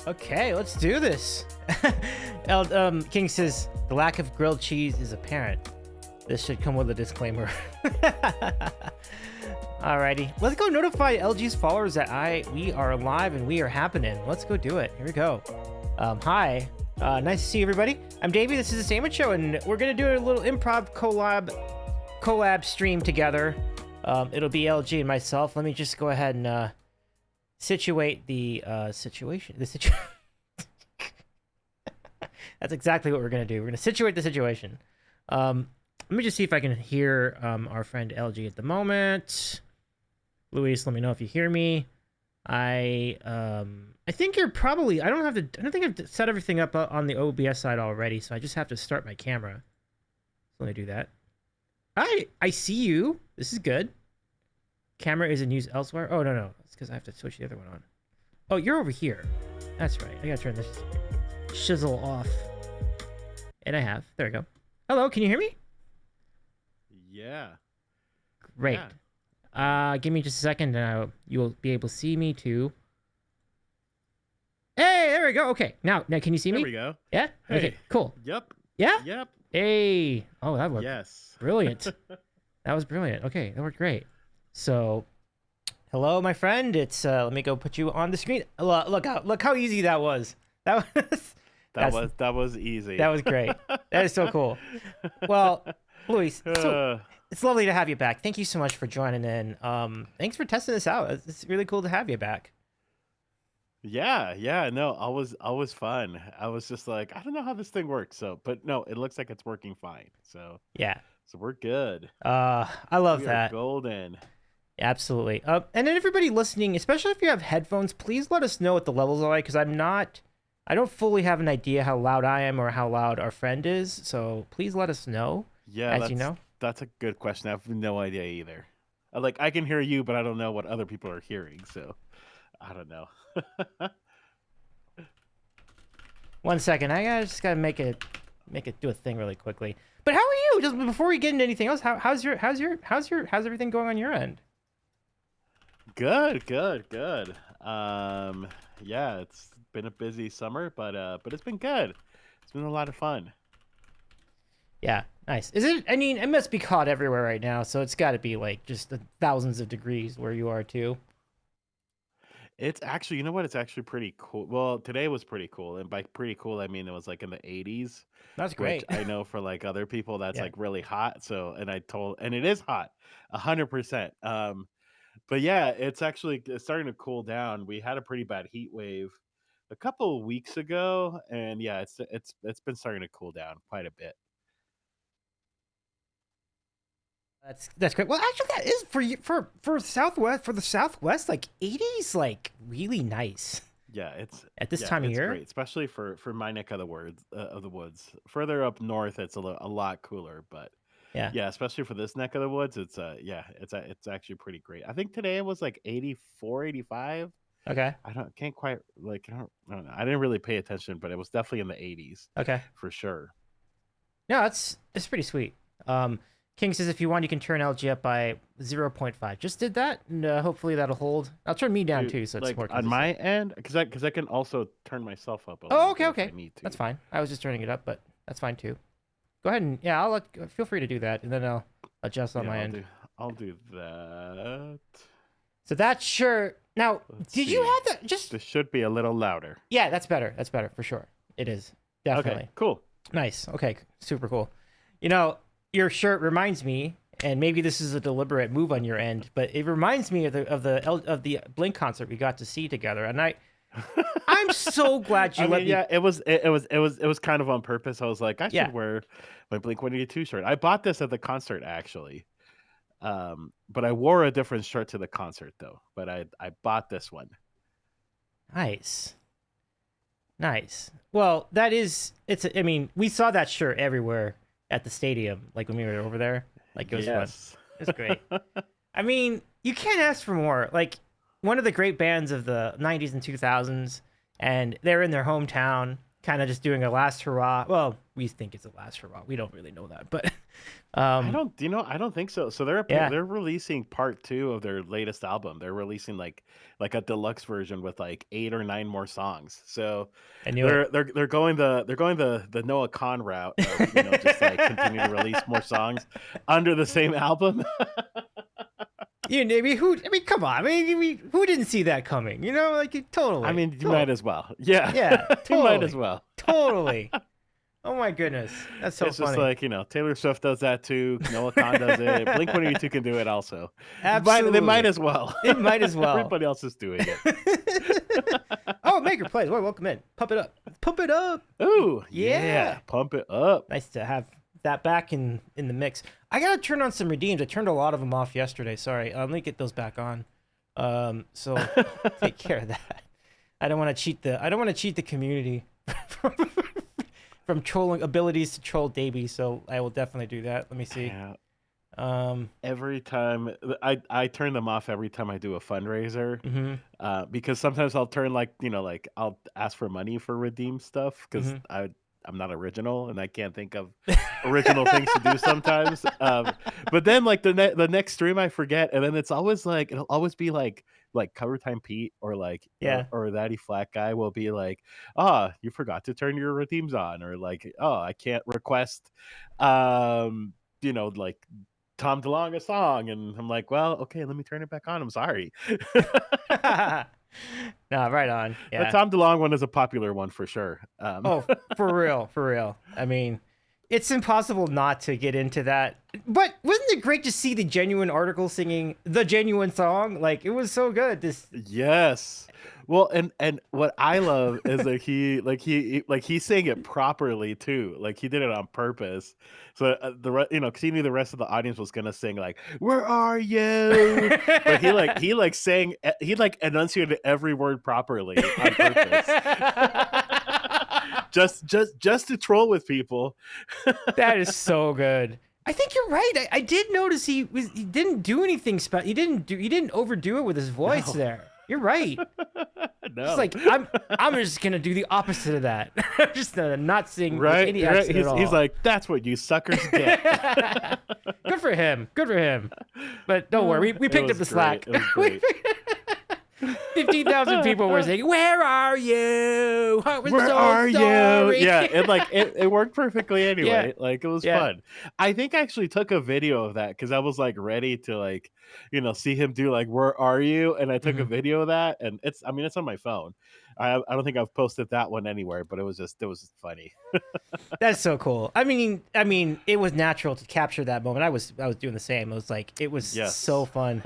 Okay, let's do this. King says, the lack of grilled cheese is apparent. This should come with a disclaimer. Alrighty, let's go notify LG's followers that we are live and we are happening. Let's go do it. Here we go. Hi, nice to see everybody. I'm Davey, this is the Sandwich Show, and we're gonna do a little improv collab stream together. It'll be LG and myself. Let me just go ahead and situate the situation. That's exactly what we're gonna do. We're gonna situate the situation. Let me just see if I can hear our friend LG at the moment. Luis, let me know if you hear me. I think you're probably. I don't think I've set everything up on the OBS side already, so I just have to start my camera. So let me do that. I see you. This is good. Camera is in use elsewhere. Oh no, it's because I have to switch the other one on. Oh, you're over here. That's right. I gotta turn this shizzle off. And I have. There we go. Hello, can you hear me? Yeah. Great. Yeah. Give me just a second, and you'll be able to see me too. Hey, there we go. Okay, now can you see me? There we go. Yeah. Hey. Okay. Cool. Yep. Yeah. Yep. Hey. Oh, that worked. Yes. Brilliant. That was brilliant. Okay, that worked great. So, hello, my friend. It's let me go put you on the screen. Look how easy that was. That was easy. That was great. That is so cool. Well, Luis, so it's lovely to have you back. Thank you so much for joining in. Thanks for testing this out. It's really cool to have you back. Yeah, no, always fun. I was just like, I don't know how this thing works, but no, it looks like it's working fine. So yeah, so we're good. I love that. Golden. Absolutely. And then everybody listening, especially if you have headphones, please let us know what the levels are like, because I don't fully have an idea how loud I am or how loud our friend is. So please let us know. Yeah, that's a good question. I have no idea either. I can hear you, but I don't know what other people are hearing. So I don't know. 1 second. I just gotta make it do a thing really quickly. But how are you? Just before we get into anything else, how's everything going on your end? Good. Yeah, it's been a busy summer, but it's been good. It's been a lot of fun. Yeah, nice. Is it? I mean, it must be hot everywhere right now, so it's got to be like just thousands of degrees where you are too. It's actually, you know what? It's actually pretty cool. Well, today was pretty cool, and by pretty cool, I mean it was like in the 80s. That's great. Which I know for like other people, that's Yeah. like really hot. So, and it is hot, 100%. But yeah, it's starting to cool down. We had a pretty bad heat wave a couple of weeks ago, and yeah, it's been starting to cool down quite a bit. That's great. Well, actually, that is for Southwest, for the Southwest, like 80s, like really nice Yeah, at this time of it's year. great, especially for my neck of the woods. Further up north, it's a lot cooler, but Yeah. yeah, especially for this neck of the woods, it's actually pretty great. I think today it was like 84, 85. Okay. Can't quite like I don't know. I didn't really pay attention, but it was definitely in the 80s Okay. for sure. No, it's pretty sweet. King says if you want, you can turn LG up by 0.5. Just did that, and hopefully that'll hold. I'll turn me down Dude, too, so it's like more on consistent. my end, because I can also turn myself up a Oh, little okay, bit okay. if I need to. That's fine. I was just turning it up, but that's fine too. Go ahead and yeah, feel free to do that, and then I'll adjust on Yeah, my end. I'll do that. So that shirt. Now, Let's did you see. have that? Just This should be a little louder. yeah, that's better. That's better for sure. It is definitely Okay, cool. nice. Okay, super cool. You know, your shirt reminds me, and maybe this is a deliberate move on your end, but it reminds me of the Blink concert we got to see together, and I'm so glad you I let mean, me. yeah, it was kind of on purpose. I was like, I Yeah, should wear my Blink-182 shirt. I bought this at the concert actually. But I wore a different shirt to the concert though. But I bought this one. nice, nice. Well, I mean, we saw that shirt everywhere at the stadium, like when we were over there. Like it was fun. Yes. It's great. I mean, you can't ask for more. Like one of the great bands of the 90s and 2000s, and they're in their hometown, kind of just doing a last hurrah. Well, we think it's a last hurrah. We don't really know that, but I um, don't think so. So yeah, they're releasing part 2 of their latest album. They're releasing like a deluxe version with like 8 or 9 more songs. So I knew it. they're going the Noah Khan route of, just like continue to release more songs under the same album. I mean, come on. I mean, who didn't see that coming? You know, like totally. I mean, you totally. might as well. Yeah. Yeah, You might totally. as well. Totally. Oh my goodness, that's so It's funny. just like, Taylor Swift does that too. Noah Khan does it. Blink-182 can do it also. Absolutely, They might as well. It might as well. Everybody else is doing it. Oh, Maker plays. Well, welcome in. Pump it up. Pump it up. Ooh, Yeah. pump it up. Nice to have that back in the mix. I gotta turn on some redeems. I turned a lot of them off yesterday. Sorry. Let me get those back on. So take care of that. I don't want to cheat the community from trolling abilities to troll Davey. So I will definitely do that. Let me see. Yeah. Every time I turn them off every time I do a fundraiser, because sometimes I'll turn like I'll ask for money for redeem stuff because I'm not original and I can't think of original things to do sometimes. But then like the next stream I forget, and then it'll always be like Cover Time Pete or like Yeah. or Thatty Flat Guy will be like, you forgot to turn your redeems on, or like, I can't request like Tom DeLonge a song, and I'm like, well, okay, let me turn it back on. I'm sorry. No, right on. The Yeah. Tom DeLonge one is a popular one for sure. Oh, for real, for real. I mean, it's impossible not to get into that. But wasn't it great to see the genuine article singing the genuine song? Like it was so good. Yes. Well, and what I love is that he sang it properly too. Like he did it on purpose. So because he knew the rest of the audience was gonna sing like "Where are you?" But he enunciated every word properly on purpose. just to troll with people. That is so good. I think you're right. I did notice he didn't do anything special. He didn't overdo it with his voice there. You're right. No. It's like I'm just gonna do the opposite of that. I'm just gonna not sing with right. any accent at all. He's like, that's what you suckers get. Good for him. Good for him. But don't worry, we picked up the slack. It was great. 15,000 people were saying, "Where are you? Where are you?" Yeah, it worked perfectly anyway. Yeah. Like it was fun. I think I actually took a video of that because I was like ready to see him do like "Where are you?" and I took a video of that, and it's on my phone. I don't think I've posted that one anywhere, but it was just funny. That's so cool. I mean, it was natural to capture that moment. I was doing the same. It was like it was so fun.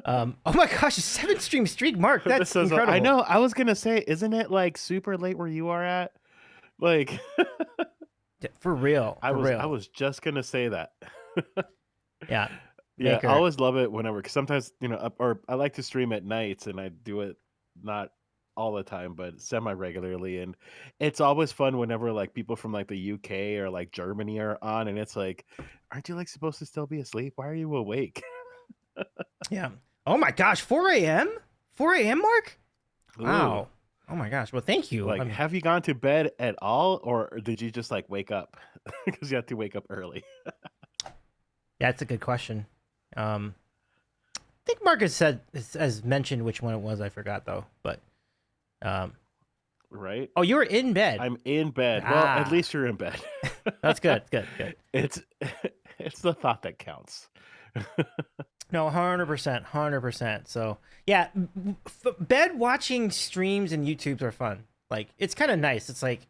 Oh my gosh, a 7 stream streak, Mark. This That's is I incredible. know. I was gonna say, isn't it like super late where you are at? Like, For real, I for was I real. was just gonna say that. Yeah, Yeah, I Maker. always love it whenever. Because sometimes or I like to stream at nights, and I do it not all the time, but semi regularly, and it's always fun whenever like people from like the UK or like Germany are on, and it's like, aren't you like supposed to still be asleep? Why are you awake? Yeah. Oh my gosh, 4 a.m. 4 a.m. Mark. Ooh. Wow. Oh my gosh. Well, thank you. Like, have you gone to bed at all, or did you just like wake up? Because you have to wake up early. That's a good question. I think Marcus said has mentioned which one it was. I forgot though. But um, Right? oh, you were in bed. I'm in bed. Well, at Ah, least you're in bed. that's good. Good. Good. It's it's the thought that counts. No, 100%, 100%. So yeah, bed watching streams and YouTubes are fun. Like it's kind of nice. It's like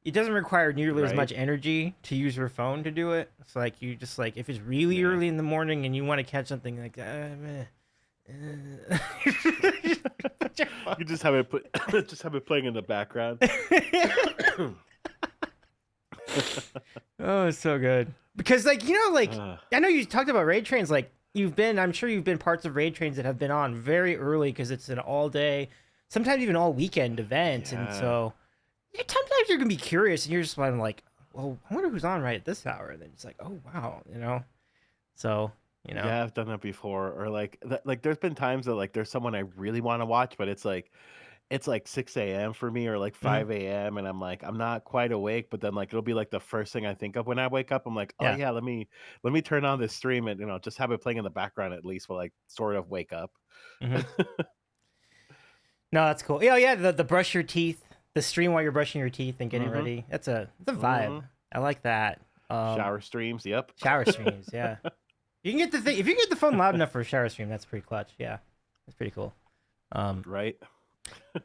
it doesn't require nearly as Right? much energy to use your phone to do it. It's like you just like if it's really Yeah. early in the morning and you want to catch something like put your phone- You just have it put just have it playing in the background. Oh, it's so good. Because like like Uh, I know you talked about raid trains. Like I'm sure you've been parts of raid trains that have been on very early because it's an all day, sometimes even all weekend event, and yeah. so yeah, sometimes you're gonna be curious and you're just like, well, I wonder who's on right at this hour. And then it's like, oh wow. So Yeah, I've done that before. Or like there's been times that like there's someone I really want to watch, but it's like 6 a.m. for me or like mhm, 5 a.m. and I'm like, I'm not quite awake, but then like it'll be like the first thing I think of when I wake up. I'm like, oh yeah. yeah, let me turn on this stream and just have it playing in the background at least while I sort of wake up. Hmm. No, that's cool. Yeah, yeah. The brush your teeth, the stream while you're brushing your teeth and getting Mm-hmm. ready. It's a vibe. Mm-hmm. I like that. Shower streams, yep. Shower streams. Yeah. You can get the thing if you can get the phone loud enough for a shower stream. That's pretty clutch. Yeah, that's pretty cool. Um, Right?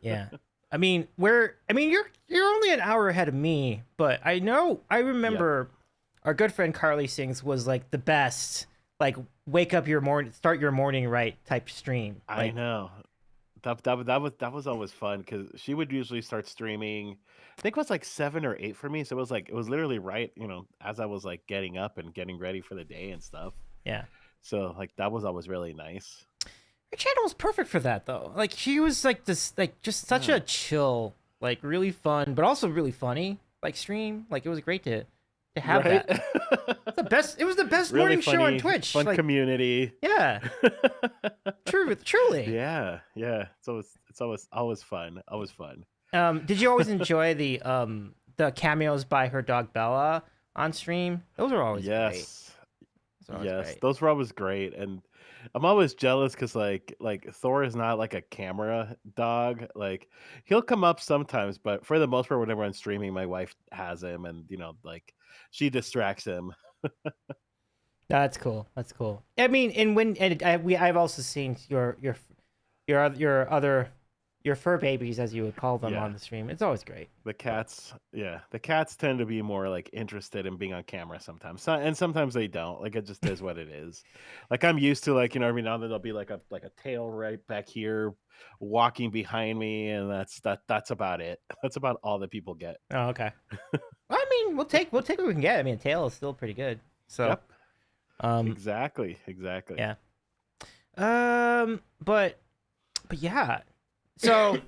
yeah. You're only an hour ahead of me, but I Yep. remember our good friend Carly Sings was like the best. Like wake up your morning, start your morning right type stream. I Like know. That was always fun because she would usually start streaming. I think it was like 7 or 8 for me. So it was literally right, as I was like getting up and getting ready for the day and stuff. yeah, So like that was always really nice. her channel was perfect for that though. Like she was like this, like just such Yeah. a chill, like really fun, but also really funny like stream. Like it was great to have Right? that. The best. It was the best Really morning show on funny, Twitch. fun Like, community. yeah, truly. Yeah, yeah. It's always fun. Always fun. Did you always enjoy the cameos by her dog Bella on stream? Those are always great. Yes. Those are always Yes, great. those were always great, and I'm always jealous because like Thor is not like a camera dog. Like he'll come up sometimes, but for the most part, whenever I'm streaming, my wife has him, and like she distracts him. That's cool. That's cool. I mean, I've also seen your other your fur babies, as you would call them, Yeah, on the stream. It's always great. the cats tend to be more like interested in being on camera sometimes, and sometimes they don't. Like it just is what it is. Like I'm used to like every now and then there'll be like a tail right back here walking behind me, and that's about it. That's about all that people get. Oh, okay. Well, I mean, we'll take what we can get. I mean, tail is still pretty good. So, Yep. um, Exactly, exactly. yeah. But yeah. So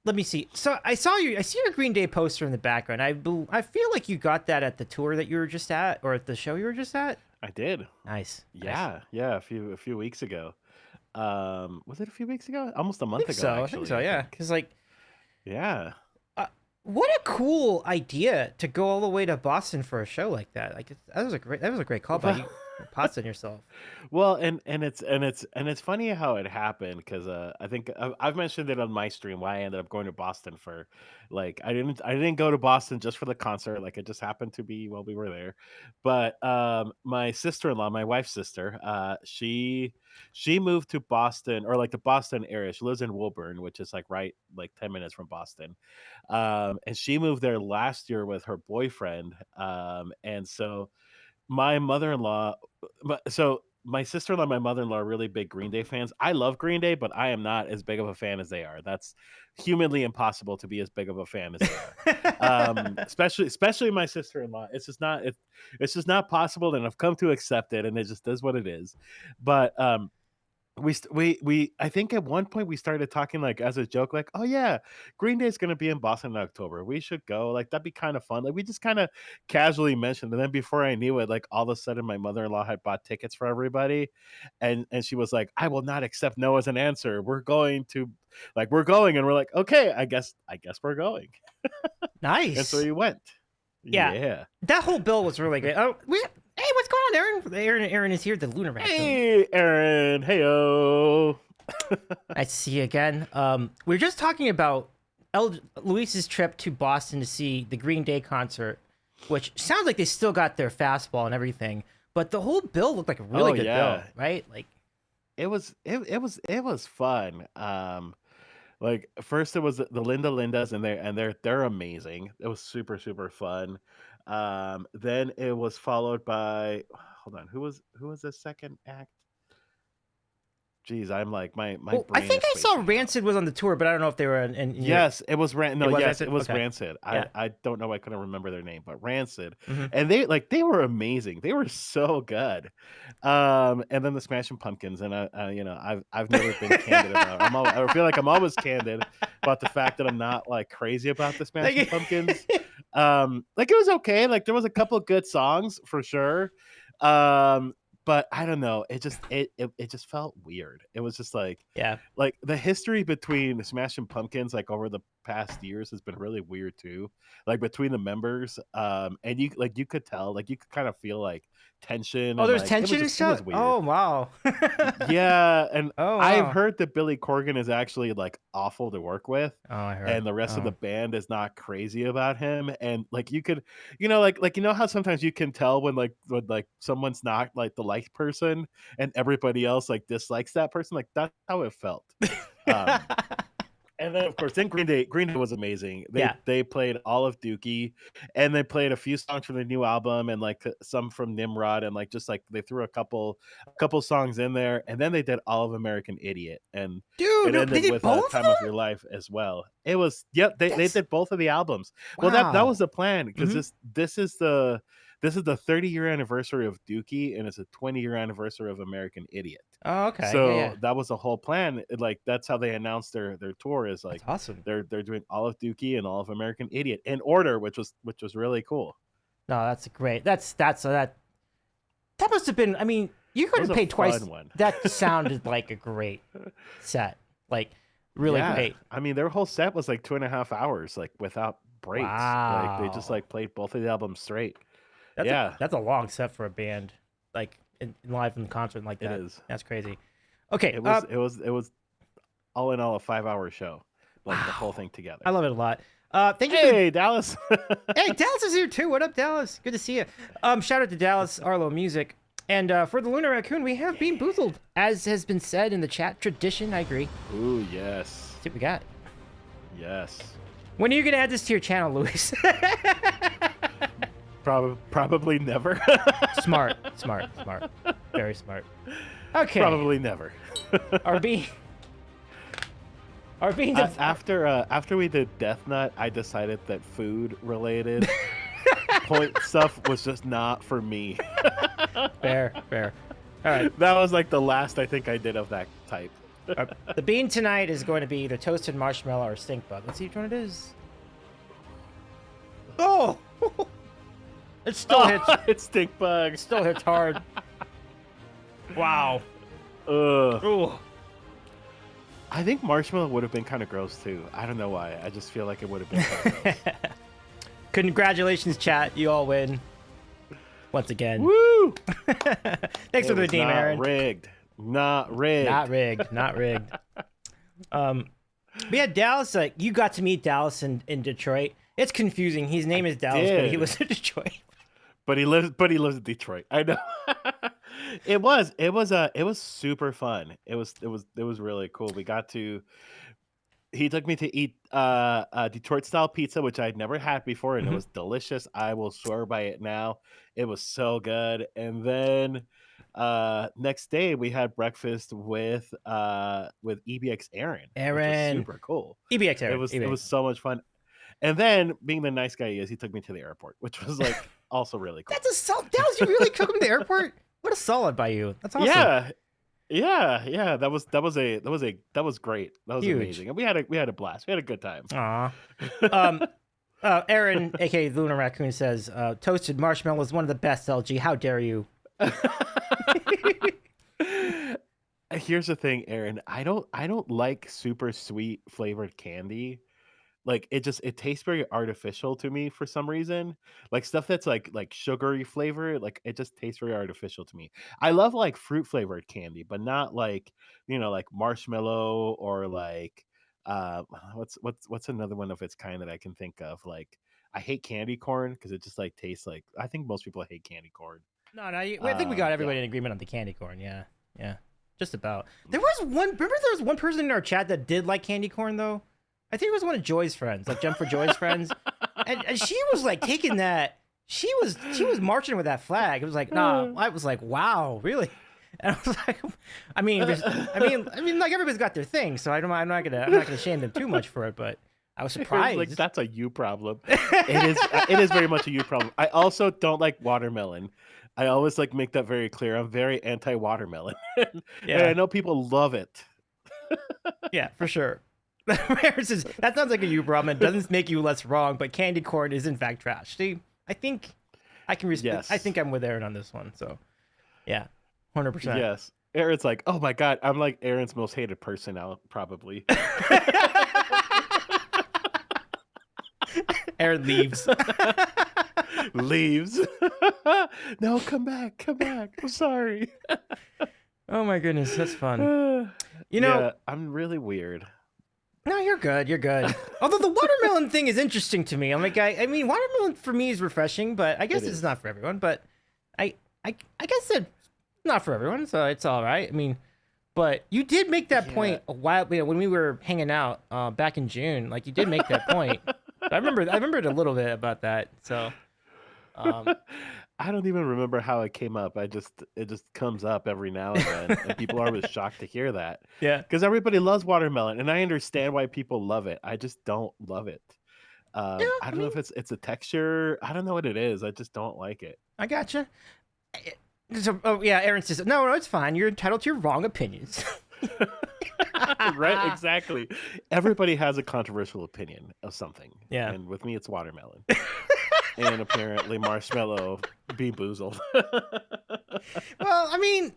let me see. So I saw you. I see your Green Day poster in the background. I feel like you got that at the tour that you were just at, or at the show you were just at. I did. Nice. Nice. Yeah, yeah, a few weeks ago. Was it a few weeks ago? Almost a I month think ago, so. I think actually, so. I Yeah. think. Because like, Yeah. uh, what a cool idea to go all the way to Boston for a show like that. Like that was a great call by Well, you. Posting yourself. well, and it's funny how it happened because I think I've mentioned it on my stream why I ended up going to Boston for, like I didn't go to Boston just for the concert, like it just happened to be while we were there, but my sister-in-law, my wife's sister, she moved to Boston, or like the Boston area. She lives in Woburn, which is like right like 10 minutes from Boston, and she moved there last year with her boyfriend, and so my mother-in-law, but so my sister-in-law and my mother-in-law are really big Green Day fans. I love Green Day, but I am not as big of a fan as they are. That's humanly impossible to be as big of a fan as they are. Especially my sister-in-law. It's just not possible, and I've come to accept it, and it just is what it is. But we I think at one point we started talking like as a joke, like, oh yeah, Green Day's gonna be in Boston in October. We should go. Like that'd be kind of fun. Like we just kind of casually mentioned, and then before I knew it, like all of a sudden my mother-in-law had bought tickets for everybody, and she was like, I will not accept no as an answer. We're going, and we're like, okay, I guess we're going. And so Nice. we went. Yeah, Yeah. that whole bill was really great. Oh, hey, what's going on, Aaron? Aaron is here, the Lunar Raccoon. Hey, Aaron. Heyo. Nice to see you again. We are just talking about Luis's trip to Boston to see the Green Day concert, which sounds like they still got their fastball and everything, but the whole bill looked like a really good bill, right? Like it was fun. Like first it was the Linda Lindas, and they're amazing. It was super super fun. Then it was followed by, hold on, who was the second act? Jeez, I'm like my well, I brain think is I saw spacing out. Rancid was on the tour, but I don't know if they were in your. Yes, it was Ran. No, It was yes, Rancid. it was Okay. Rancid. Yeah. I don't know. I couldn't remember their name, but Rancid, Mm-hmm. and they were amazing. They were so good. And then the Smashing Pumpkins, and I've never been candid about. I feel like I'm always candid about the fact that I'm not like crazy about the Smashing Pumpkins. Like it was okay. Like there was a couple good songs for sure. But I don't know. It just felt weird. It was just Yeah. like the history between the Smashing Pumpkins, like over the past years, has been really weird too. Like between the members, and you could tell, like you could kind of feel like tension, Oh, and there's like tension and it was stuff. weird. Oh wow. Yeah, and Oh I've wow. heard that Billy Corgan is actually like awful to work with, Oh, I heard. and the rest of the Oh. band is not crazy about him. And like you could, like how sometimes you can tell when someone's not like the liked person, and everybody else like dislikes that person. Like that's how it felt. Um, and then of course, then Green Day was amazing. They Yeah. they played all of Dookie, and they played a few songs from the new album, and like some from Nimrod, and like just like they threw a couple songs in there, and then they did all of American Idiot, and Dude, it no, they ended did with both of Time of them? Your Life as well. It was, yep, they That's did both of the albums. Well, that was wow. the plan, because Mm-hmm. this is the 30-year anniversary of Dookie, and it's a 20-year anniversary of American Idiot. Oh, okay. Yeah, So yeah. that was the whole plan. Like that's how they announced their tour, is That's like awesome. they're doing all of Dookie and all of American Idiot in order, which was really cool. No, that's great. That must have been. I mean, you It could was have a paid twice. fun one. That sounded like a great set. Like really Yeah, great. I mean their whole set was like 2.5 hours, like without breaks. Like they just Wow. like played both of the albums straight. That's a Yeah, that's a long set for a band. Like in live in concert like it that. is. That's crazy. Okay. It was all in all a 5 hour show, like the whole Wow. thing together. I love it a lot. Thank you for Hey, Dallas. Hey, Dallas is here too. What up, Dallas? Good to see you. Shout out to Dallas Arlo Music. And for the Lunar Raccoon, we have Bean Boozled. As has been said in the chat, tradition, I agree. Ooh, yes. Let's see what we got. Yes. When are you going to add this to your channel, Luis? Probably never. Smart. Very smart. Okay. Probably never. Our Bean. Our Bean. After we did Death Nut, I decided that food related point stuff was just not for me. Fair. All right. That was like the last I think I did of that type. The bean tonight is going to be either toasted marshmallow or stink bug. Let's see which one it is. Oh! It still hits. It's stink bugs. Still hits hard. Wow. Ugh. Ooh. I think marshmallow would have been kind of gross too. I don't know why. I just feel like it would have been kind of gross. Congratulations, chat. You all win. Once again. Woo! Thanks for the redeem, not Aaron. rigged. Not rigged. Not rigged. We had Dallas. You got to meet Dallas in Detroit. It's confusing. His name is Dallas, but he did. lives in Detroit. But he lives in Detroit. I know. It was super fun. It was really cool. We got to He took me to eat Detroit style pizza, which I'd never had before, and it Mhm. was delicious. I will swear by it now. It was so good. And then next day we had breakfast with EBX Aaron, which was Aaron. super cool. EBX It Aaron. was it EBX. was so much fun. And then being the nice guy he is, he took me to the airport, which was like also really cool. That's a solid. Dallas, you really took him to the airport? What a solid by you. That's awesome. Yeah. Yeah. That was great. That was Huge. amazing. And we had a blast. We had a good time. Aw. Um, Aaron, aka Luna Raccoon, says toasted marshmallow is one of the best. LG, how dare you? Here's the thing, Aaron. I don't like super sweet flavored candy. Like it tastes very artificial to me for some reason. Like stuff that's like sugary flavor, like it just tastes very artificial to me. I love like fruit flavored candy, but not like, like marshmallow or like uh what's another one of its kind that I can think of? Like I hate candy corn because it just like tastes like I think most people hate candy corn. No, I think we got Yeah. everybody in agreement on the candy corn. Yeah, yeah, just about. There was one. Remember, there was one person in our chat that did like candy corn, though. I think it was one of Joy's friends, like Jump for Joy's friends, and she was like taking that. She was marching with that flag. It was like, nah. I was like, wow, really? And I was like, like everybody's got their thing, so I'm not gonna shame them too much for it. But I was Like surprised. that's a you problem. It is very much a you problem. I also don't like watermelon. I always like make that very clear. I'm very anti watermelon. And I Yeah, know people love it. yeah, for sure. That sounds like a you problem. It doesn't make you less wrong, but candy corn is in fact trash. See, I think I can respect. I Yes. think I'm with Aaron on this one. So yeah, 100%. Yes. Aaron's like, oh my God, I'm like Aaron's most hated person now, probably. Aaron leaves. Leaves. No, come back, come back. I'm sorry. Oh my goodness, that's fun. You know, Yeah, I'm really weird. no, you're good. You're good. Although the watermelon thing is interesting to me. I'm like, I mean, watermelon for me is refreshing, but I guess It it's is. not for everyone. But I guess it's not for everyone, so it's all right. I mean, but you did make that Yeah. point a while, when we were hanging out back in June. Like you did make that point. I remembered a little bit about that. So, um, I don't even remember how it came up. It just comes up every now and then, and people are always shocked to hear that yeah, because everybody loves watermelon, and I understand why people love it. I just don't love it. yeah. I I don't know mean, if it's a texture. I don't know what it is. I just don't like it. I gotcha. So, oh yeah, Aaron says, no, it's fine. You're entitled to your wrong opinions. Right? Exactly. Everybody has a controversial opinion of something, Yeah. and with me, it's watermelon, and apparently marshmallow bean boozled. Well, I mean,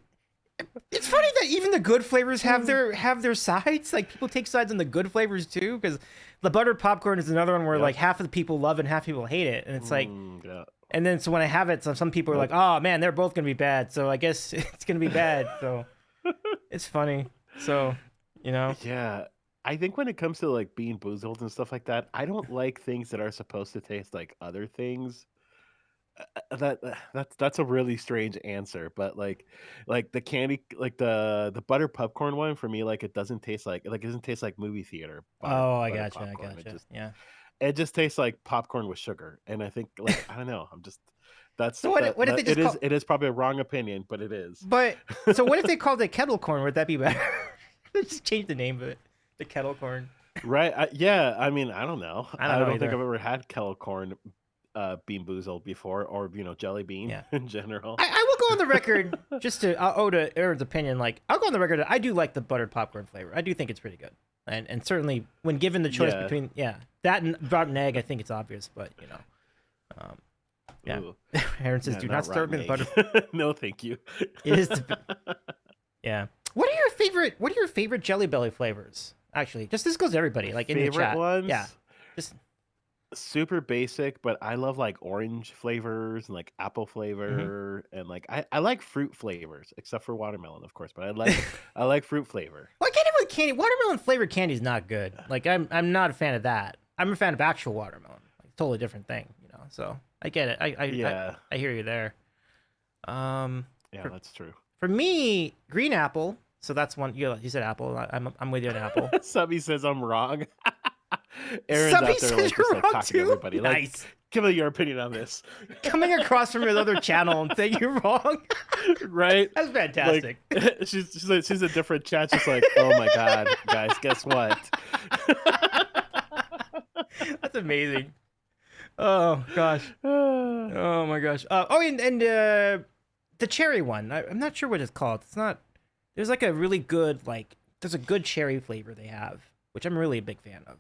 it's funny that even the good flavors have their sides. Like people take sides on the good flavors too, because the buttered popcorn is another one where Yep. like half of the people love it and half people hate it, and it's like, Yeah. and then so when I have it, some people are like, oh man, they're both gonna be bad, so I guess it's gonna be bad. So it's funny. So you know, Yeah. I think when it comes to like being boozled and stuff like that, I don't like things that are supposed to taste like other things. That's a really strange answer, but like the candy, like the butter popcorn one for me, like it doesn't taste like movie theater oh, I butter gotcha, I popcorn. It gotcha. just Yeah. it just tastes like popcorn with sugar, and I think like I don't know. I'm just that's So what if they that just call? it is probably a wrong opinion, but it is. But so what if they called it kettle corn? Would that be better? Just change the name of it. The kettle corn. Right? Yeah. I mean, I don't know. I I don't know don't think either. I've ever had kettle corn bean boozled before, or jelly bean Yeah. in general. I will go on the record just to owe to Aaron's opinion. Like I'll go on the record that I do like the buttered popcorn flavor. I do think it's pretty good, and certainly when given the choice Yeah. between that and rotten egg, I think it's obvious. But um, yeah. Ooh. Aaron says, Yeah, "Do not start rotten me with egg. butter." No, thank you. It is. Yeah. What are your favorite Jelly Belly flavors? Actually, just this goes to everybody. Like in the Favorite chat. ones? Yeah. Just Super basic, but I love like orange flavors and like apple mhm. flavor, and like I like fruit flavors, except for watermelon, of course. But I like fruit flavor. Well, I get it with candy. Watermelon flavored candy is not good. Like I'm not a fan of that. I'm a fan of actual watermelon. Like totally different thing. So I get it. Yeah. I hear you there. Um, Yeah, for, that's true. for me, green apple So that's one. You said apple. I'm with you on apple. Subby says I'm wrong. Aaron's Subby out there says like you're just like wrong talking too? to everybody. Like, Nice. give me your opinion on this. Coming across from your other channel and saying you're wrong. Right? That's fantastic. Like, she's a different chat. Just like, oh my god, guys, guess what? That's amazing. Oh gosh. Oh my gosh. And the cherry one. I'm not sure what it's called. It's not. There's like a really good There's a good cherry flavor they have, which I'm really a big fan of.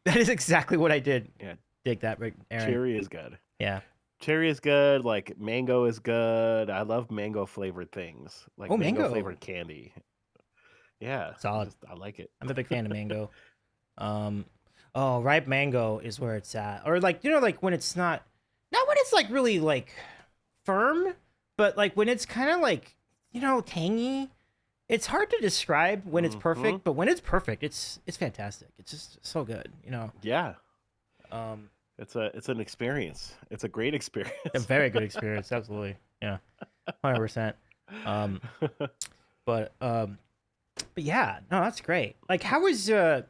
That is exactly what I did. Yeah, dig that, right, Aaron? cherry is good. Yeah. Cherry is good. Like mango is good. I love mango flavored things. Like mango flavored candy. Yeah, solid. I like it. I'm a big fan of mango. Ripe mango is where it's at, or like when it's not when it's like really like firm, but like when it's kind of like tangy. It's hard to describe when it's perfect, but when it's perfect, it's fantastic. It's just so good, Yeah. It's an experience. It's a great experience. A very good experience, absolutely. Yeah, 100%. But yeah, no, that's great. Like, how was now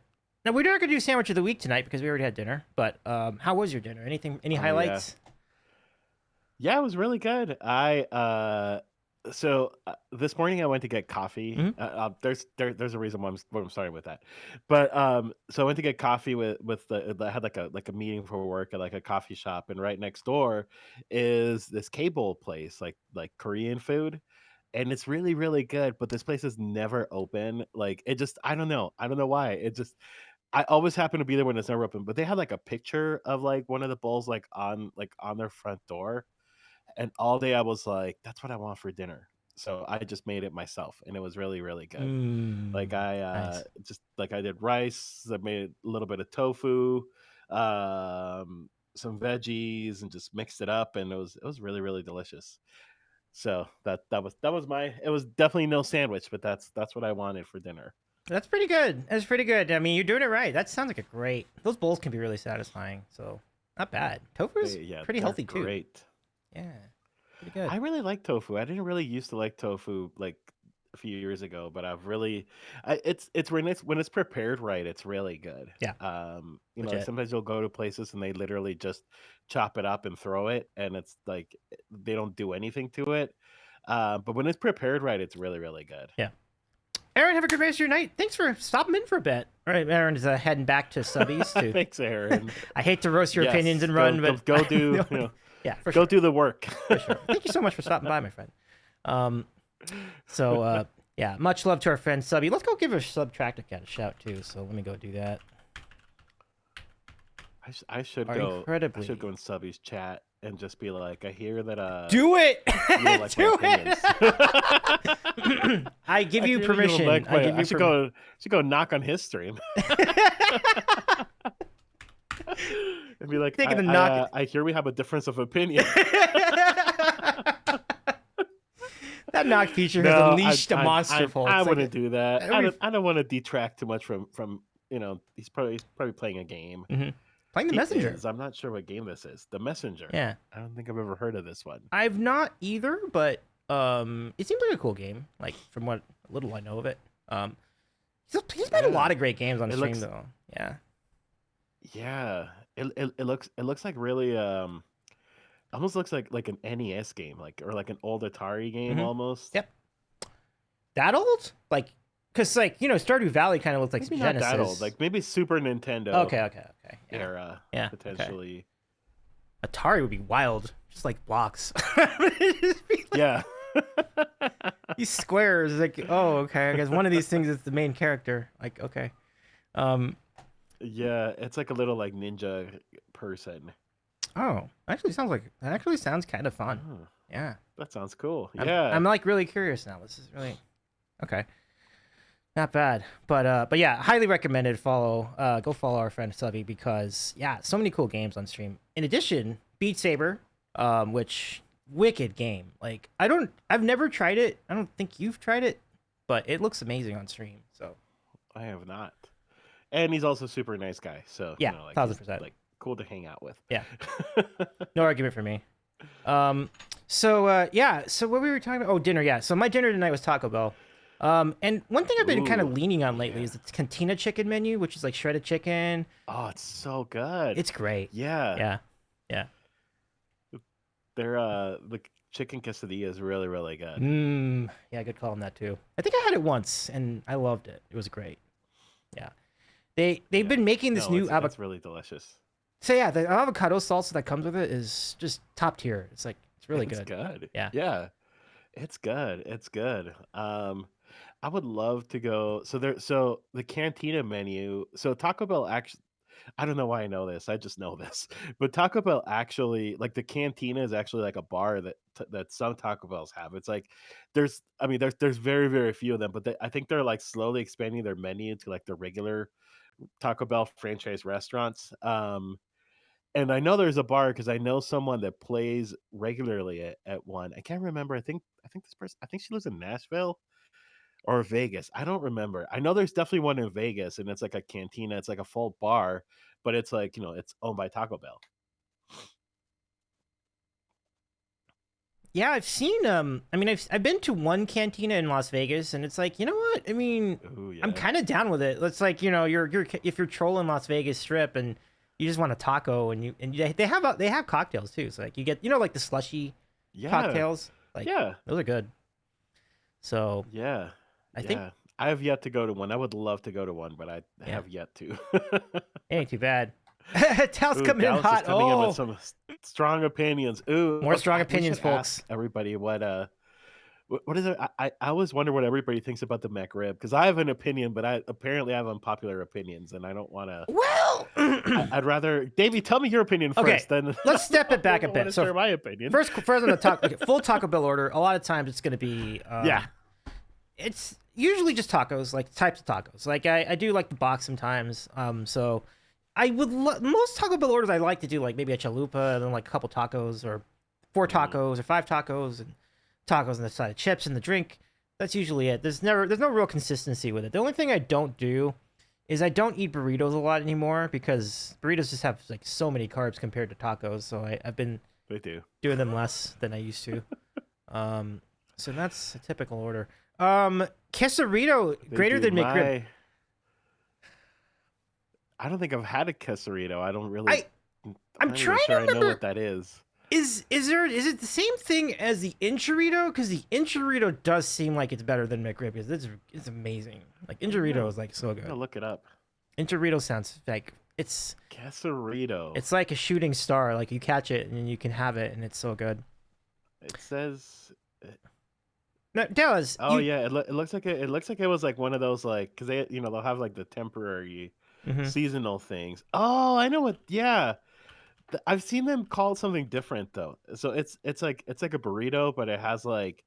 we're not gonna do sandwich of the week tonight because we already had dinner. But how was your dinner? Any highlights? Yeah, it was really good. This morning I went to get coffee. There's a reason why I'm starting with that, but so I went to get coffee with I had like a meeting for work at like a coffee shop, and right next door is this cable place like Korean food, and it's really really good. But this place is never open. Like it just I don't know why it just. I always happen to be there when it's never open, but they had like a picture of like one of the bowls like on their front door. And all day I was like, that's what I want for dinner. So I just made it myself, and it was really, really good. Like I just like I did rice. I made a little bit of tofu, some veggies, and just mixed it up, and it was really, really delicious. So that was my. It was definitely no sandwich, but that's what I wanted for dinner. That's pretty good. That's pretty good. I mean, you're doing it right. That sounds like a great. Those bowls can be really satisfying. So not bad. Tofu's pretty healthy too. Great. Yeah, pretty good. I really like tofu. I didn't really used to like tofu like a few years ago, but I've really, it's when it's prepared right, it's really good. Yeah. Like sometimes you'll go to places and they literally just chop it up and throw it, and it's like they don't do anything to it. But when it's prepared right, it's really really good. Yeah. Aaron, have a good rest of your night. Thanks for stopping in for a bit. All right, Aaron is heading back to Subbies too. Thanks, Aaron. I hate to roast your opinions and run, but go do. Yeah, for sure. Go do the work. For sure. Thank you so much for stopping by, my friend. Yeah, much love to our friend Subby. Let's go give our Subtractor Cat a shout too. So let me go do that. I should go in Subby's chat and just be like, I hear that. Do it. Like do it. I give you permission. I should go knock on his stream. And be like, I hear we have a difference of opinion. That knock feature has unleashed a monster. I wouldn't do that. I don't want to detract too much from he's probably playing a game. Mm-hmm. Playing the Messenger. I'm not sure what game this is. The Messenger. Yeah. I don't think I've ever heard of this one. I've not either, but it seems like a cool game. Like from what little I know of it. He's made a lot of great games on stream though. Yeah. Yeah. It looks like really almost looks like an NES game, or like an old Atari game almost. Yep. That old? Like, because Stardew Valley kind of looks like maybe Genesis. Not that old. Like maybe Super Nintendo. Okay. Era. Yeah. Potentially. Okay. Atari would be wild, just like blocks. Yeah. These squares, like, oh, okay. I guess one of these things is the main character. Like, okay. Yeah, it's like a little like ninja person. Oh, actually sounds kind of fun. Oh, yeah, that sounds cool. I'm like really curious now. This is really okay. Not bad, but yeah, highly recommended. Go follow our friend Subby because so many cool games on stream. In addition, Beat Saber, which wicked game. Like I've never tried it. I don't think you've tried it, but it looks amazing on stream. So I have not. And he's also a super nice guy. So yeah, 1,000%. Like cool to hang out with. Yeah. No argument for me. So what we were talking about? Oh, dinner. Yeah. So my dinner tonight was Taco Bell. And one thing I've been kind of Ooh, leaning on lately yeah. is the cantina chicken menu, which is like shredded chicken. Oh, it's so good. It's great. Yeah. Yeah, yeah. They're the chicken quesadilla is really, really good. Yeah, good call on that too. I think I had it once and I loved it. It was great. Yeah. They've Yeah. been making this No, new avocado. it's really delicious. So yeah, the avocado salsa that comes with it is just top tier. It's like it's really It's good. good. Yeah. Yeah. It's good. It's good. I would love to go. So the cantina menu. So Taco Bell actually, I don't know why I know this. I just know this. But Taco Bell actually, like the cantina is actually like a bar that some Taco Bells have. It's like I mean, there's very very few of them, but I think they're like slowly expanding their menu to like the regular Taco Bell franchise restaurants. And I know there's a bar because I know someone that plays regularly at one. I can't remember. I think this person. I think she lives in Nashville or Vegas. I don't remember. I know there's definitely one in Vegas, and it's like a cantina. It's like a full bar, but it's like it's owned by Taco Bell. Yeah, I've seen I mean I've been to one cantina in Las Vegas and it's like, you know what? I mean, Oh I'm yeah, kind of down with it. It's like, you're if you're trolling Las Vegas Strip and you just want a taco they have cocktails too. So like you get, like the slushy yeah, cocktails, like yeah, those are good. So, yeah, I think yeah. I have yet to go to one. I would love to go to one, but I yeah, have yet to. it ain't too bad. Tal's Ooh, coming in Dallas is hot. coming in with Oh, some strong opinions. Ooh, more okay, strong we opinions, should folks. ask everybody what is it? I always wonder what everybody thinks about the McRib because I have an opinion, but I apparently have unpopular opinions, and I don't want to. Well, I'd rather Davey tell me your opinion okay, first, then let's step I it back a want to bit. So share my opinion. first on the talk, okay, full Taco Bell order. A lot of times it's going to be Yeah, it's usually just tacos, like types of tacos. Like I do like the box sometimes. So I would most Taco Bell orders I like to do like maybe a chalupa and then like a couple tacos or four mm, tacos or five tacos and tacos on the side of chips and the drink. That's usually it. There's no real consistency with it. The only thing I don't do is I don't eat burritos a lot anymore because burritos just have like so many carbs compared to tacos. So I've been they do. doing them less than I used to. Um, so that's a typical order. Quesarito They greater do. than McRib. I don't think I've had a quesarito. I I'm I'm not even trying to sure I know what remember. that is. Is it the same thing as the Enchilito? Because the Enchilito does seem like it's better than McRib. Because it's amazing. Like I'm Enchilito gonna, is like so I'm gonna good. look it up. Enchilito sounds like Quesarito. it's like a shooting star. Like you catch it and you can have it, and it's so good. It says. No, Dallas, Oh you. yeah, it looks like it looks like it was like one of those like because they'll have like the temporary Mhm. seasonal things. Oh, I know what. Yeah, I've seen them called something different though. So it's like a burrito, but it has like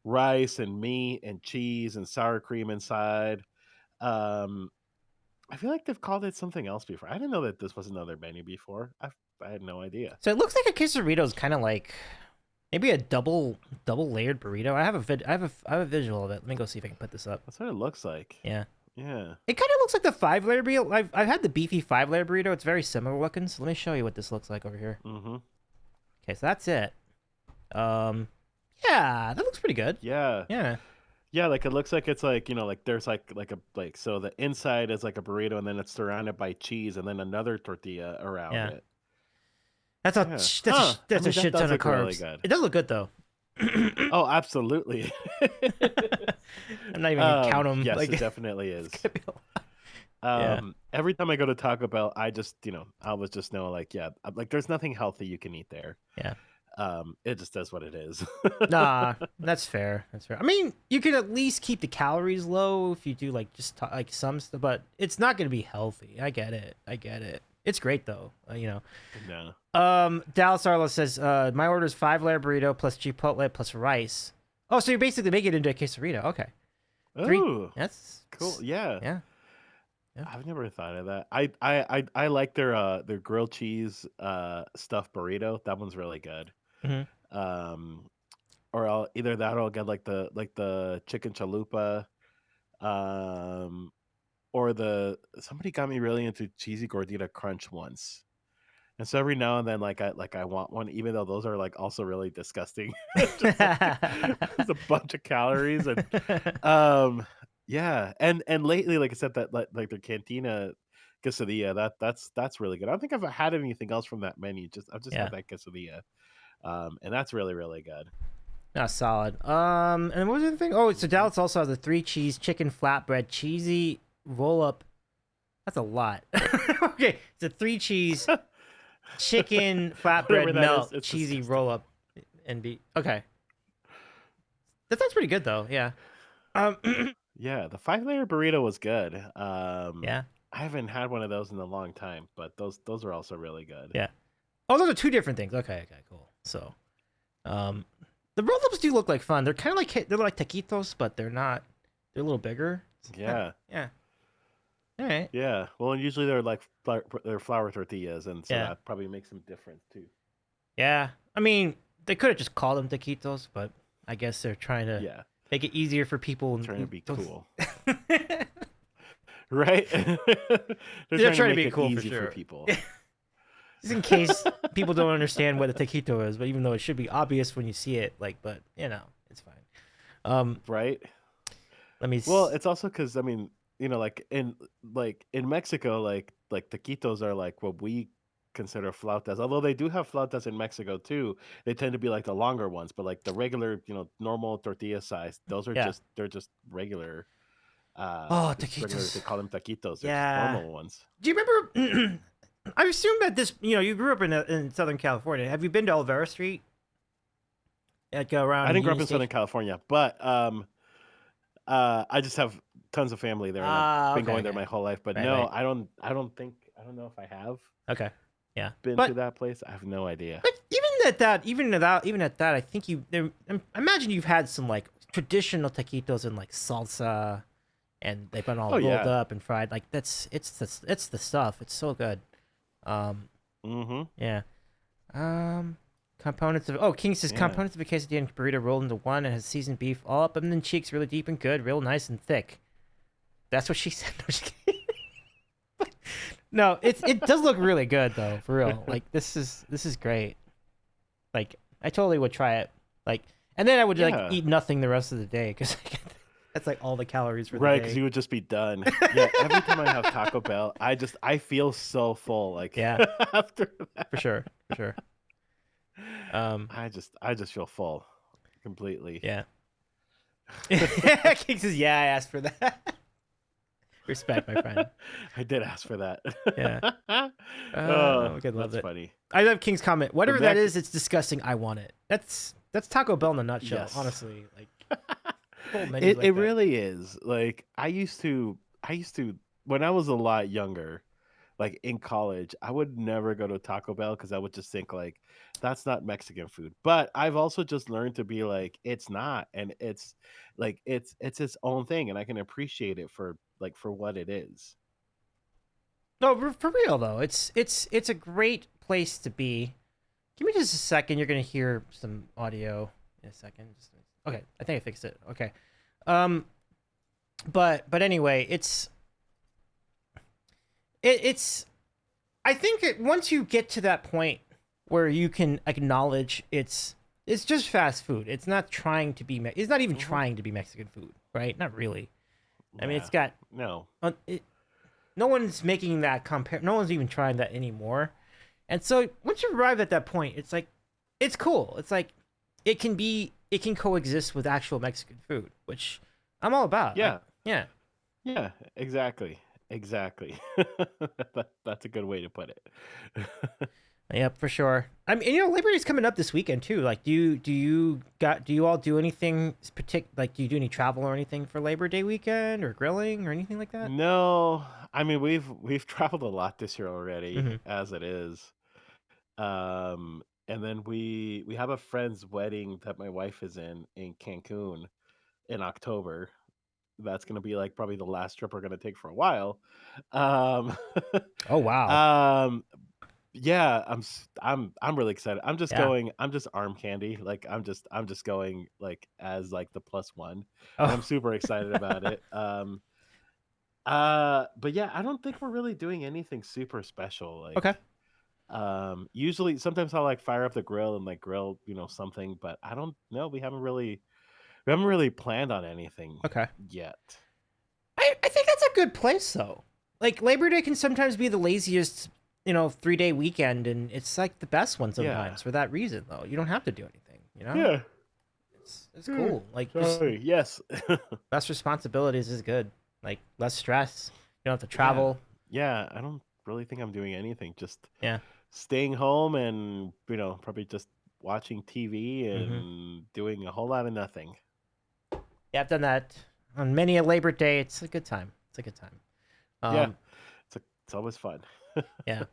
rice and meat and cheese and sour cream inside. Um, I feel like they've called it something else before. I didn't know that this was another menu before. I had no idea. So it looks like a quesarito is kind of like maybe a double layered burrito. I have a visual of it. Let me go see if I can put this up. That's what it looks like. Yeah. Yeah. It kind of looks like the 5 layer burrito. I've had the beefy 5 layer burrito. It's very similar looking. So let me show you what this looks like over here. Mm-hmm. Okay, so that's it. Yeah, that looks pretty good. Yeah. Yeah. Yeah, like it looks like it's like, like there's like so the inside is like a burrito and then it's surrounded by cheese and then another tortilla around Yeah. it. That's a Yeah. that's Huh. I that's a mean that shit does ton of look really carbs. good. It does look good though. Oh, absolutely. I'm not even gonna count them. Yes, Like it definitely it's is. gonna be a lot. Yeah. Every time I go to Taco Bell, I just, I always just know like, yeah, like there's nothing healthy you can eat there. Yeah. It just is what it is. Nah, that's fair. That's fair. I mean, you can at least keep the calories low if you do like just like some stuff, but it's not gonna be healthy. I get it. I get it. It's great though. No. Dallas Arlo says, my order is 5 layer burrito plus chipotle plus rice. Oh, so you're basically making it into a quesarito. Okay. Ooh, That's cool. Yeah. Yeah. Yeah. I've never thought of that. I like their grilled cheese stuffed burrito. That one's really good. Hmm. Um, or either that or I'll get like the chicken chalupa. Um, or somebody got me really into cheesy gordita crunch once. And so every now and then, I want one, even though those are like also really disgusting. Just like it's a bunch of calories and um yeah. And lately, like I said, that like the cantina quesadilla, that's really good. I don't think I've had anything else from that menu. I've just Yeah. had that quesadilla. And that's really, really good. Not solid. And what was the other thing? Oh, so Mhm. Dallas also has a 3 cheese chicken flatbread cheesy roll up. That's a lot. Okay, it's a 3 cheese chicken Whatever flatbread that is, melt it's cheesy disgusting. roll up and be okay. That sounds pretty good though. Yeah. Um. Yeah, the 5-layer burrito was good. Yeah. I haven't had one of those in a long time, but those are also really good. Yeah. Oh, those are two different things. Okay. Okay. Cool. So, um, the roll ups do look like fun. They're like taquitos, but they're not. They're a little bigger. Yeah. Yeah. All right. Yeah. Well, and usually they're like they're flour tortillas, and so Yeah. that probably makes them different too. Yeah. I mean, they could have just called them taquitos, but I guess they're trying to Yeah. make it easier for people Trying to who be don't. cool. Right? They're They're trying to trying to make be it cool for easy for sure. people. Just in case people don't understand what a taquito is, but even though it should be obvious when you see it, like, but it's fine. Um, Right? let me. Well, it's also because I mean, like in Mexico, like taquitos are like what we consider flautas. Although they do have flautas in Mexico too, they tend to be like the longer ones. But like the regular, normal tortilla size, those are Yeah. they're just regular. Oh, Just regular. They taquitos. call them taquitos. They're just Yeah. normal ones. Do you remember? I assume that you grew up in Southern California. Have you been to Olvera Street? Like I around didn't grow Union up in Southern Station? California, but I just have tons of family there, and I've Ah, been okay, going there okay. my whole life. But Right, no, right. I don't know if I have Okay. Yeah. been to But that place. I have no idea. But even at that, I think I imagine you've had some like traditional taquitos and like salsa, and they've been all Oh rolled yeah. up and fried. Like it's the stuff. It's so good. Um, Mm-hmm. yeah. Um, King says Yeah. components of a quesadilla and burrito rolled into one and has seasoned beef all up and then cheeks really deep and good, real nice and thick. That's what she said. No, just kidding. No, it does look really good though, for real. Like this is great. Like I totally would try it. Like, and then I would like Yeah. eat nothing the rest of the day because that's like all the calories for the Right, because day. you would just be done. Yeah. Every time I have Taco Bell, I feel so full. Like Yeah, after for that, sure, for sure. Um, I just feel full completely. yeah. King says, "Yeah, I asked for that." Respect, my friend. I did ask for that. Yeah. Oh, We could love that's it. funny. I love King's comment. The Whatever that Mac. is, it's disgusting. I want it. That's Taco Bell in a nutshell. Yes. Honestly, like whole menus It like that. really is. Like I used to when I was a lot younger, like in college, I would never go to Taco Bell because I would just think like that's not Mexican food. But I've also just learned to be like it's not, and it's like it's its own thing, and I can appreciate it for for what it is. No, for real though, it's a great place to be. Give me just a second. You're gonna hear some audio in a second. Okay, I think I fixed it. Okay. Um, but anyway, it's. I think once you get to that point where you can acknowledge it's just fast food. It's not trying to be. It's not even Hmm. trying to be Mexican food, right? Not really. I mean, Yeah. it's got. No. No one's making that compare. No one's even trying that anymore. And so once you arrive at that point, it's like, it's cool. It's like, it can coexist with actual Mexican food, which I'm all about. Yeah. Yeah, Yeah. Exactly. Exactly. That's a good way to put it. yep, for sure. I mean, Labor Day's coming up this weekend too. Like, do you all do anything like, do you do any travel or anything for Labor Day weekend or grilling or anything like that? No, I mean we've traveled a lot this year already Mm-hmm. as it is. And then we have a friend's wedding that my wife is in Cancun in October. That's gonna be like probably the last trip we're gonna take for a while. Um, Oh wow. um, yeah, I'm really excited. Yeah. I'm just arm candy. Like I'm just going like as like the plus one, and I'm Oh. super excited about it. But yeah, I don't think we're really doing anything super special. Okay. Usually, sometimes I'll like fire up the grill and like grill, something. But I don't know. We haven't really planned on anything Okay. yet. I think that's a good place though. Like Labor Day can sometimes be the laziest, 3-day weekend, and it's like the best one Yeah. sometimes for that reason though. You don't have to do anything, Yeah. It's cool. Like just Sorry. Yes. less responsibilities is good. Like less stress. You don't have to Yeah. travel. Yeah. I don't really think I'm doing anything. Just Yeah. staying home and, probably just watching TV Mm-hmm. and doing a whole lot of nothing. Yeah, I've done that on many a Labor Day. It's a good time. It's a good time. Yeah. Um, It's always fun. yeah.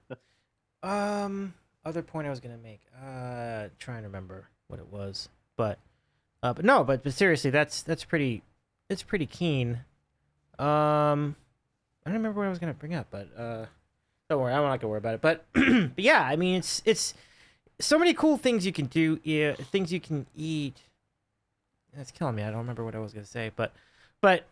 Other point I was gonna make. Trying to remember what it was, but no, but seriously, that's pretty. It's pretty keen. I don't remember what I was gonna bring up, but don't worry, I'm not gonna worry about it. But but yeah, I mean, it's so many cool things you can do. Yeah, things you can eat. That's killing me. I don't remember what I was gonna say, but but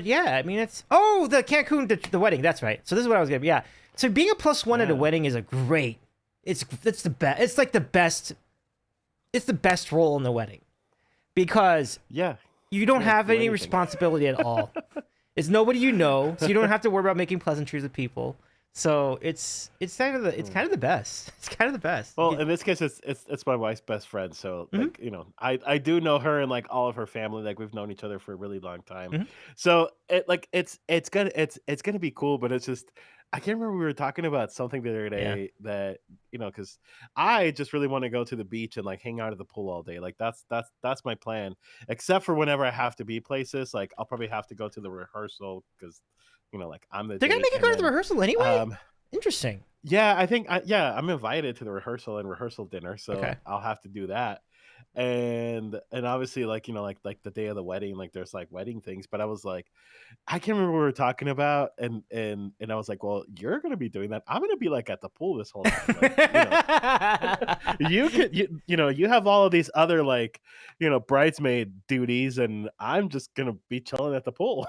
yeah, I mean, it's the Cancun the wedding. That's right. So this is what I was gonna. Yeah. So being a +1 at a Yeah. wedding is a great. It's the best. It's like the best. It's the best role in the wedding, because Yeah. you don't Can't have do any anything. responsibility at all. It's nobody you know, so you don't have to worry about making pleasantries with people. So it's kind of the best. It's kind of the best. Well, in this case, it's my wife's best friend. So Mhm. like, I do know her and like all of her family. Like we've known each other for a really long time. Mhm. So it's gonna be cool. But it's just I can't remember, we were talking about something the other Yeah. day that because I just really want to go to the beach and like hang out at the pool all day. Like that's my plan. Except for whenever I have to be places, like I'll probably have to go to the rehearsal because like I'm the They're gonna date, make you and go to the then rehearsal anyway. um Interesting. yeah, I think I'm invited to the rehearsal and rehearsal dinner, so Okay. I'll have to do that. And obviously, like, like the day of the wedding, like there's like wedding things, but I was like, I can't remember what we were talking about, and I was like, well, you're gonna be doing that. I'm gonna be like at the pool this whole time. Like, you have all of these other like, bridesmaid duties, and I'm just gonna be chilling at the pool.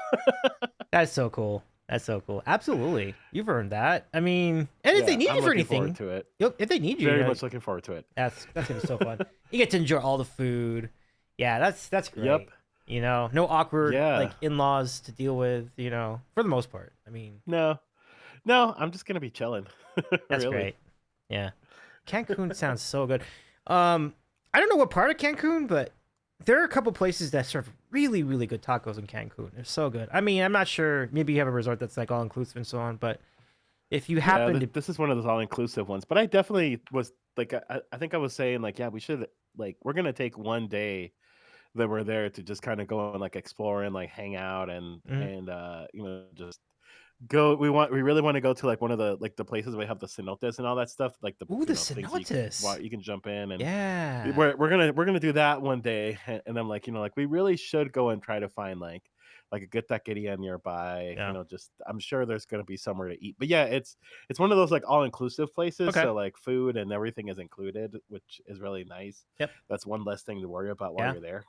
That's so cool. That's so cool. Absolutely, you've earned that. I mean, and if they Yeah, need you I'm for looking forward anything, to it. if they need you, Very much looking forward to it. that's gonna be so fun. You get to enjoy all the food. Yeah, that's Yep. great. No awkward like Yeah. in-laws to deal with. For the most part. I mean, No. No, I'm just gonna be chilling. that's Really. great. Yeah, Cancun sounds so good. I don't know what part of Cancun, but there are a couple places that serve really, really good tacos in Cancun. They're so good. I mean, I'm not sure. Maybe you have a resort that's like all inclusive and so on, but if you Yeah, happen to, this is one of those all-inclusive ones, but I definitely was like, I think I was saying like, yeah, we should like we're gonna take one day that we're there to just kind of go and like explore and like hang out Mhm. and just go. We really want to go to like one of the like the places where we have the cenotes and all that stuff, like the Ooh, the things you can cenotes. you can jump in, and Yeah. we're gonna do that one day, and I'm like, like we really should go and try to find like a good taqueria nearby. Yeah. Just I'm sure there's gonna be somewhere to eat. But yeah, it's one of those like all inclusive places, Okay. so like food and everything is included, which is really nice. Yep. That's one less thing to worry about while Yeah. you're there.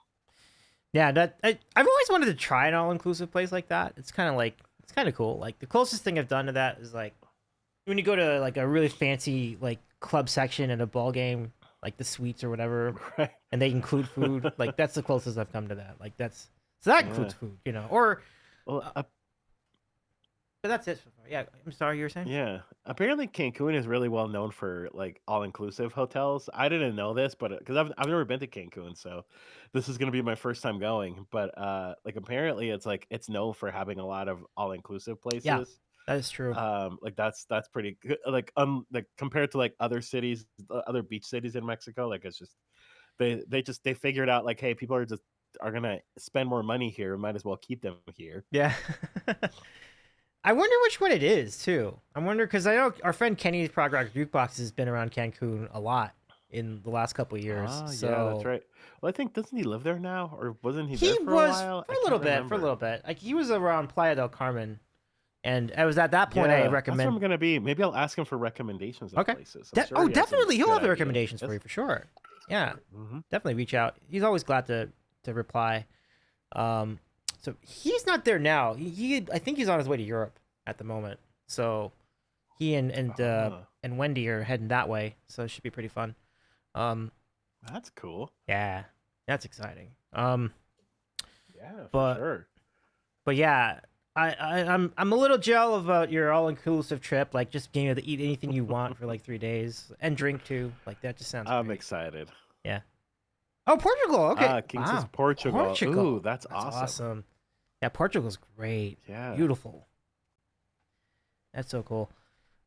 Yeah. I've always wanted to try an all-inclusive place like that. It's kind of cool. Like the closest thing I've done to that is like when you go to like a really fancy like club section at a ball game, like the suites or whatever, Right. and they include food. Like that's the closest I've come to that. Like so that Yeah. includes food, or Well, uh, but that's it. So far. Yeah, I'm sorry, you were saying. yeah. Apparently, Cancun is really well known for like all-inclusive hotels. I didn't know this, but because I've never been to Cancun, so this is gonna be my first time going. But like apparently, it's like it's known for having a lot of all-inclusive Yeah, places. that is true. Like that's pretty good. Like compared to like other cities, other beach cities in Mexico, like it's just they figured out like, hey, people are gonna spend more money here. We might as well keep them here. Yeah. I wonder which one it is too. I wonder because I know our friend Kenny's Prog Rock Jukebox has been around Cancun a lot in the last couple of years. Ah, yeah, that's So right. Well, I think doesn't he live there now, or wasn't he he there for a was while? for I a can't little bit, remember. Like he was around Playa del Carmen, and I was at that point I Yeah, that's where recommend. I'm gonna be. Maybe I'll ask him for recommendations of Okay. places. I'm sure he has some Definitely, he'll good have the ideas. recommendations for Yes. you for sure. Yeah, Hmm. definitely reach out. He's always glad to reply. Um, so he's not there now. I think he's on his way to Europe at the moment. So he and and Wendy are heading that way, so it should be pretty fun. Um, That's cool. yeah, that's exciting. Yeah, for But sure. yeah, I'm a little jealous about your all inclusive trip. Like just being able to eat anything you want for like 3 days and drink too. Like that just sounds I'm great. excited. Yeah. Oh, Portugal. Okay. King says Wow. Portugal. Ooh, Portugal. that's That's awesome. awesome. Yeah, Portugal's great. Yeah. Beautiful. That's so cool.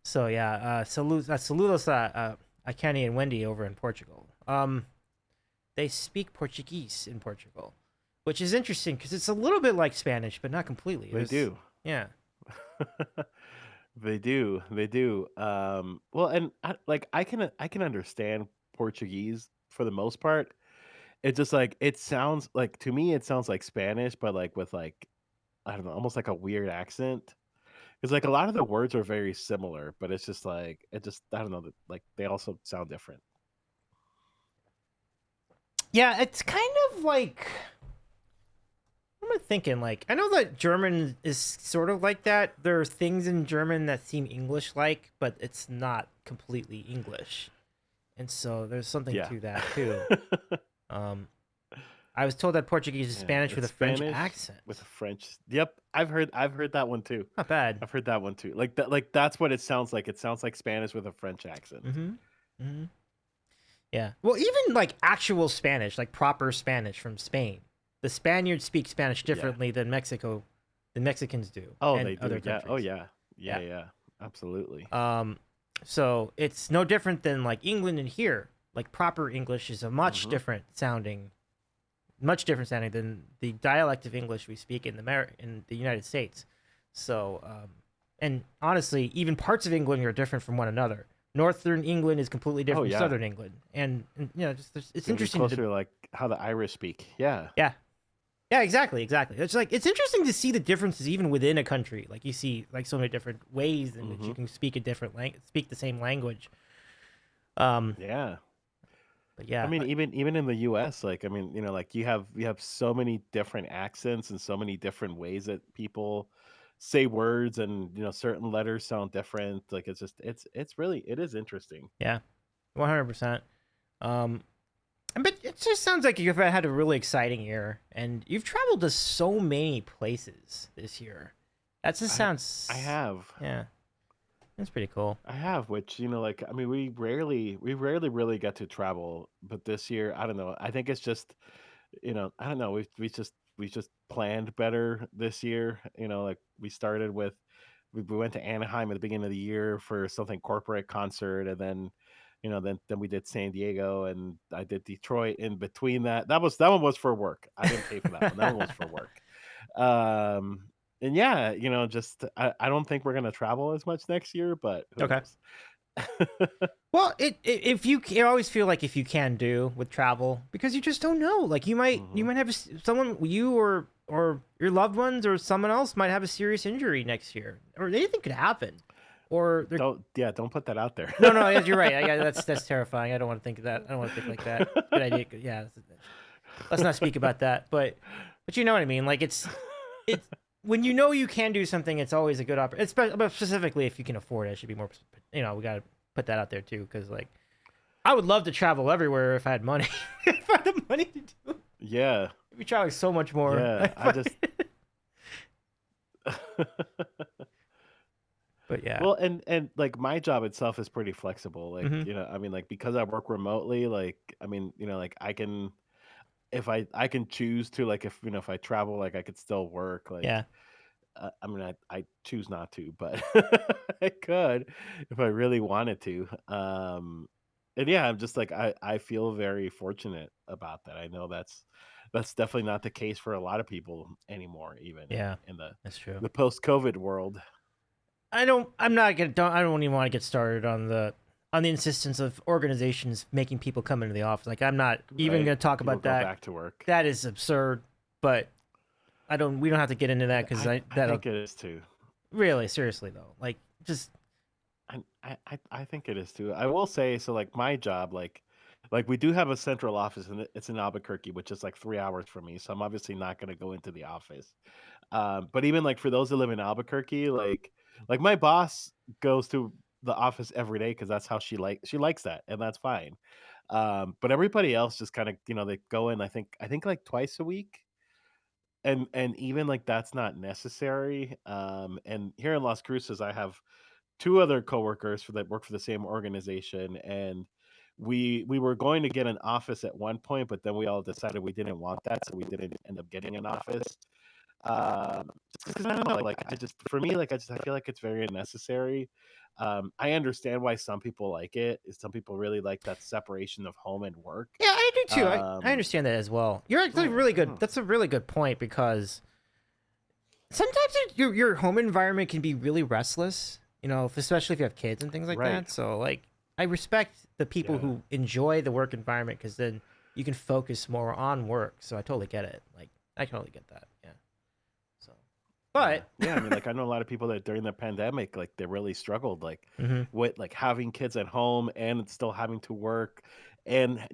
So yeah, saludos a Kenny and Wendy over in Portugal. They speak Portuguese in Portugal, which is interesting because it's a little bit like Spanish, but not completely. They do. Yeah. They do. They do. Well, and I can understand Portuguese for the most part. It just like it sounds like to me it sounds like Spanish, but like with like I don't know, almost like a weird accent. Because like a lot of the words are very similar, but it's just like it just I don't know, like they also sound different. Yeah, it's kind of like what am I thinking? Like I know that German is sort of like that. There are things in German that seem English like, but it's not completely English. And so there's something Yeah. to that too. Um I was told that Portuguese is Yeah, Spanish with it's a French Spanish with a accent. French. Yep, I've heard that one too. Not bad. I've heard that one too. Like that like that's what it sounds like. It sounds like Spanish with a French accent. Mhm. Mhm. Yeah. Well, even like actual Spanish, like proper Spanish from Spain. The Spaniards speak Spanish Yeah. differently than Mexicans do Oh, and they do. other Yeah. Oh, countries. yeah. Yeah, Yeah. yeah. Absolutely. Um so it's no different than like England and here. Like proper English is a Mhm. much different sounding than the dialect of English we speak in the United States. So, and honestly, even parts of England are different from one another. Northern England is completely Oh, different from yeah. Southern England, and you know, just It's it's gonna be interesting to closer to like how the Irish speak. Yeah. yeah, yeah, exactly. It's like it's interesting to see the differences even within a country. Like you see like so many different ways in which you Mhm. can speak a different speak the same language. Um, Yeah. but I yeah, mean, even in the US, like I mean, like you have so many different accents and so many different ways that people say words and certain letters sound different. Like it's just it's really it is interesting. yeah, 100%. Um, But it just sounds like you've had a really exciting year, and you've traveled to so many places this year. That just I I sounds, have. yeah, that's pretty cool. I have, which like I mean, we rarely really get to travel, but this year, I don't know. I think it's just, I don't know. We just planned better this year. Like we started with we went to Anaheim at the beginning of the year for something corporate concert, and then we did San Diego, and I did Detroit in between that. That one was for work. I didn't pay for that one. That one was for work. Um, and yeah, just I don't think we're gonna travel as much next year, but who Okay. knows? Well, if you I always feel like if you can do with travel because you just don't know. Like you Hmm. might have someone you or your loved ones or someone else might have a serious injury next year, or anything could happen, or they're Don't put that out there. no, yes, you're right. That's terrifying. I don't want to think of that. I don't want to think like that. Good idea. Yeah, let's not speak about that. But you know what I mean. Like it's when you know you can do something, it's always a good opportunity. But specifically if you can afford it, it should be more. We gotta put that out there too, because like I would love to travel everywhere if I had money. If I had the money to do, it, Yeah, I'd be traveling so much more. yeah. I just But yeah. well, and like my job itself is pretty flexible. Like Hmm. I mean, like because I work remotely, like I mean, like I can if I can choose to like if I travel, like I could still work. Yeah. Like I mean, I choose not to, but I could if I really wanted to. And yeah, I'm just like I feel very fortunate about that. I know that's definitely not the case for a lot of people anymore, even Yeah. in the That's true. the post COVID world. I'm not gonna. I don't even want to get started on the insistence of organizations making people come into the office. Like I'm not even Right? gonna talk People about go that. back to work. That is absurd. But I don't. We don't have to get into that because I that'll think it is too. really seriously though. Like just I think it is too. I will say so. Like my job, like we do have a central office, and it's in Albuquerque, which is like 3 hours from me. So I'm obviously not going to go into the office. But even like for those that live in Albuquerque, like my boss goes to the office every day because that's how she likes that, and that's fine. But everybody else just kind of, they go in. I think like twice a week, and even like that's not necessary. And here in Las Cruces, I have two other coworkers that work for the same organization, and we were going to get an office at one point, but then we all decided we didn't want that, so we didn't end up getting an office. Just 'cause I don't know, like, I just for me, like, I feel like it's very unnecessary. I understand why some people like it. Some people really like that separation of home and work. Yeah, I do too. I Um, understand that as well. You're actually yeah, really good. yeah, That's a really good point because sometimes your home environment can be really restless, especially if you have kids and things like right, that. So like I respect the people yeah, who enjoy the work environment because then you can focus more on work. So I totally get it. Like I totally get that. Yeah. So, yeah, but yeah. I mean, like, I know a lot of people that during the pandemic, like, they really struggled, like, mhm. with like having kids at home and still having to work, and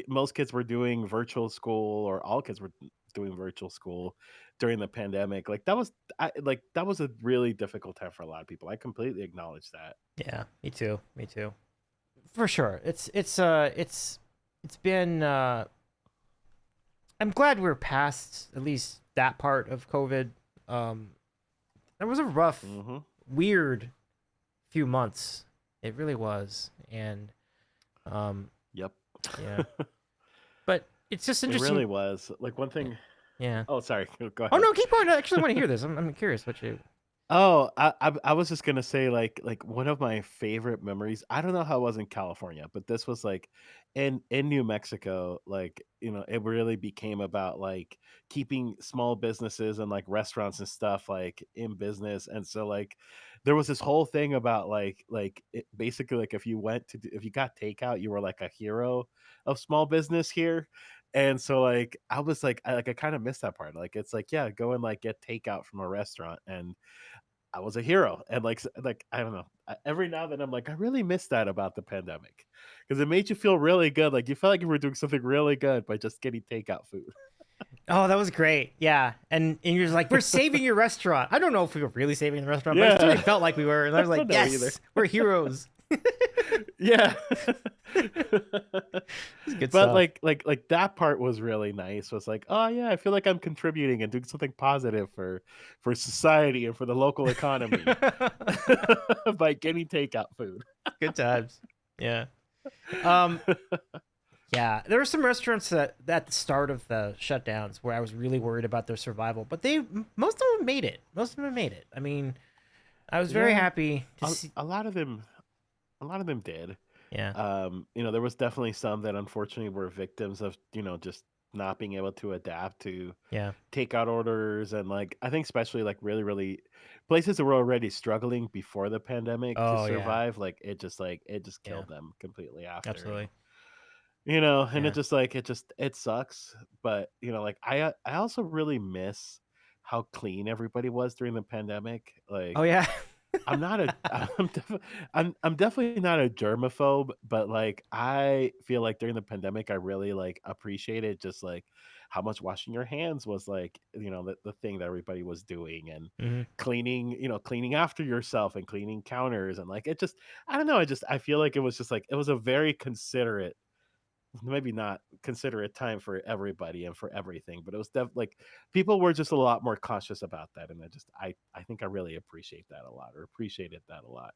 most kids were doing virtual school, or all kids were doing virtual school during the pandemic. That was a really difficult time for a lot of people. I completely acknowledge that. Yeah, me too. Me too. For sure. It's been I'm glad we're past at least that part of COVID. Um, it was a rough, Hmm. weird few months. It really was, and um, Yep. yeah. But it's just It really interesting. was. Like, one Yeah. thing. Yeah. Oh, sorry. Go Oh ahead. no, keep going. I actually want to hear this. I'm curious what you. Oh, I was just gonna say, like, one of my favorite memories. I don't know how it was in California, but this was like in New Mexico. Like, it really became about like keeping small businesses and like restaurants and stuff like in business. And so like there was this whole thing about basically like if you got takeout, you were like a hero of small business here. And so like I was like I kind of missed that part. Like, it's like, yeah, go and like get takeout from a restaurant, and I was a hero. And like I don't know. Every now and then I'm like, I really miss that about the pandemic because it made you feel really good. Like, you felt like you were doing something really good by just getting takeout food. Oh, that was great. Yeah, and you're just like, we're saving your restaurant. I don't know if we were really saving the restaurant, but it Yeah, certainly felt like we were. And I was I like, don't know either. yes, we're heroes. Yeah. This is good But stuff. like that part was really nice. Was like, oh yeah, I feel like I'm contributing and doing something positive for society and for the local economy by getting takeout food. Good times. Yeah. Um, yeah, there were some restaurants that at the start of the shutdowns where I was really worried about their survival, but most of them made it. Most of them made it. I mean, I was very Yeah, happy to a, see. a lot of them, a lot of them did. Yeah, There was definitely some that unfortunately were victims of, just not being able to adapt to yeah. takeout orders. And like, I think especially like really, really places that were already struggling before the pandemic to Oh yeah, survive, it just yeah. killed them completely after. And Absolutely. and Yeah. it sucks. But like, I also really miss how clean everybody was during the pandemic. Oh Like, yeah. I'm not a I'm definitely not a germaphobe, but like I feel like during the pandemic I really like appreciated just like how much washing your hands was like, the thing that everybody was doing, and Hmm. cleaning after yourself and cleaning counters, and like it just I don't know, I feel like it was just like it was a very considerate, maybe not considerate time for everybody and for everything, but it was like people were just a lot more cautious about that, and I think I really appreciate that a lot, or appreciated that a lot.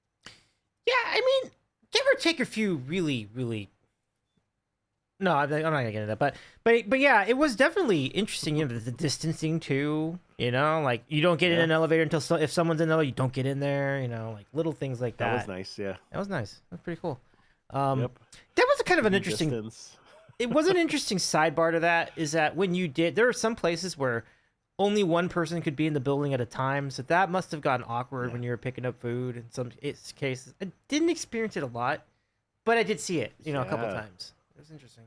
Yeah. I mean, give or take a few really, really. No, I'm not gonna get into that. But yeah, it was definitely interesting. The distancing too. Like you don't get in Yeah, an elevator until if someone's in there, you don't get in there. Like little things like that was that. nice. Yeah. That was nice. That's pretty cool. Um, Yep. that was a kind of an Keeping interesting. distance. It was an interesting sidebar to that. Is that when you did? There are some places where only one person could be in the building at a time, so that must have gotten awkward Yeah. when you were picking up food. In some cases, I didn't experience it a lot, but I did see it. A couple Yeah. times. It was interesting.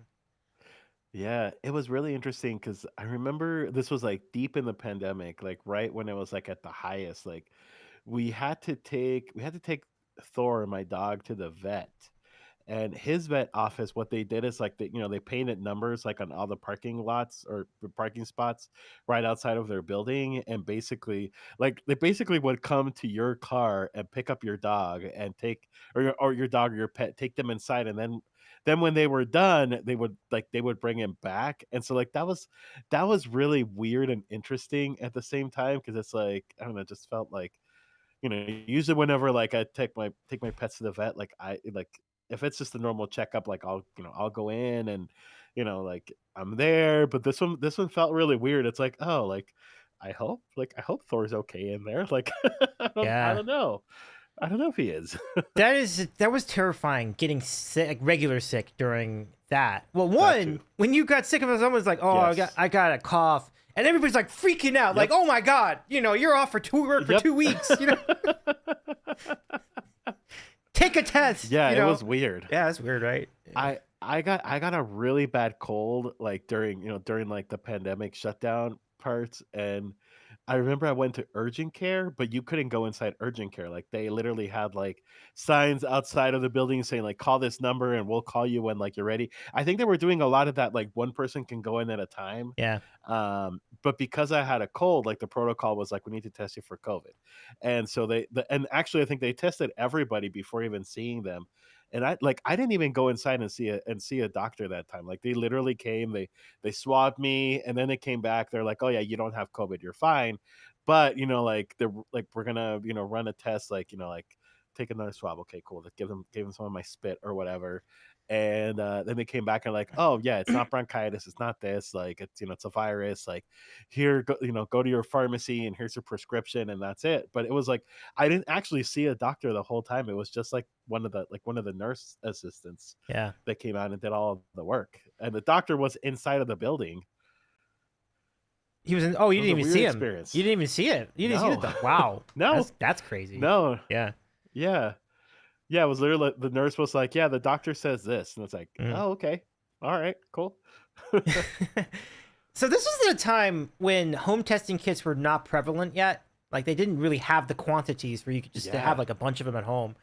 Yeah, it was really interesting because I remember this was like deep in the pandemic, like right when it was like at the highest. Like, we had to take Thor, my dog, to the vet, and his vet office, what they did is like they painted numbers like on all the parking lots or the parking spots right outside of their building, and basically like they basically would come to your car and pick up your dog and take or your dog or your pet, take them inside, and then when they were done, they would bring him back. And so like that was really weird and interesting at the same time, because it's like, I don't know, it just felt like, usually whenever like I take my pets to the vet, like I like if it's just a normal checkup, like I'll go in and like I'm there. But this one felt really weird. It's like, oh, I hope Thor's okay in there. Like I Yeah. don't know. I don't know if he is. That was terrifying, getting sick, like regular sick during that. Well, That one, too. when you got sick of it, someone's like, "Oh, Yes. I got a cough," and everybody's like freaking out, like, Yep. "Oh my god, you're off for work for Yep. 2 weeks, take a test." Yeah, it was weird. Yeah, that's weird, right? I got a really bad cold like during like the pandemic shutdown parts. And I remember I went to urgent care, but you couldn't go inside urgent care. Like they literally had like signs outside of the building saying like, call this number and we'll call you when like you're ready. I think they were doing a lot of that, like one person can go in at a time. Yeah, But because I had a cold, like the protocol was like, we need to test you for COVID. And so and actually I think they tested everybody before even seeing them. And I didn't even go inside and see a doctor that time. Like they literally came, they swabbed me, and then they came back. They're like, "Oh yeah, you don't have COVID, you're fine." But like they're like, we're gonna run a test, like like take another swab. Okay, cool. Let's give them some of my spit or whatever. And then they came back and like, oh yeah, it's not bronchitis, it's not this, like it's it's a virus. Like here, go to your pharmacy and here's your prescription, and that's it. But it was like I didn't actually see a doctor the whole time. It was just like one of the nurse assistants yeah. that came out and did all of the work, and the doctor was inside of the building. He was in. Oh, you It was didn't a even weird see him. experience. You didn't even see it. You didn't see No, the dog. Wow, no, that's crazy. no. Yeah. Yeah, yeah. It was literally like, the nurse was like, "Yeah, the doctor says this," and it's like, Mm. "Oh, okay, all right, cool." So this was the time when home testing kits were not prevalent yet. Like they didn't really have the quantities where you could just have Yeah. like a bunch of them at home.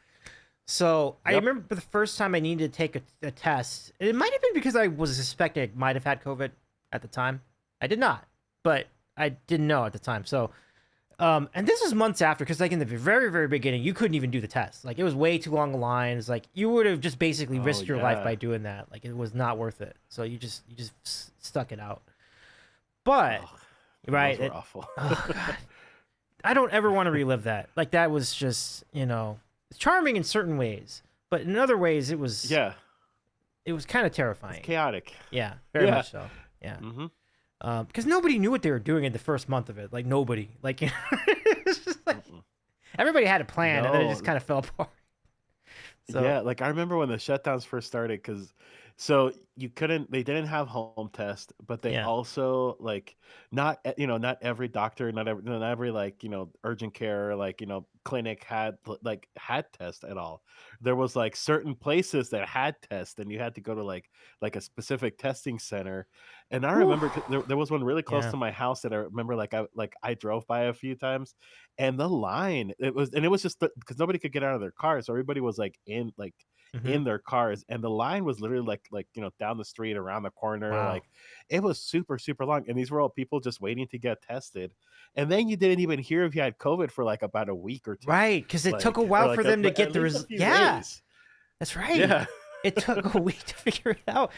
So I Yep. remember the first time I needed to take a test. It might have been because I was suspecting I might have had COVID at the time. I did not, but I didn't know at the time. So, and this was months after, because like in the very, very beginning, you couldn't even do the test. Like it was way too long a lines. Like you would have just basically Oh risked your life yeah. by doing that. Like it was not worth it. So you just stuck it out. But Oh, right, those were awful. oh god, I don't ever want to relive that. Like that was just it's charming in certain ways, but in other ways Yeah, it was kind of it's terrifying. chaotic. Yeah, very Yeah. much so. Yeah, Hmm. because nobody knew what they were doing in the first month of it. Like nobody, like it's just like everybody had a plan, and then it No. just kind of fell apart. So Yeah, like I remember when the shutdowns first started, because so they didn't have home test, but they yeah, also like not every doctor, not every like urgent care, like clinic had test at all. There was like certain places that had test, and you had to go to like a specific testing center. And I whew, remember 'cause there was one really close yeah, to my house that I remember I drove by a few times, and the line, it was just because nobody could get out of their cars, so everybody was hmm in their cars, and the line was literally like down the street, around the corner. wow, Like it was super super long, and these were all people just waiting to get tested. And then you didn't even hear if you had COVID for like about a week or two, right? Because it took a like, or while like for them to get at the least a few Yeah, days. that's right. Yeah. It took a week to figure it out.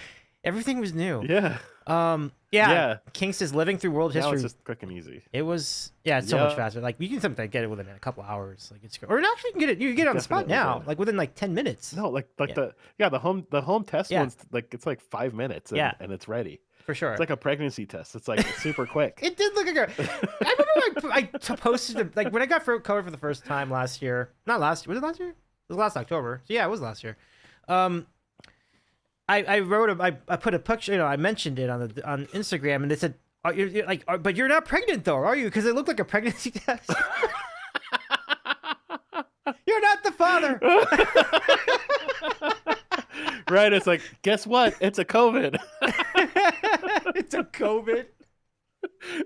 Everything was new. Yeah. Yeah. Yeah. King says living through world Now it's history. just quick and easy. It was it's so much Yeah, faster. Like you can sometimes get it within a couple hours. Like it's or actually you can get it. You can get it on the spot definitely now, did. like within like 10 minutes. No, like Yeah, the home test yeah, one's like it's like 5 minutes, yeah, and it's ready. for It's sure. like a pregnancy test. It's super quick. It did look like a. I remember posted like when I got COVID for the first time last year. Not last year. Was it last year? It was last October. So yeah, it was last year. Um, I wrote I put a picture. I mentioned it on Instagram, and they said, you're like, but you're not pregnant though, are you? Because it looked like a pregnancy test. You're not the father. Right, it's like, guess what? It's a COVID. It's a COVID.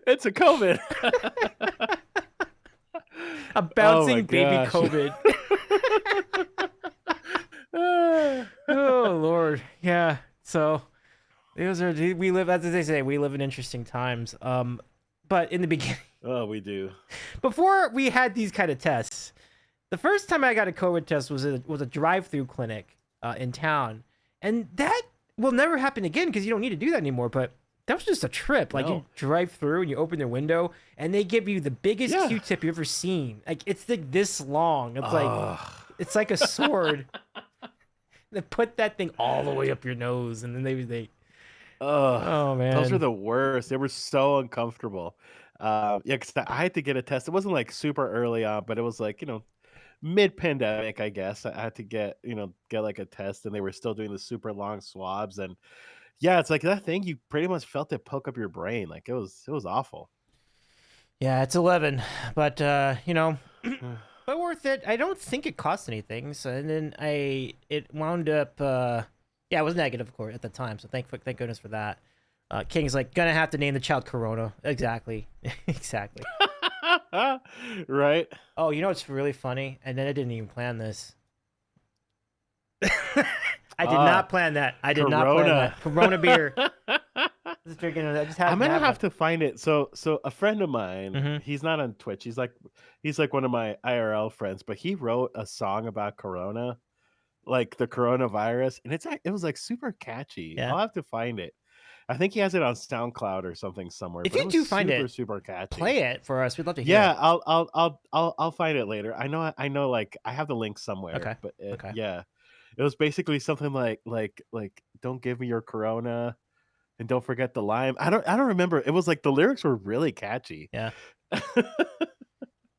It's a COVID. A Oh my bouncing baby gosh. COVID. Oh Lord, yeah. So we live, as they say, we live in interesting times. But in the beginning, Oh, we do. before we had these kind of tests, the first time I got a COVID test was a drive-through clinic in town, and that will never happen again because you don't need to do that anymore. But that was just a trip. Like, No. you drive through and you open the window, and they give you the biggest Yeah. Q-tip you've ever seen. Like, it's like this long. It's like Ugh. it's like a sword. They put that thing all the way up your nose, and then they Ugh. oh man, Those are the worst. They were so uncomfortable. Yeah, because I had to get a test. It wasn't like super early on, but it was like, mid-pandemic, I guess. I had to get like a test, and they were still doing the super long swabs. And yeah, it's like that thing, you pretty much felt it poke up your brain. Like it was awful. yeah, it's 11, but but worth it. I don't think it cost anything. So, and then it wound up yeah, it was negative, of course, at the time. So thank goodness for that. King's like, gonna have to name the child Corona. Exactly. Exactly. Right? Oh, you know what's really funny? And then I didn't even plan this. I did not plan that. I did not plan that. Corona beer. Just drinking it. I just had I'm gonna have have to find it. So a friend of mine, Mhm. he's not on Twitch. He's like one of my IRL friends, but he wrote a song about Corona, like the coronavirus, and it was like super catchy. Yeah. I'll have to find it. I think he has it on SoundCloud or something somewhere. If But you it was do find super it, super catchy. play it for us. We'd love to hear Yeah, it. I'll find it later. I know. Like I have the link somewhere. Okay. But Okay. yeah, it was basically something like don't give me your Corona and don't forget the lime. I don't remember. It was like the lyrics were really catchy. Yeah.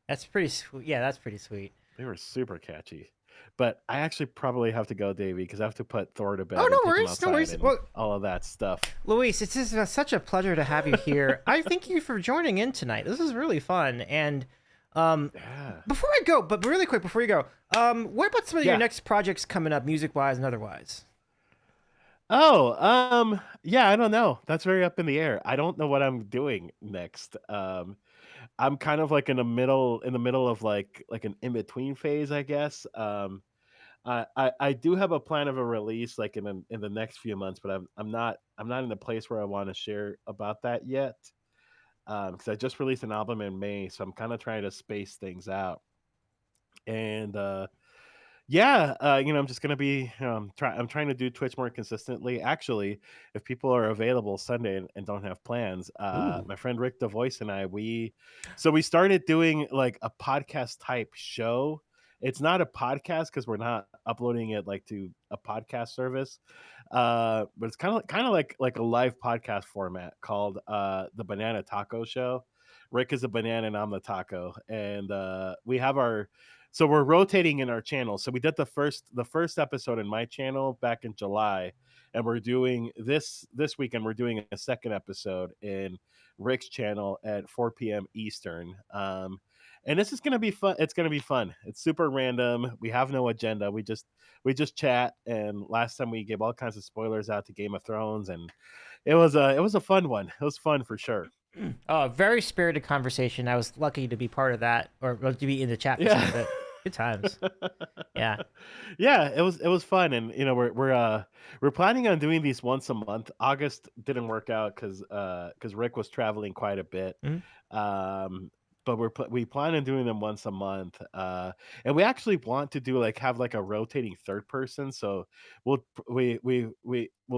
That's pretty sweet. Yeah, that's pretty sweet. They were super catchy. But I actually probably have to go, Davey, because I have to put Thor to bed Oh, and no take him worries. outside No worries. and Well, all of that stuff. Luis, it's just such a pleasure to have you here. I thank you for joining in tonight. This is really fun. And Yeah. before I go, but really quick before you go, what about some of your Yeah. next projects coming up, music-wise and otherwise? Oh, yeah, I don't know. That's very up in the air. I don't know what I'm doing next. I'm kind of like in the middle of like an in-between phase, I guess. I do have a plan of a release like in the next few months, but I'm not in a place where I want to share about that yet. Because I just released an album in May, so I'm kind of trying to space things out. And yeah, I'm just gonna be I'm trying to do Twitch more consistently. Actually, if people are available Sunday and don't have plans, Ooh. my friend Rick DeVoice and I, we started doing like a podcast type show. It's not a podcast because we're not uploading it like to a podcast service, but it's kind of like a live podcast format called the Banana Taco Show. Rick is a banana and I'm the taco, and we have our so we're rotating in our channel. So we did the first episode in my channel back in July, and we're doing this weekend. We're doing a second episode in Rick's channel at 4 p.m. Eastern. And this is gonna be fun. It's gonna be fun. It's super random. We have no agenda. We just chat. And last time we gave all kinds of spoilers out to Game of Thrones, and it was a fun one. It was fun for sure. Oh, very spirited conversation. I was lucky to be part of that, or to be in the chat for some Yeah. of it. Good times. Yeah. Yeah, it was fun, and we're planning on doing these once a month. August didn't work out because Rick was traveling quite a bit. Mhm. But we plan on doing them once a month. And we actually want to have like a rotating third person. So we'll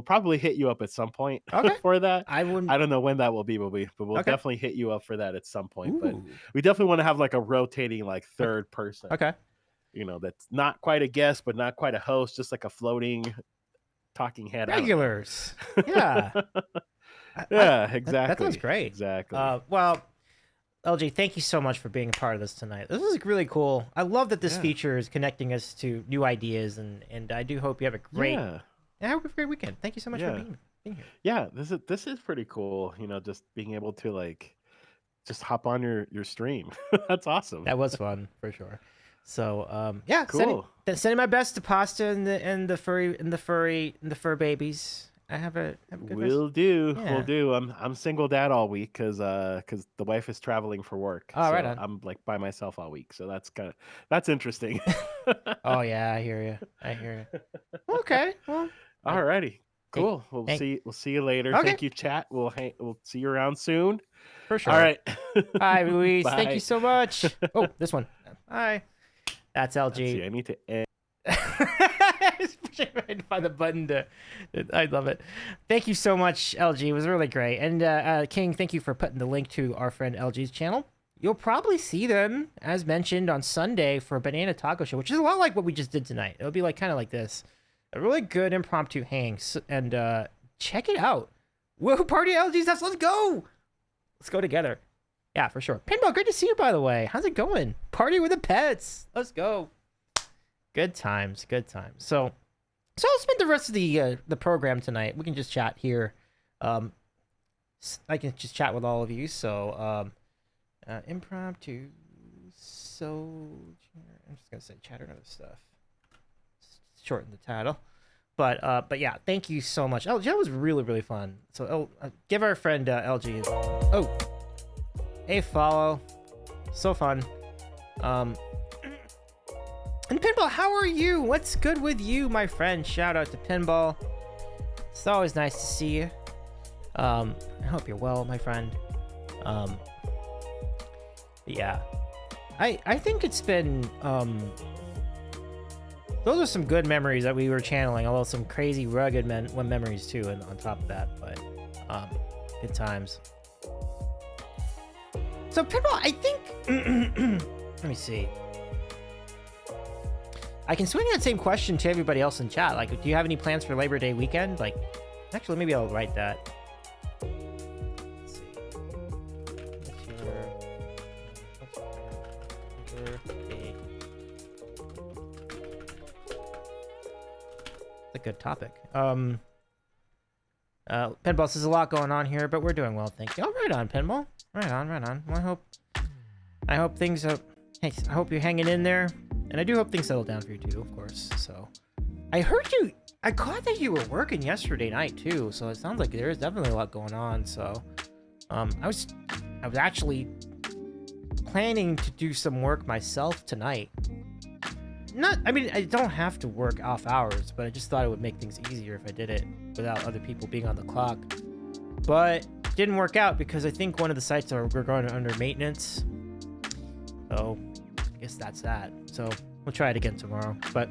probably hit you up at some point Okay. for that. I wouldn't. I don't know when that will be, but we'll Okay. definitely hit you up for that at some point. But Ooh. we definitely want to have like a rotating like third person. Okay. That's not quite a guest, but not quite a host, just like a floating talking head. I don't know. Regulars. Yeah. Yeah, That exactly. sounds great. Exactly. Well, LG, thank you so much for being a part of this tonight. This is really cool. I love that this Yeah. feature is connecting us to new ideas, and I do hope you have a great Yeah. have a great weekend. Thank you so much for Yeah. being here. Yeah, this is pretty cool, just being able to like just hop on your stream. That's awesome. That was fun for sure. So yeah, Cool. sending my best to Pasta and the fur babies, Have a good rest. Will do. Yeah. Will do. I'm single dad all week because the wife is traveling for work, Oh, right so on. I'm like by myself all week. So that's interesting. Oh yeah, I hear you. I hear you. Okay. Well, I Alrighty, thank cool. We'll thank. see you later. Okay, Thank you, chat. We'll see you around soon. for All sure. right. Bye, Luis. Thank you Bye. so much. Oh, this one. Bye. That's Let's LG. see. I need to end. Trying to find the button to. I love it. Thank you so much, LG. It was really great. And King, thank you for putting the link to our friend LG's channel. You'll probably see them, as mentioned, on Sunday for a Banana Taco Show, which is a lot like what we just did tonight. It'll be like kind of like this. A really good impromptu hang. And check it out. Whoa, party LG's house. Let's go. Let's go together. Yeah, for sure. Pinball, great to see you, by the way. How's it going? Party with the pets. Let's go. Good times. Good times. So I'll spend the rest of the program tonight. We can just chat here. I can just chat with all of you. So impromptu. So I'm just gonna say chatter and other stuff. Shorten the title. But yeah, thank you so much. LG, that was really, really fun. So give our friend LG. Oh, a follow. So fun. And Pinball, how are you? What's good with you, my friend? Shout out to Pinball. It's always nice to see you. I hope you're well, my friend. Yeah. I think it's been those are some good memories that we were channeling, although some crazy rugged memories too, and on top of that, but good times. So Pinball, I think let me see. I can swing that same question to everybody else in chat. Like, do you have any plans for Labor Day weekend? Like, actually, maybe I'll write that. Let's see. It's a good topic. Pinball says a lot going on here, but we're doing well, thank you. Oh, right on, Pinball. Right on, right on. Well, I hope things are. Hey, I hope you're hanging in there. And I do hope things settle down for you too, of course. So, I caught that you were working yesterday night too. So it sounds like there is definitely a lot going on. So, I was actually planning to do some work myself tonight. I mean, I don't have to work off hours, but I just thought it would make things easier if I did it without other people being on the clock. But didn't work out because I think one of the sites we're going under maintenance. So I guess that's that. So we'll try it again tomorrow. But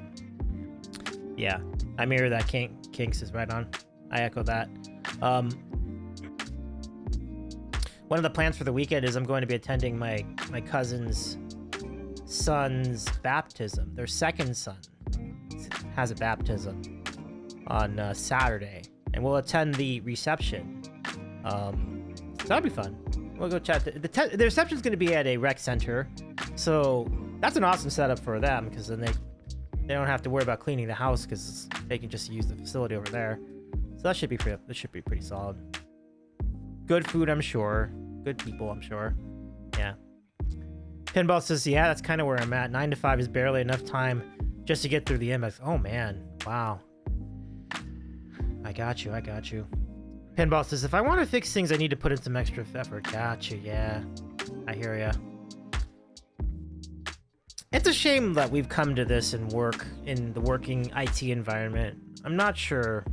yeah, I mirror that. Kinks is right on. I echo that. One of the plans for the weekend is I'm going to be attending my cousin's son's baptism. Their second son has a baptism on Saturday, and we'll attend the reception. So that'll be fun. We'll go chat. The reception's going to be at a rec center, so that's an awesome setup for them because then they don't have to worry about cleaning the house because they can just use the facility over there. So that should be pretty solid. Good food, I'm sure. Good people, I'm sure. Yeah. Pinball says, yeah, that's kind of where I'm at. 9 to 5 is barely enough time just to get through the inbox. Oh man, wow. I got you. Pinball says, if I want to fix things, I need to put in some extra effort. Gotcha, yeah. I hear ya. It's a shame that we've come to this and work in the working IT environment. I'm not sure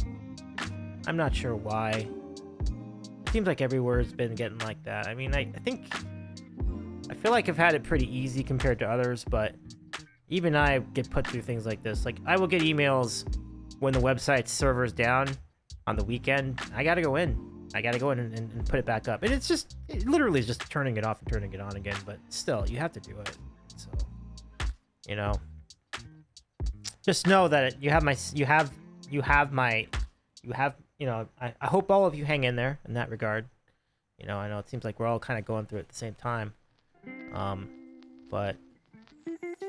why. It seems like everywhere has been getting like that. I mean, I feel like I've had it pretty easy compared to others, but even I get put through things like this. Like, I will get emails when the website's server's down on the weekend. I gotta go in and put it back up. And it literally is just turning it off and turning it on again, but still, you have to do it. So, just know that I hope all of you hang in there in that regard. I know it seems like we're all kind of going through it at the same time. But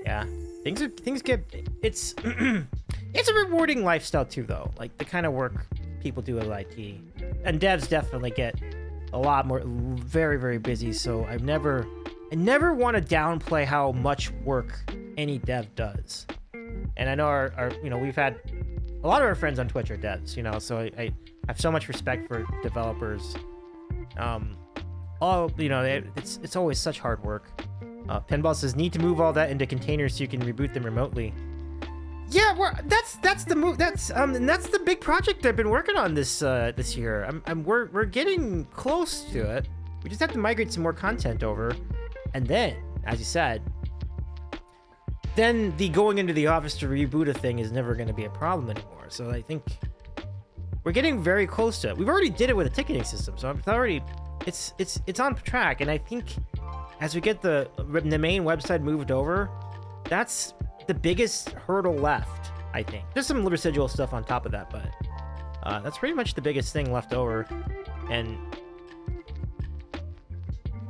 yeah, things get, it's it's a rewarding lifestyle too, though. Like the kind of work people do at IT, and devs definitely get a lot more, very, very busy. So I never want to downplay how much work any dev does. And I know our we've had a lot of our friends on Twitch are devs, so I have so much respect for developers. It's always such hard work. Pinball says need to move all that into containers so you can reboot them remotely. Yeah, that's the move. That's the big project I've been working on this year. We're getting close to it. We just have to migrate some more content over, and then, as you said, then the going into the office to reboot a thing is never going to be a problem anymore. So I think we're getting very close to it. We've already did it with a ticketing system, so it's on track. And I think as we get the main website moved over, that's the biggest hurdle left. I think there's some residual stuff on top of that, but that's pretty much the biggest thing left over. And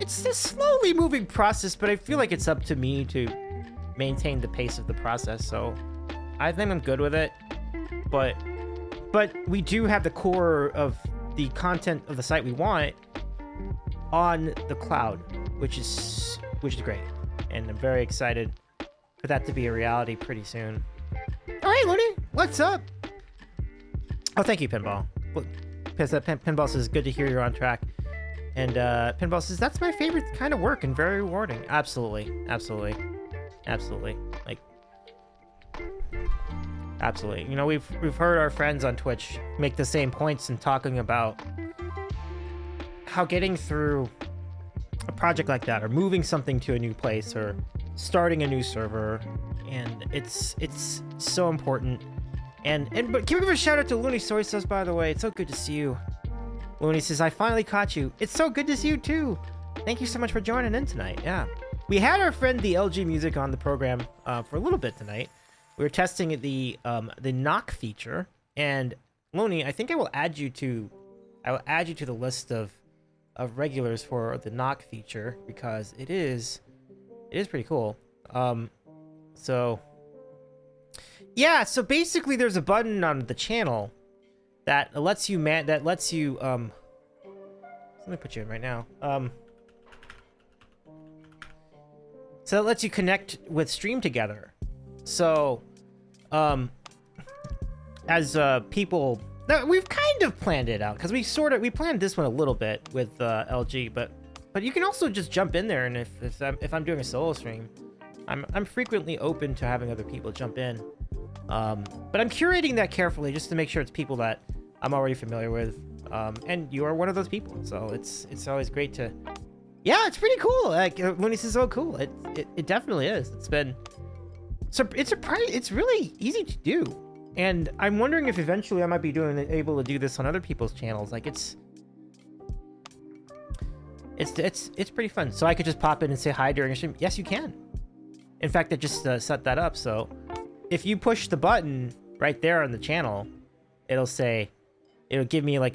it's a slowly moving process, but I feel like it's up to me to maintain the pace of the process. So I think I'm good with it. But we do have the core of the content of the site we want on the cloud, which is great, and I'm very excited for that to be a reality pretty soon. All right, Looney, what's up? Oh, thank you, Pinball. Pinball says good to hear you're on track, and Pinball says that's my favorite kind of work and very rewarding. Absolutely. Like, absolutely. You know, we've heard our friends on Twitch make the same points and talking about how getting through a project like that, or moving something to a new place, or starting a new server, and it's so important. But can we give a shout out to Looney Soy Sauce, by the way? It's so good to see you. Looney says, I finally caught you. It's so good to see you too. Thank you so much for joining in tonight. Yeah. We had our friend the LG Music on the program for a little bit tonight. We were testing the knock feature, and Looney, I think I will add you to the list of regulars for the knock feature, because it is pretty cool. So yeah, so basically there's a button on the channel that lets you let me put you in right now. So that lets you connect with Stream Together. So as people, we've kind of planned it out, because we planned this one a little bit with LG, but you can also just jump in there, and if I'm doing a solo stream, I'm frequently open to having other people jump in. But I'm curating that carefully just to make sure it's people that I'm already familiar with, and you are one of those people. So it's always great to, yeah, it's pretty cool. Like when he says, "Oh, cool," it definitely is. It's really easy to do, and I'm wondering if eventually I might be able to do this on other people's channels. Like it's pretty fun. So I could just pop in and say hi during a stream. Yes, you can. In fact, I just set that up. So if you push the button right there on the channel, it'll give me a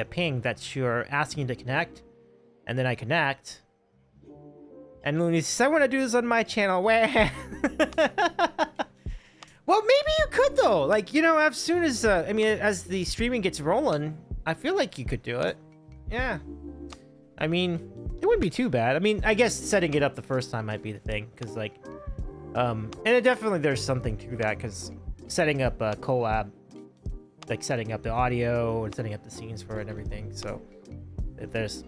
ping that you're asking to connect, and then I connect. And Looney says, I want to do this on my channel. Well, maybe you could though. Like, you know, as soon as as the streaming gets rolling, I feel like you could do it. Yeah. I mean, it wouldn't be too bad. I mean, I guess setting it up the first time might be the thing, because like, and it definitely, there's something to that, because setting up a collab, like setting up the audio and setting up the scenes for it and everything. So there's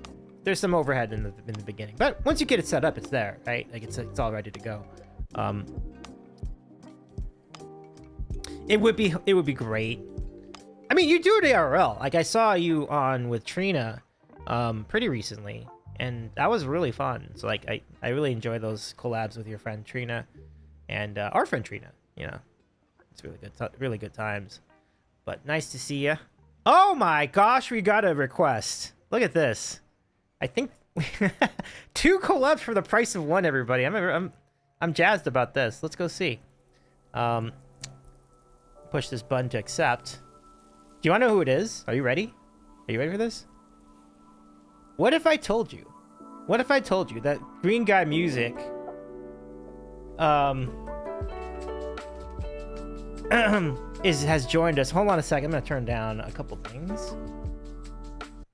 some overhead in the beginning, but once you get it set up, it's there, right? Like it's all ready to go. It would be great. I mean, you do it ARL. Like I saw you on with Trina pretty recently, and that was really fun. So like I really enjoy those collabs with your friend Trina and our friend Trina. You know, it's really good times. But nice to see you. Oh my gosh, we got a request. Look at this. I think 2 collabs for the price of 1. Everybody, I'm jazzed about this. Let's go see. Push this button to accept. Do you want to know who it is? Are you ready? Are you ready for this? What if I told you that Green Guy Music has joined us? Hold on a second. I'm gonna turn down a couple things.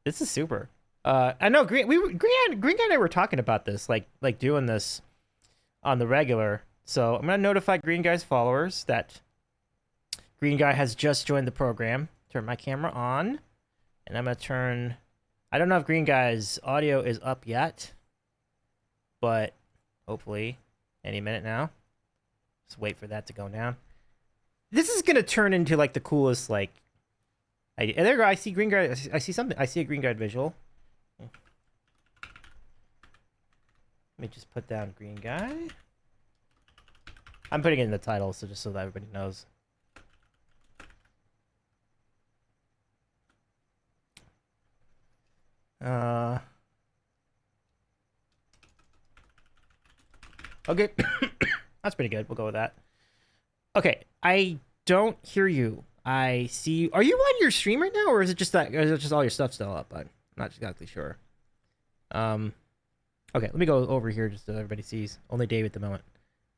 This is super. I know Green Guy and I were talking about this, like doing this on the regular. So I'm gonna notify Green Guy's followers that Green Guy has just joined the program. turn my camera on, and I'm gonna turn. I don't know if Green Guy's audio is up yet, but hopefully any minute now. Just wait for that to go down. This is gonna turn into like the coolest like. There you go. I see Green Guy. I see something. I see a Green Guy visual. Let me just put down Green Guy. I'm putting it in the title, so just so that everybody knows. Okay. That's pretty good. We'll go with that. Okay. I don't hear you. I see you. Are you on your stream right now, or is it just that? Or is it just all your stuff still up? I'm not exactly sure. Okay. Let me go over here just so everybody sees. Only Dave at the moment.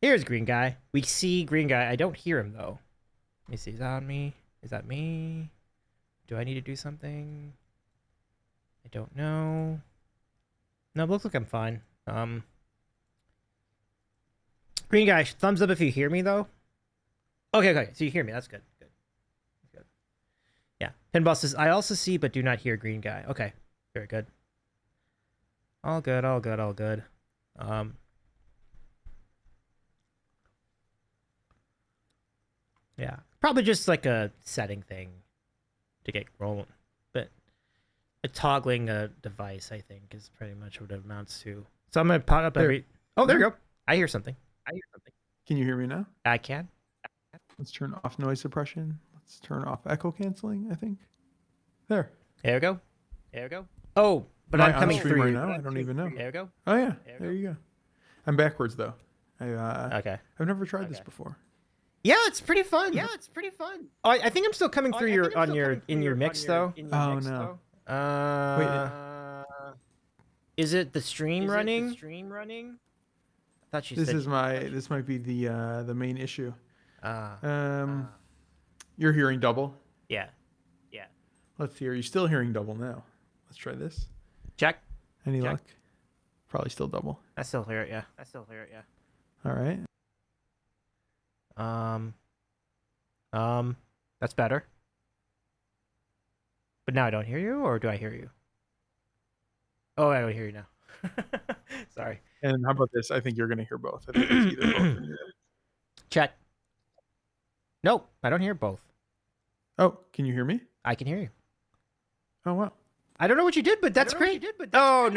Here's Green Guy. We see Green Guy. I don't hear him though. Let me see. Is that on me? Is that me? Do I need to do something? I don't know. No, it looks like I'm fine. Green Guy, thumbs up if you hear me though. Okay. So you hear me. That's good. Good. Yeah. Pinball says, I also see but do not hear Green Guy. Okay. Very good. All good. Yeah. Probably just like a setting thing to get rolling. But toggling a device, I think, is pretty much what it amounts to. So I'm gonna pop up every. Oh, there you go. I hear something. Can you hear me now? I can. Let's turn off noise suppression. Let's turn off echo canceling, I think. There. There we go. Oh, but I'm coming through right now. I don't even know. There we go. Oh yeah. There you go. I'm backwards though. Okay. I've never tried this before. Yeah, it's pretty fun. Oh, I think I'm still coming through in your mix though. Oh no. Wait. Is it the stream running? I thought you said this might be the main issue. You're hearing double. Yeah. Let's see. Are you still hearing double now? Let's try this. Check. Any luck? Probably still double. I still hear it. Yeah. All right. That's better. But now I don't hear you, or do I hear you? Oh, I don't hear you now. Sorry. And how about this? I think you're going to hear both. I think it's either both or neither. Check. Nope, I don't hear both. Oh, can you hear me? I can hear you. Oh, wow. I don't know what you did, but that's great. No.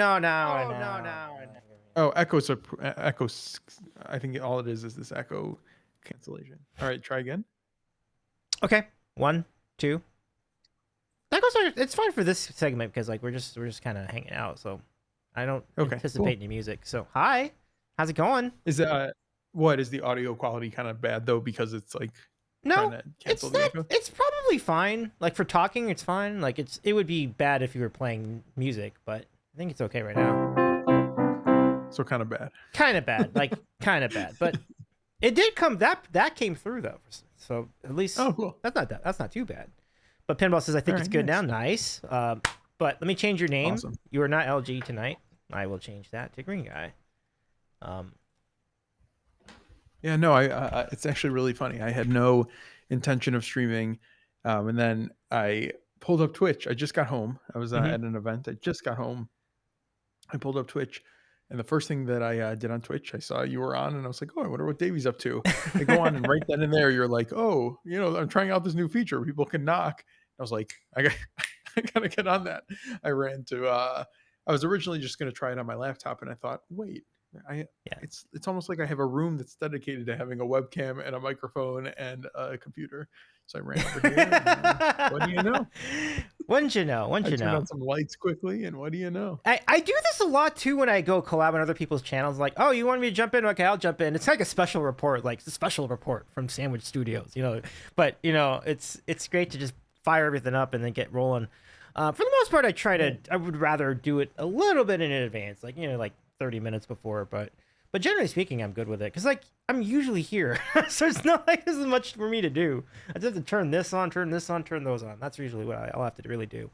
Oh, echoes. Echoes. I think all it is this echo cancellation. All right, try again. Okay. 1, 2. It's fine for this segment because like we're just kind of hanging out, so I don't anticipate any music. So hi, how's it going? Is the audio quality kind of bad though because it's like no, it's not. It's probably fine. Like for talking, it's fine. Like it would be bad if you were playing music, but I think it's okay right now. So kind of bad. Like kind of bad, but it did come. That came through though, so at least cool. That's not too bad. But Pinball says I think it's good now. Nice. But let me change your name. Awesome. You are not LG tonight. I will change that to Green Guy. Yeah, no, it's actually really funny. I had no intention of streaming, and then I pulled up Twitch. I just got home. I was at an event. I just got home. I pulled up Twitch, and the first thing that I did on Twitch, I saw you were on, and I was like, oh, I wonder what Davey's up to. I go on, and right then and there, you're like, oh, I'm trying out this new feature. People can knock. I was like, I gotta get on that. I ran to. I was originally just going to try it on my laptop, and I thought, wait. It's almost like I have a room that's dedicated to having a webcam and a microphone and a computer. So I ran over here. And, what do you know? Wouldn't you know? I turned on some lights quickly, and what do you know? I do this a lot too when I go collab on other people's channels. Like, oh, you want me to jump in? Okay, I'll jump in. It's like a special report, like it's a special report from Sandwich Studios, But it's great to just fire everything up and then get rolling. For the most part, I would rather do it a little bit in advance, like 30 minutes before, but generally speaking, I'm good with it because like I'm usually here, so it's not like there's much for me to do. I just have to turn this on, turn those on. That's usually what I'll have to really do.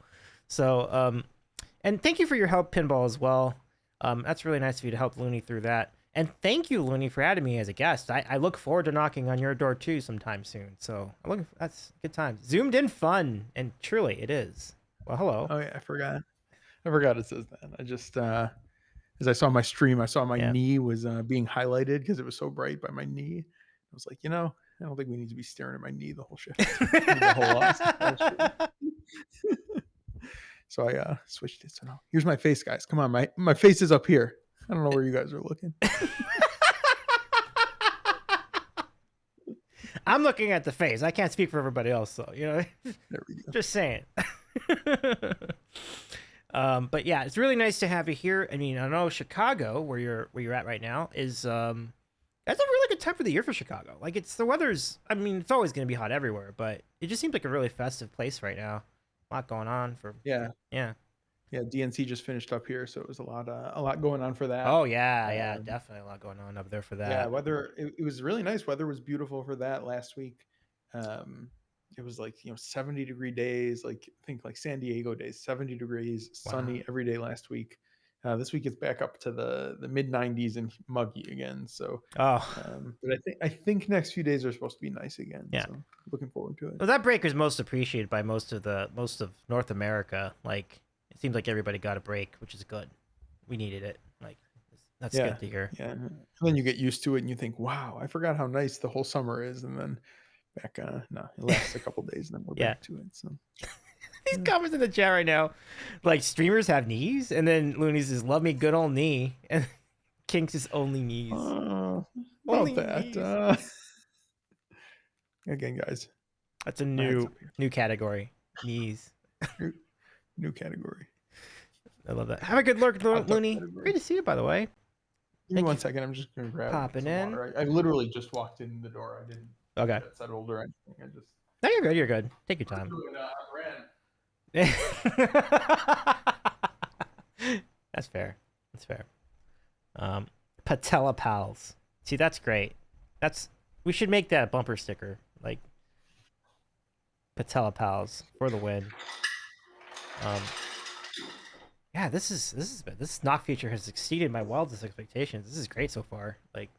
So, and thank you for your help, Pinball, as well. That's really nice of you to help Looney through that. And thank you, Looney, for adding me as a guest. I look forward to knocking on your door too sometime soon. So that's good time. Zoomed in fun, and truly it is. Well, hello. Oh yeah, I forgot. It says that. I just as I saw my stream, I saw my knee was being highlighted because it was so bright by my knee. I was like, I don't think we need to be staring at my knee the whole shift. The whole so I switched it. So now here's my face, guys. Come on, my face is up here. I don't know where you guys are looking. I'm looking at the face. I can't speak for everybody else, though. There we go. Just saying. But yeah, it's really nice to have you here. I mean, I know Chicago, where you're at right now, is that's a really good time for the year for Chicago. Like the weather's. I mean, it's always going to be hot everywhere, but it just seems like a really festive place right now. A lot going on for. Yeah. DNC just finished up here, so it was a lot going on for that. Oh yeah, definitely a lot going on up there for that. Yeah, weather. It was really nice. Weather was beautiful for that last week. It was like 70-degree days. Like I think like San Diego days, 70 degrees, sunny every day last week. This week it's back up to the mid 90s and muggy again. So, but I think next few days are supposed to be nice again. Yeah, so looking forward to it. Well, that break was most appreciated by most of North America. Like it seems like everybody got a break, which is good. We needed it. Like that's good to hear. Yeah, and then you get used to it and you think, wow, I forgot how nice the whole summer is, and then back no, it lasts a couple days and then we're back to it. So. These comments in the chat right now, like streamers have knees, and then Looney says, "Love me, good old knee," and Kinks is only knees. Only that. Again, guys, that's a new category. Knees. New category. I love that. Have a good look, Looney. Great to see you, by the way. Give me 1 second. I'm just gonna grab popping in. Water. I literally just walked in the door. I didn't. Okay. Settled or anything. I just. No, you're good. You're good. Take your time. That's fair. That's fair. Patella Pals. See, that's great. We should make that a bumper sticker. Like Patella Pals for the win. Yeah, this knock feature has exceeded my wildest expectations. This is great so far. Like,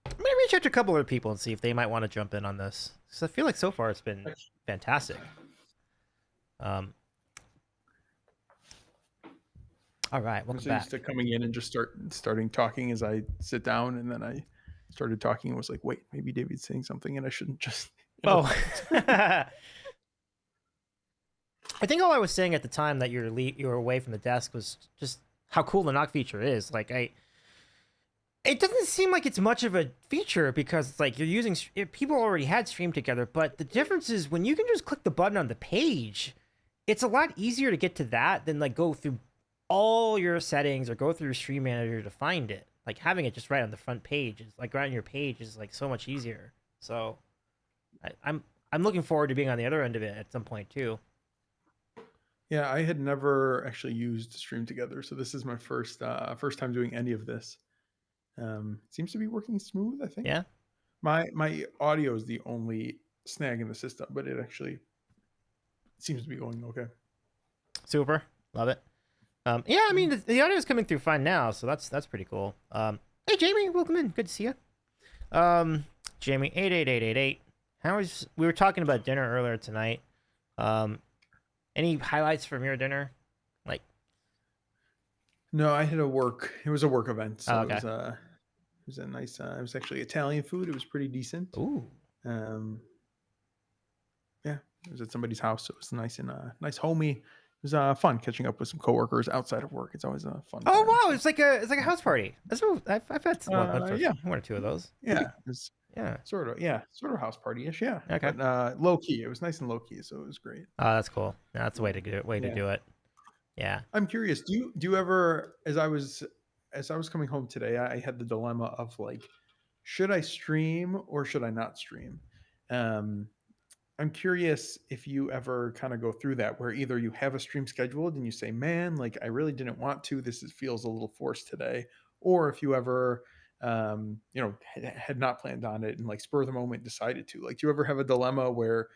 I'm gonna reach out to a couple other people and see if they might want to jump in on this. Because I feel like so far it's been fantastic. All right, welcome back. Used to coming in and just starting talking as I sit down, and then I started talking and was like, wait, maybe David's saying something and I shouldn't just. I think all I was saying at the time that you were away from the desk was just how cool the knock feature is. Like it doesn't seem like it's much of a feature because it's like you're using people already had Stream Together, but the difference is when you can just click the button on the page, it's a lot easier to get to that than like go through all your settings or go through your Stream Manager to find it. Like having it just right on the front page is like right on your page is like so much easier. So I'm looking forward to being on the other end of it at some point too. Yeah, I had never actually used Stream Together, so this is my first time doing any of this. Seems to be working smooth, I think. Yeah. My audio is the only snag in the system, but it actually seems to be going okay. Super. Love it. Yeah, I mean the audio is coming through fine now, so that's pretty cool. Hey Jamie, welcome in. Good to see you. Jamie 88888. We were talking about dinner earlier tonight. Any highlights from your dinner? Like, no, I had it was a work event, so okay. It was a nice. It was actually Italian food. It was pretty decent. Ooh. Yeah, it was at somebody's house, so it was nice and nice homey. It was fun catching up with some coworkers outside of work. It's always a fun. Oh wow, it's like a house party. That's what I've had one or two of those. Yeah. Sort of house party-ish. Yeah. Okay. But low key. It was nice and low key, so it was great. Oh, that's cool. That's the way to do it. Yeah. I'm curious. Do you ever, as I was coming home today, I had the dilemma of like, should I stream or should I not stream? I'm curious if you ever kind of go through that where either you have a stream scheduled and you say, man, like I really didn't want to. Feels a little forced today. Or if you ever had not planned on it and like spur of the moment decided to. Like, do you ever have a dilemma where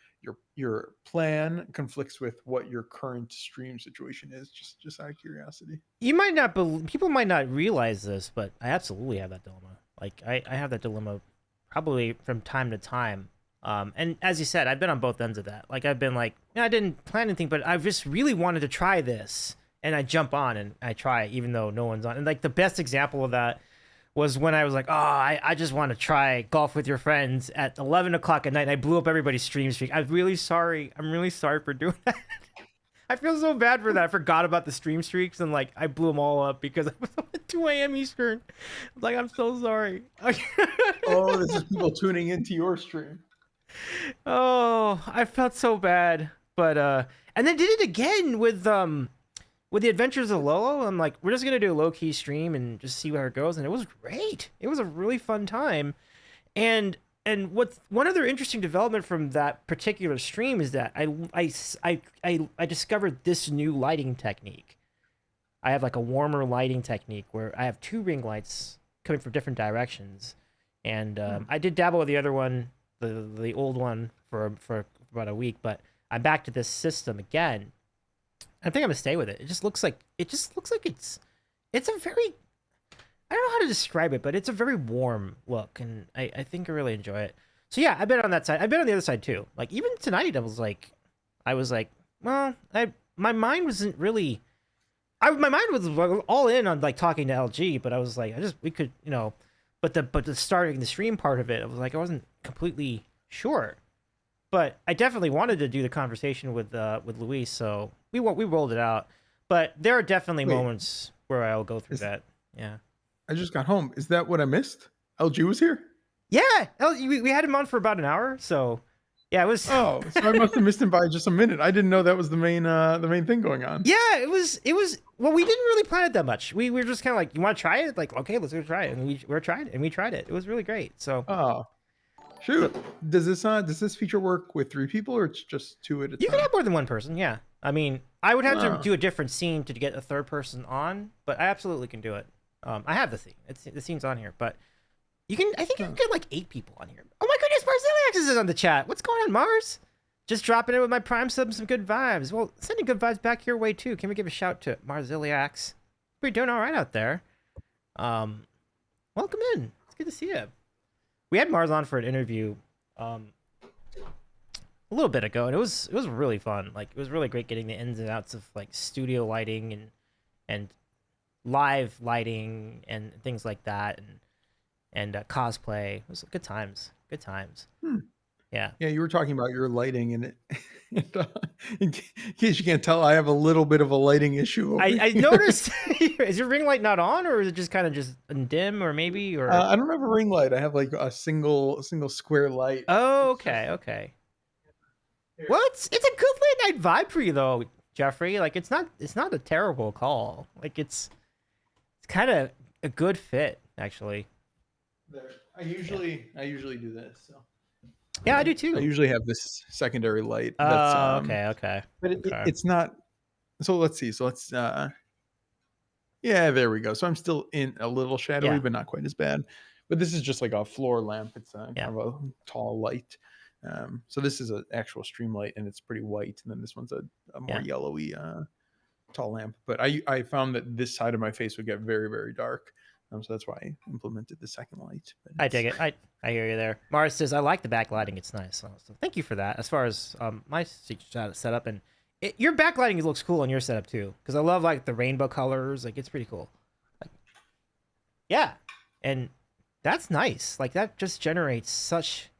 your plan conflicts with what your current stream situation is? Just out of curiosity. You might not people might not realize this, but I absolutely have that dilemma. Like I have that dilemma probably from time to time. And as you said, I've been on both ends of that. Like I've been like, I didn't plan anything, but I just really wanted to try this, and I jump on and I try it, even though no one's on. And like the best example of that was when I was like, I just want to try golf with your friends at 11 o'clock at night. And I blew up everybody's stream streak. I'm really sorry. I'm really sorry for doing that. I feel so bad for that. I forgot about the stream streaks and like I blew them all up because it was at 2 a.m. Eastern. Like, I'm so sorry. Oh, this is people tuning into your stream. Oh, I felt so bad. But and then did it again with the Adventures of Lolo. I'm like, we're just gonna do a low key stream and just see where it goes, and it was great. It was a really fun time, and what's one other interesting development from that particular stream is that I discovered this new lighting technique. I have like a warmer lighting technique where I have 2 ring lights coming from different directions, and I did dabble with the other one, the old one for about a week, but I'm back to this system again. I think I'm gonna stay with it. It just looks like it's a very, I don't know how to describe it, but it's a very warm look, and I think I really enjoy it. So yeah, I've been on that side. I've been on the other side too. Like even tonight, I was like, well, my mind wasn't really, my mind was all in on like talking to LG, but I was like, we could, but the starting the stream part of it, I was like, I wasn't completely sure, but I definitely wanted to do the conversation with Luis, so we rolled it out. But there are definitely moments where I'll go through that. Yeah. I just got home. Is that what I missed? LG was here? Yeah, we had him on for about an hour, so yeah, it was. Oh, so I must have missed him by just a minute. I didn't know that was the main thing going on. Yeah, it was. Well, we didn't really plan it that much. We were just kind of like, you want to try it? Like, okay, let's go try it, and we tried it, and we tried it. It was really great. So. Oh, shoot! Does this feature work with 3 people, or it's just 2 at a time? You can have more than 1 person. Yeah, I mean, I would have to do a different scene to get a 3rd person on, but I absolutely can do it. I have the scene. The scene's on here, but you can. I think you can get like 8 people on here. Oh my goodness, Marziliax is on the chat. What's going on, Mars? Just dropping in with my Prime sub and some good vibes. Well, sending good vibes back your way too. Can we give a shout to Marziliax? We're doing all right out there. Welcome in. It's good to see you. We had Mars on for an interview a little bit ago, and it was really fun. Like it was really great getting the ins and outs of like studio lighting and live lighting and things like that, and cosplay. It was good times. Good times. Yeah. Yeah, you were talking about your lighting, and in case you can't tell, I have a little bit of a lighting issue. I noticed. Is your ring light not on, or is it just kind of just dim, or maybe? Or I don't have a ring light. I have like a single square light. Oh, okay. Well, it's a good late night vibe for you though, Jeffrey. Like it's not a terrible call. Like it's kind of a good fit actually. There. I usually do this. So. Yeah, I do too. I usually have this secondary light. Oh, okay. But it's not. So let's see. So let's. Yeah, there we go. So I'm still in a little shadowy, but not quite as bad. But this is just like a floor lamp. It's kind of a tall light. So this is an actual stream light, and it's pretty white. And then this one's a more yellowy tall lamp. But I found that this side of my face would get very, very dark. So that's why I implemented the second light. I dig it. I hear you there. Mars says, I like the backlighting. It's nice. So thank you for that. As far as my setup, and your backlighting looks cool on your setup too. Because I love like the rainbow colors. Like it's pretty cool. Like, yeah. And that's nice. Like that just generates such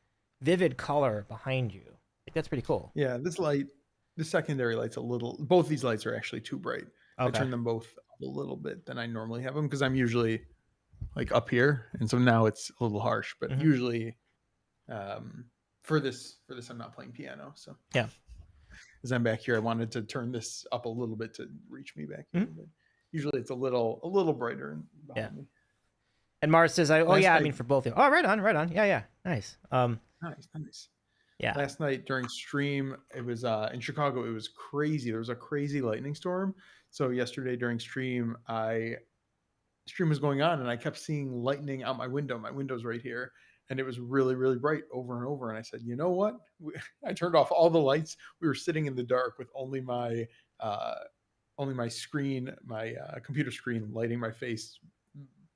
vivid color behind you. Like that's pretty cool. Yeah. The secondary light's both these lights are actually too bright. Okay. I turn them both up a little bit than I normally have them because I'm usually like up here, and so now it's a little harsh. But usually, for this I'm not playing piano, so yeah. As I'm back here, I wanted to turn this up a little bit to reach me back here. But usually it's a little brighter behind me. And Mars says, I mean for both of you. Oh, right on. Yeah, nice. Nice. Yeah. Last night during stream, it was in Chicago. It was crazy. There was a crazy lightning storm. So yesterday during stream, I stream was going on, and I kept seeing lightning out my window. My window's right here, and it was really, really bright over and over. And I said, you know what? I turned off all the lights. We were sitting in the dark with only my screen, my computer screen, lighting my face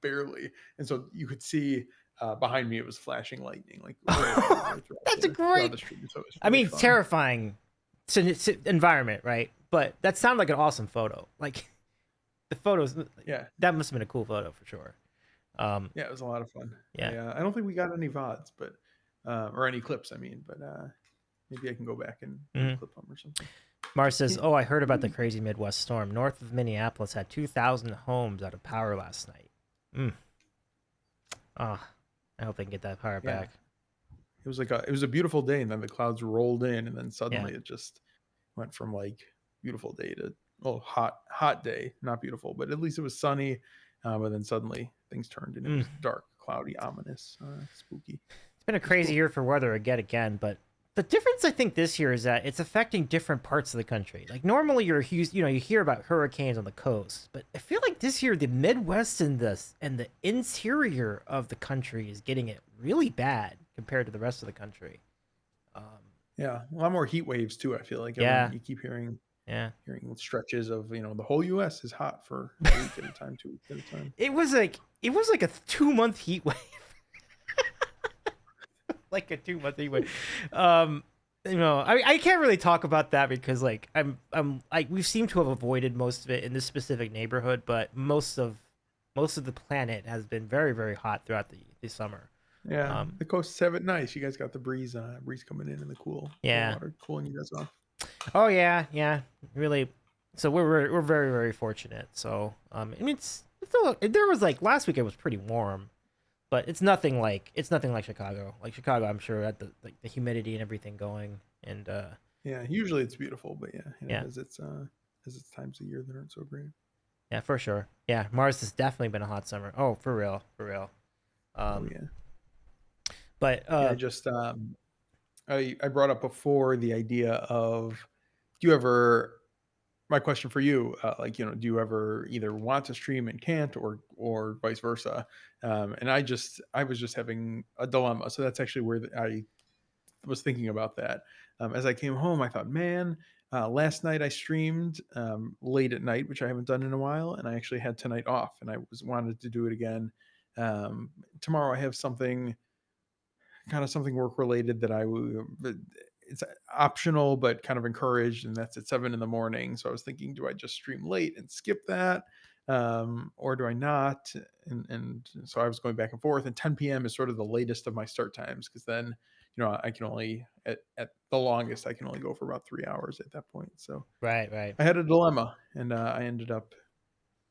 barely, and so you could see behind me it was flashing lightning. Like that's a great. Stream, so really I mean, fun. terrifying environment, right? But that sounded like an awesome photo. Like the photos, yeah, that must have been a cool photo for sure. Yeah, it was a lot of fun. Yeah, I don't think we got any VODs, but or any clips. I mean, but maybe I can go back and clip them or something. Mars says, "Oh, I heard about the crazy Midwest storm. North of Minneapolis had 2,000 homes out of power last night. I hope they can get that power back." It was it was a beautiful day, and then the clouds rolled in, and then suddenly it just went from like beautiful day to hot day, not beautiful, but at least it was sunny. But then suddenly things turned, and it was dark, cloudy, ominous, spooky. It's been a crazy year for weather again, but the difference I think this year is that it's affecting different parts of the country. Like normally you hear about hurricanes on the coast, but I feel like this year the Midwest and the interior of the country is getting it really bad compared to the rest of the country. Yeah, a lot more heat waves too. I feel like you keep hearing stretches of the whole U.S. is hot for a week at a time, 2 weeks at a time. It was like a 2-month heat wave. Like a 2-month heat wave. I can't really talk about that because like we seem to have avoided most of it in this specific neighborhood, but most of the planet has been very, very hot throughout the summer. Yeah, the coasts have it nice. You guys got the breeze coming in and the cool water cooling you guys off. Oh yeah, really. So we're very, very fortunate. So I mean, it's still, there was like last week it was pretty warm, but it's nothing like Chicago. Like Chicago, I'm sure had the humidity and everything going, and yeah, usually it's beautiful, but as it's times of year that aren't so great. Yeah, for sure. Yeah, Mars has definitely been a hot summer. Oh, for real. But I just I brought up before the idea of, do you ever, my question for you, do you ever either want to stream and can't, or vice versa? And I was just having a dilemma. So that's actually where I was thinking about that. As I came home, I thought, man, last night I streamed late at night, which I haven't done in a while, and I actually had tonight off, and I wanted to do it again. Tomorrow I have something work related that it's optional but kind of encouraged, and that's at 7 a.m. So I was thinking, do I just stream late and skip that, or do I not? And so I was going back and forth, and 10 p.m. is sort of the latest of my start times, because then I can only at the longest I can only go for about 3 hours at that point. So right I had a dilemma, and I ended up,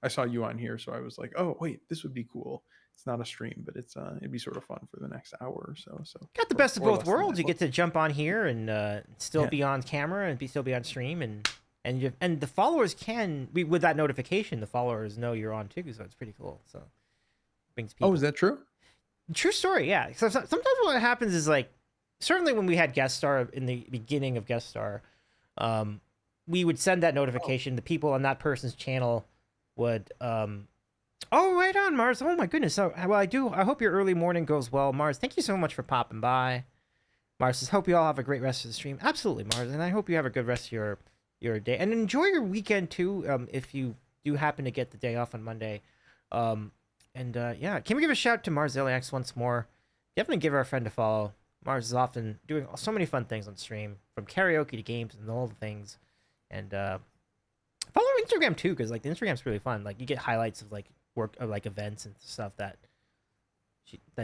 I saw you on here, so I was like, oh wait, this would be cool. It's not a stream, but it'd be sort of fun for the next hour or so. So got the best of both worlds. You get to jump on here and still be on camera and still be on stream, and the followers with that notification, the followers know you're on too. So it's pretty cool. So brings people. Oh, is that true? True story. Yeah. So sometimes what happens is, like, certainly when we had Guest Star in the beginning of Guest Star, we would send that notification. The people on that person's channel would oh, right on, Mars. Oh my goodness. So, well, I hope your early morning goes well, Mars. Thank you so much for popping by. Mars says, hope you all have a great rest of the stream. Absolutely, Mars, and I hope you have a good rest of your day, and enjoy your weekend too. If you do happen to get the day off on Monday, can we give a shout to Mars Zeliax once more? Definitely give our friend a follow. Mars is often doing so many fun things on stream, from karaoke to games and all the things, and follow her Instagram too, because like the Instagram's really fun. Like you get highlights of like work of like events and stuff that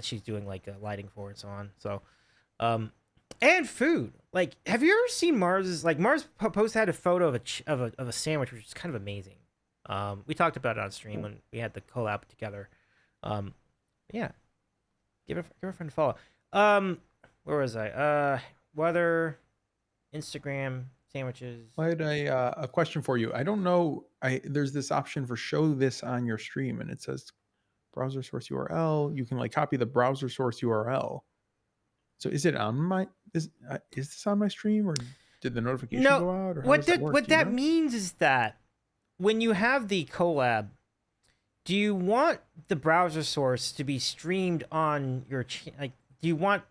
she's doing, like lighting for and so on. So and food. Like, have you ever seen Mars had a photo of a sandwich, which is kind of amazing. We talked about it on stream when we had the collab together. Yeah, give her a friend a follow. Where was I? Weather, Instagram, sandwiches. I had a question for you. I don't know. There's this option for show this on your stream, and it says browser source URL. You can like copy the browser source URL. So is it on my is this on my stream, or did the notification go out? Or what that means is that when you have the collab, do you want the browser source to be streamed on your like? Do you want?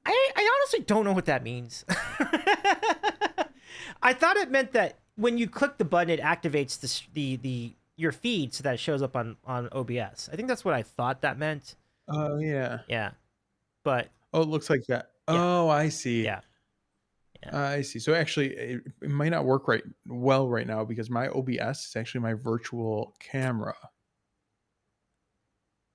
I honestly don't know what that means. I thought it meant that when you click the button, it activates the your feed so that it shows up on OBS. I think that's what I thought that meant. Oh yeah. Yeah, but Oh, it looks like that. Yeah. Oh, I see. yeah. I see. So actually, it might not work right now because my OBS is actually my virtual camera.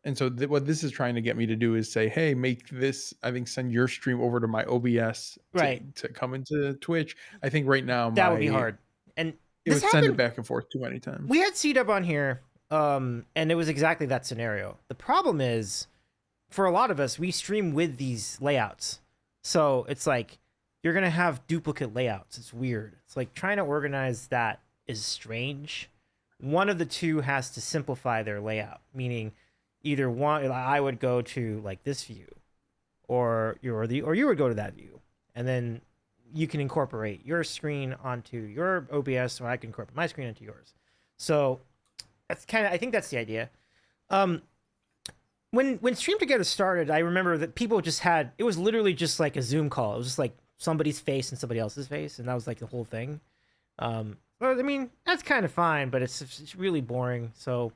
And so what this is trying to get me to do is say, hey, make this, I think, send your stream over to my OBS Right. to come into Twitch. I think right now That would be hard. And it would send it back and forth too many times. We had C-Dub on here, and it was exactly that scenario. The problem is, for a lot of us, we stream with these layouts. So it's like, you're going to have duplicate layouts. It's weird. It's like trying to organize that is strange. One of the two has to simplify their layout, meaning either one, I would go to like this view, or you would go to that view, and then you can incorporate your screen onto your OBS, or I can incorporate my screen into yours. So that's I think that's the idea. When Stream Together started, I remember that people just it was literally just like a Zoom call. It was just like somebody's face and somebody else's face, and that was like the whole thing. Well, I mean, that's kind of fine, but it's really boring. So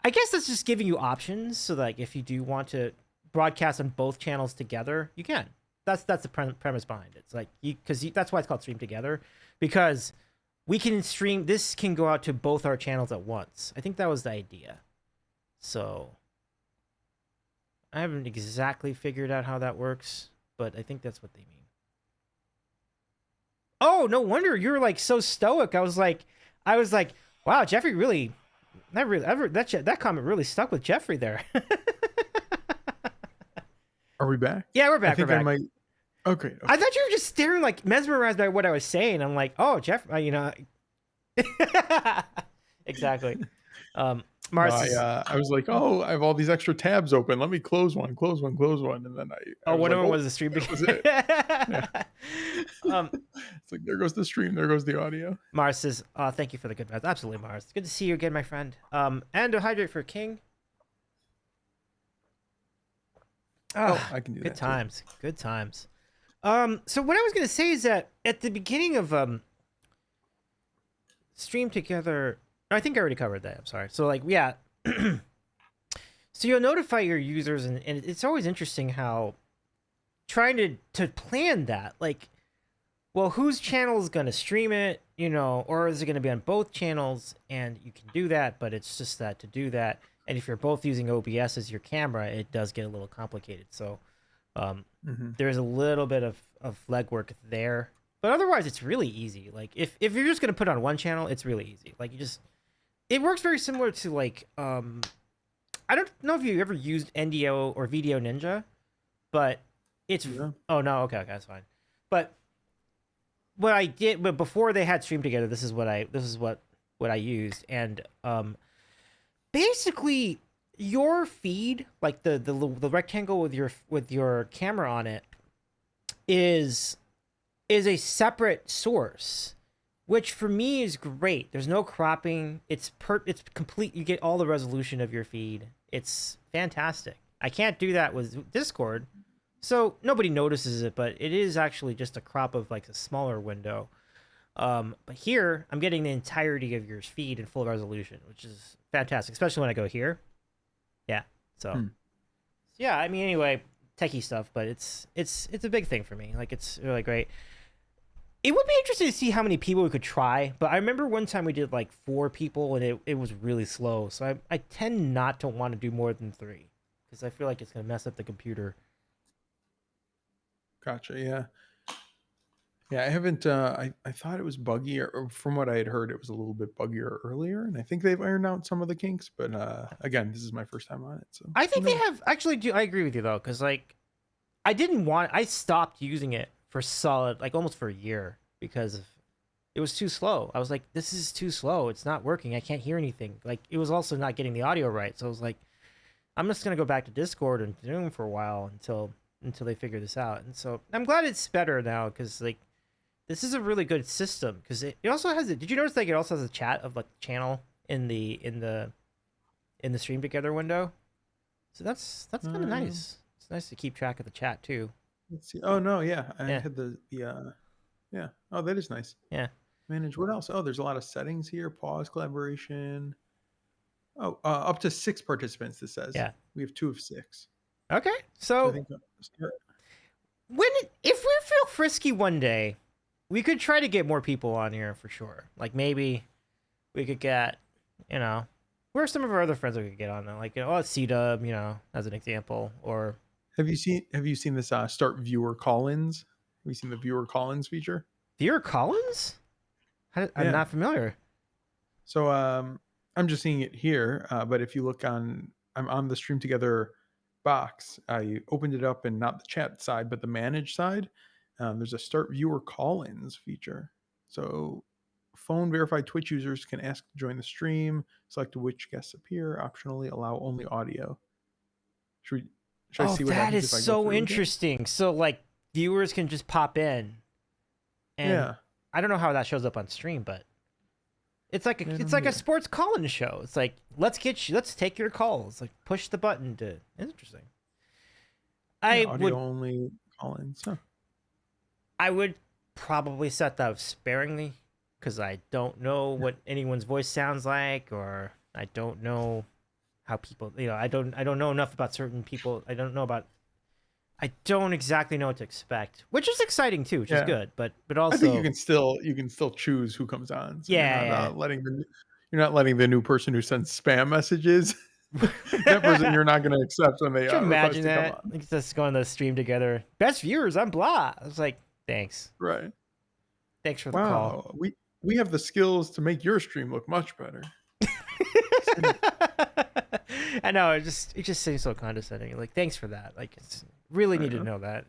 I guess that's just giving you options. So like, if you do want to broadcast on both channels together, you can. That's the premise behind it. It's like that's why it's called Stream Together, because we can stream. This can go out to both our channels at once. I think that was the idea. So I haven't exactly figured out how that works, but I think that's what they mean. Oh, no wonder you're like so stoic. I was like, wow, Jeffrey really, that comment really stuck with Jeffrey there. Are we back? Yeah, we're back. I think we're back. I might. Okay. I thought you were just staring, like mesmerized by what I was saying. I'm like, oh, Jeff, exactly. Mars. I was like, oh, I have all these extra tabs open. Let me close one, and then I one of them like, was the stream. That was it. Yeah. It's like, there goes the stream, there goes the audio. Mars says, thank you for the good vibes. Absolutely, Mars. Good to see you again, my friend. And to hydrate for King. I can do that. Good times. Too. Good times. So what I was gonna say is that at the beginning of Stream Together, I think I already covered that. I'm sorry. So like, yeah. So you'll notify your users, and it's always interesting how trying to plan that, like, well, whose channel is going to stream it, or is it going to be on both channels? And you can do that, but it's just that to do that. And if you're both using OBS as your camera, it does get a little complicated. So there's a little bit of legwork there, but otherwise it's really easy. Like if you're just going to put on one channel, it's really easy. Like it works very similar to like, I don't know if you ever used NDO or Video Ninja, but it's, oh no. Okay. That's fine. But what I did, but before they had Stream Together, this is what I used. And, basically your feed, like the rectangle with your camera on it is a separate source, which for me is great. There's no cropping. It's complete. You get all the resolution of your feed. It's fantastic. I can't do that with Discord, so nobody notices it, but it is actually just a crop of like a smaller window. But here I'm getting the entirety of your feed in full resolution, which is fantastic, especially when I go here. Yeah. So yeah, I mean, anyway, techie stuff, but it's a big thing for me. Like, it's really great. It would be interesting to see how many people we could try, but I remember one time we did like 4 people and it was really slow. So I tend not to want to do more than 3 because I feel like it's going to mess up the computer. Gotcha. Yeah. Yeah, I haven't. I thought it was buggy, or from what I had heard, it was a little bit buggier earlier, and I think they've ironed out some of the kinks. But again, this is my first time on it, so I think they have actually. I agree with you though, because like, I stopped using it for solid, like almost for a year because it was too slow. I was like, this is too slow. It's not working. I can't hear anything. Like, it was also not getting the audio right. So I was like, I'm just gonna go back to Discord and Zoom for a while until they figure this out. And so I'm glad it's better now because like. This is a really good system because it also has it. Did you notice like it also has a chat of like channel in the in the stream together window. So that's kind of nice. It's nice to keep track of the chat too. Let's see. Oh no, yeah. I had the yeah. Oh, that is nice. Yeah. Manage what else? Oh, there's a lot of settings here. Pause collaboration. Oh, up to 6 participants, this says. Yeah. We have 2 of 6. Okay. So I think if we feel frisky one day, we could try to get more people on here for sure. Like maybe we could get, you know, where are some of our other friends we could get on? Like, C-Dub, as an example. Or have you seen this start viewer call-ins? Have you seen the viewer call-ins feature? Viewer call-ins? I'm not familiar. So I'm just seeing it here, but if you look I'm on the Stream Together box. I opened it up and not the chat side, but the manage side. There's a start viewer call-ins feature. So phone verified Twitch users can ask to join the stream, select which guests appear, optionally allow only audio. Should I see what happens if I go so interesting. Again? So like viewers can just pop in. And I don't know how that shows up on stream, but it's like a sports call-in show. It's like let's take your calls. Like push the button to. Interesting. Audio only call-ins. Huh. I would probably set that up sparingly because I don't know what anyone's voice sounds like, or I don't know how people. I don't know enough about certain people. I don't exactly know what to expect, which is exciting too, which is good. But also, I think you can still choose who comes on. So you're not letting the new person who sends spam messages. That person you're not going to accept when they imagine that. Like just going to the stream together. Best viewers, I'm blah. I was like, thanks. Right. Thanks for the call. We have the skills to make your stream look much better. I know it just seems so condescending. Like, thanks for that. Like, it's really need to know that,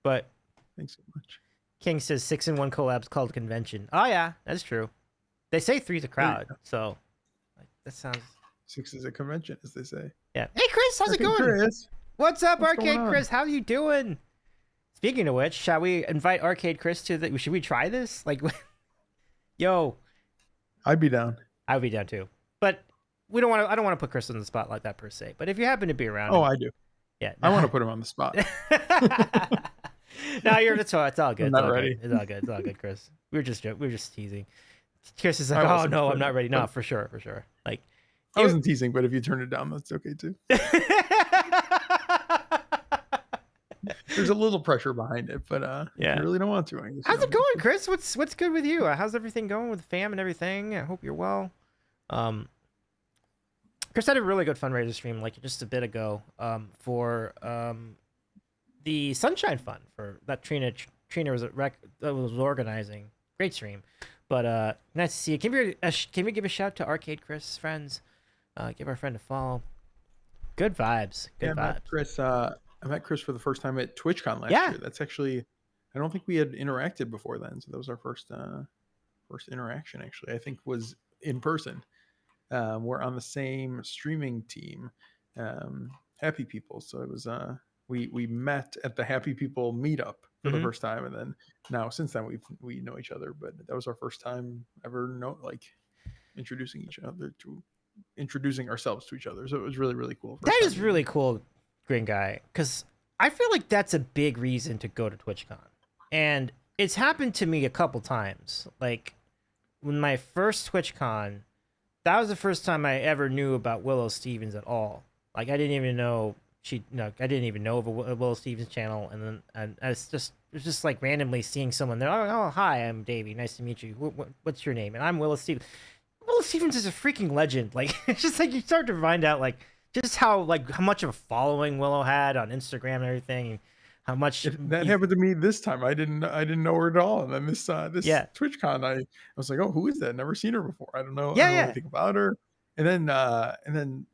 But thanks so much. King says 6-in-1 collabs called convention. Oh yeah, that's true. They say 3's a crowd, so that sounds. 6 is a convention, as they say. Yeah. Hey Chris, how's it going? Chris. What's up, Arcade Chris? How you doing? Speaking of which, shall we invite Arcade Chris to the? Should we try this? Like, yo. I'd be down. I'd be down too, but we don't want to. I don't want to put Chris on the spot like that per se. But if you happen to be around, I do. Yeah, I want to put him on the spot. No, it's all good. I'm not ready. It's all good. It's all good, Chris. We were just teasing. Chris is like, oh no, I'm not ready. No, for sure. Like, I wasn't teasing, but if you turn it down, that's okay too. There's a little pressure behind it, but I really don't want to. How's it going, Chris? What's good with you? How's everything going with the fam and everything? I hope you're well. Chris had a really good fundraiser stream like just a bit ago for the Sunshine Fund for that Trina was organizing. Great stream, but nice to see you. Can we give a shout to Arcade Chris friends? Give our friend a follow. Good vibes. Good vibes. I met Chris for the first time at TwitchCon last year. That's actually, I don't think we had interacted before then, so that was our first interaction. Actually, I think was in person. We're on the same streaming team, Happy People. So it was we met at the Happy People meetup for the first time, and then now since then we know each other. But that was our first time ever introducing ourselves to each other. So it was really, really cool. That is really cool, Green Guy, because I feel like that's a big reason to go to TwitchCon, and it's happened to me a couple times. Like when my first TwitchCon. That was the first time I ever knew about Willow Stevens at all. Like I didn't even know I didn't even know of a Willow Stevens channel, and then it was just like randomly seeing someone there. Oh, hi, I'm Davey. Nice to meet you. What's your name? And I'm Willow Stevens. Willow Stevens is a freaking legend. Like it's just like you start to find out like just how much of a following Willow had on Instagram and everything. And how much that happened to me this time. I didn't know her at all. And then this TwitchCon, I was like, oh, who is that? Never seen her before. I don't know anything about her. And then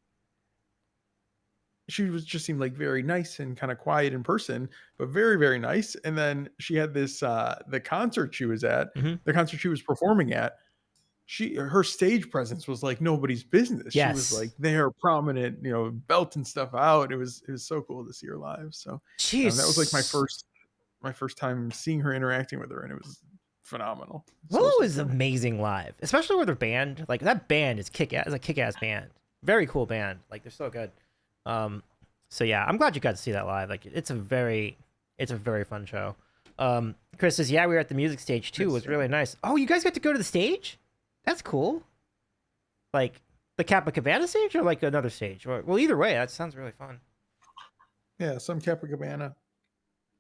she seemed like very nice and kind of quiet in person, but very, very nice. And then she had this the concert she was at, the concert she was performing at. Her stage presence was like nobody's business. Yes. She was like there, prominent, belt and stuff out. It was so cool to see her live. So that was like my first time seeing her, interacting with her, and it was phenomenal. Willow is amazing live, especially with her band. Like that band is kick-ass. It's a kick-ass band. very cool band. Like they're so good. So yeah, I'm glad you got to see that live. Like it's a very fun show. Chris says, yeah, we were at the music stage too. It was really nice. Oh, you guys got to go to the stage? That's cool. Like the Cabana stage or like another stage? Well, either way, that sounds really fun. Yeah, some Cabana.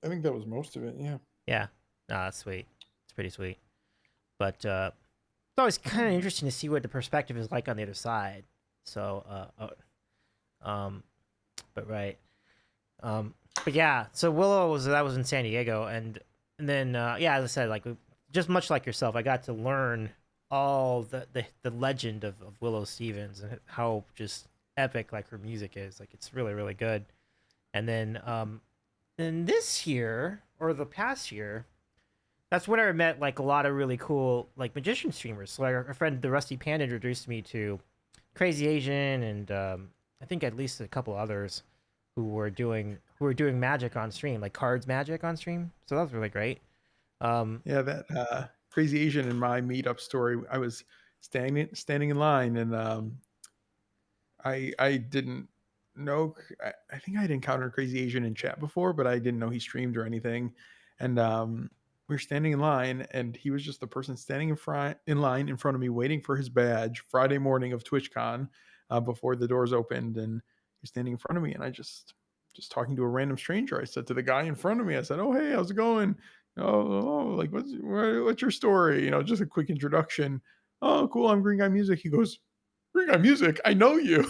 I think that was most of it. Yeah. Yeah. That's sweet. It's pretty sweet. But it's always kind of interesting to see what the perspective is like on the other side. So, but right. But yeah, so Willow was in San Diego, and then yeah, as I said, like just much like yourself, I got to learn all the legend of Willow Stevens and how just epic like her music is. Like it's really really good. And then this year or the past year, that's when I met like a lot of really cool like magician streamers. So like our friend the Rusty Panda introduced me to Crazy Asian and I think at least a couple others who were doing magic on stream, like cards magic on stream. So that was really great. Yeah, that Crazy Asian in my meetup story, I was standing in line, and I didn't know. I think I'd encountered Crazy Asian in chat before, but I didn't know he streamed or anything. And we were standing in line, and he was just the person standing in line in front of me, waiting for his badge Friday morning of TwitchCon before the doors opened, and he's standing in front of me, and I just talking to a random stranger. I said to the guy in front of me, I said, "Oh, hey, how's it going? Oh, like what's your story? You know, just a quick introduction. Oh, cool. I'm Green Guy Music." He goes, "Green Guy Music? I know you."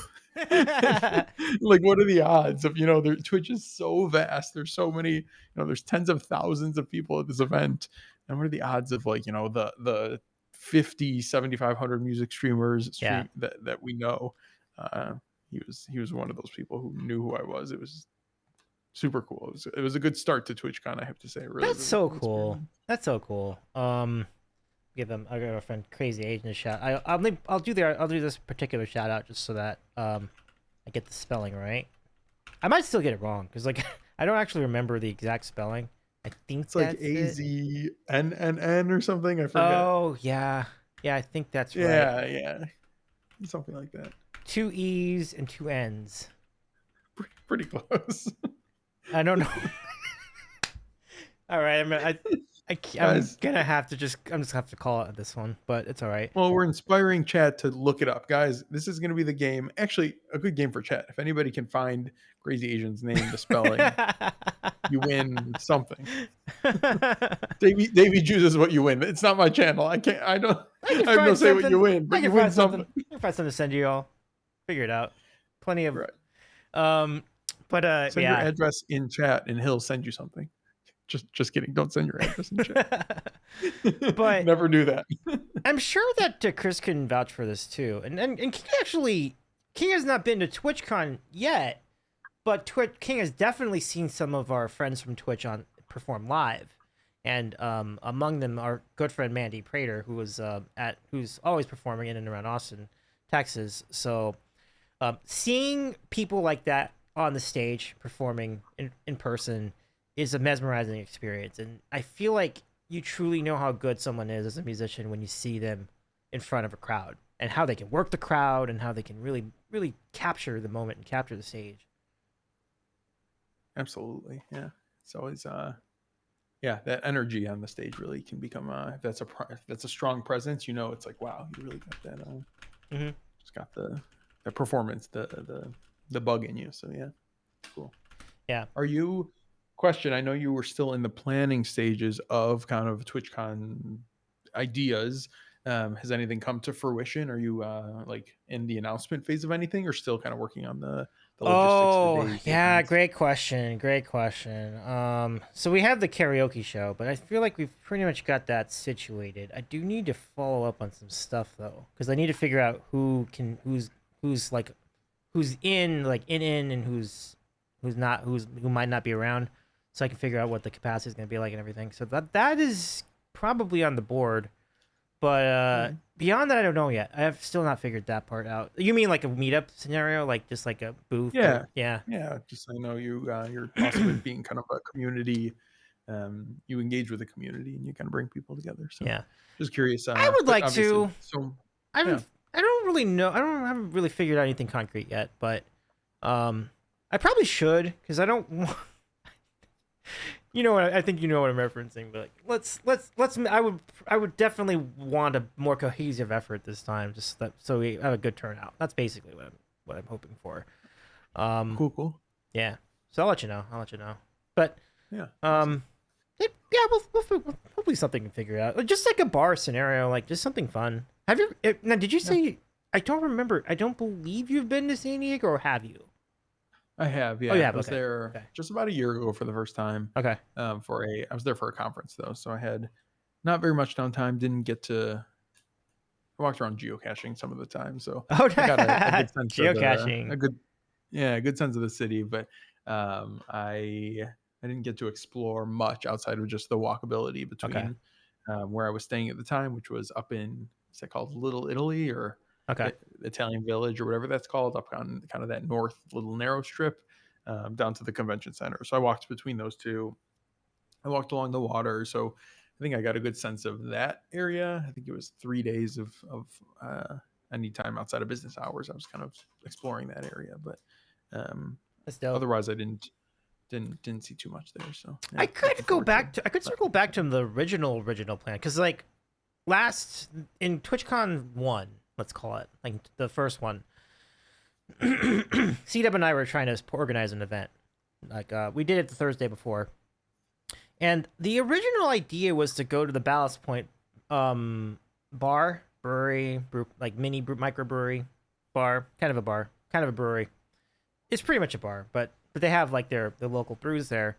Like, what are the odds of, Twitch is so vast. There's so many, there's tens of thousands of people at this event. And what are the odds of like, the 50, 7,500 music streamers that we know? He was one of those people who knew who I was. It was super cool. It was a good start to TwitchCon, I have to say. Really, That's so cool. That's so cool. Give them our friend Crazy Asian a shout. I'll do this particular shout out just so that I get the spelling right. I might still get it wrong because like I don't actually remember the exact spelling. I think it's like AZNNN or something. I forget. Oh yeah, I think that's right. Yeah, something like that. 2 E's and 2 N's. Pretty close. I don't know. All right, I'm gonna have to just have to call it this one, but it's all right. Well, we're inspiring chat to look it up, guys. This is gonna be the game. Actually, a good game for chat. If anybody can find Crazy Asian's name, the spelling, you win something. Davey chooses what you win. It's not my channel. I have no say what you win, but you win something. I can find something to send you all. Figure it out. Plenty of right. But send your address in chat, and he'll send you something. Just kidding. Don't send your address in chat. But never do that. I'm sure that Chris can vouch for this too. And King has not been to TwitchCon yet, but King has definitely seen some of our friends from Twitch perform live. And among them our good friend Mandy Prater, who's always performing in and around Austin, Texas. So seeing people like that on the stage performing in person is a mesmerizing experience, and I feel like you truly know how good someone is as a musician when you see them in front of a crowd and how they can work the crowd and how they can really really capture the moment and capture the stage. Absolutely. Yeah, it's always that energy on the stage really can become if that's a strong presence, it's like, wow, you really got that just got the performance, the bug in you. So yeah, cool. Yeah. Question, I know you were still in the planning stages of kind of TwitchCon ideas. Has anything come to fruition? Are you like in the announcement phase of anything, or still kind of working on the logistics? Oh, yeah, great question. So we have the karaoke show, but I feel like we've pretty much got that situated. I do need to follow up on some stuff though, because I need to figure out who's in and who might not be around, so I can figure out what the capacity is going to be like and everything. So that is probably on the board, but beyond that, I don't know yet. I have still not figured that part out. You mean like a meetup scenario, like just like a booth? Yeah. Yeah. Just I know you're possibly being kind of a community. You engage with the community and you kind of bring people together. So yeah, just curious. I would like to. So I I don't really know. I haven't really figured out anything concrete yet, but I probably should, because I don't. You know what? I think you know what I'm referencing. But like, let's. I would definitely want a more cohesive effort this time, just so we have a good turnout. That's basically what I'm hoping for. Cool. Yeah. So I'll let you know. But Yeah. We'll hopefully something can figure out. Just like a bar scenario, like just something fun. Have you now? Did you say? I don't remember. I don't believe you've been to San Diego, or have you? I have. Yeah. Oh, yeah. I was there just about a year ago for the first time. Okay. I was there for a conference though, so I had not very much downtime. Didn't get to. I walked around geocaching some of the time, so I got a good sense geocaching. of a good sense of the city, but I didn't get to explore much outside of just the walkability between where I was staying at the time, which was up in, is that called Little Italy, or Italian Village, or whatever that's called, up on kind of that north little narrow strip down to the convention center. So I walked between those two. I walked along the water, so I think I got a good sense of that area. I think it was 3 days of any time outside of business hours. I was kind of exploring that area, but otherwise I didn't see too much there. So yeah, I could circle back to the original plan, because like last in TwitchCon 1, let's call it, like the first one, CW and I were trying to organize an event. Like we did it the Thursday before. And the original idea was to go to the Ballast Point brewery, like mini microbrewery bar, kind of a brewery. It's pretty much a bar, but they have like their local brews there.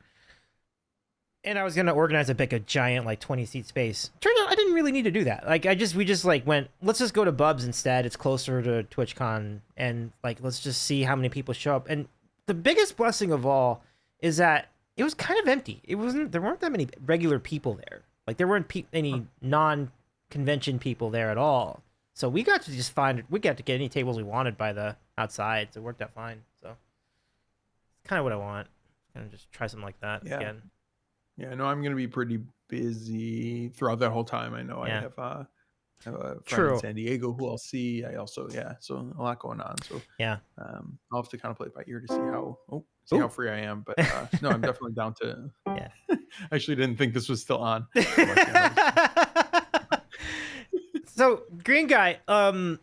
And I was gonna organize a giant like 20-seat space. Turned out I didn't really need to do that. Like we just like went, let's just go to Bub's instead. It's closer to TwitchCon, and like let's just see how many people show up. And the biggest blessing of all is that it was kind of empty. There weren't that many regular people there. Like there weren't any non-convention people there at all. So we got to get any tables we wanted by the outside. So it worked out fine. So it's kind of what I want. Kind of just try something like that again. Yeah, no, I'm going to be pretty busy throughout that whole time. I know I have a friend in San Diego who I'll see. I also, so a lot going on. So I'll have to kind of play it by ear to see how free I am. But no, I'm definitely down to. Yeah, I actually didn't think this was still on. So Green Guy, are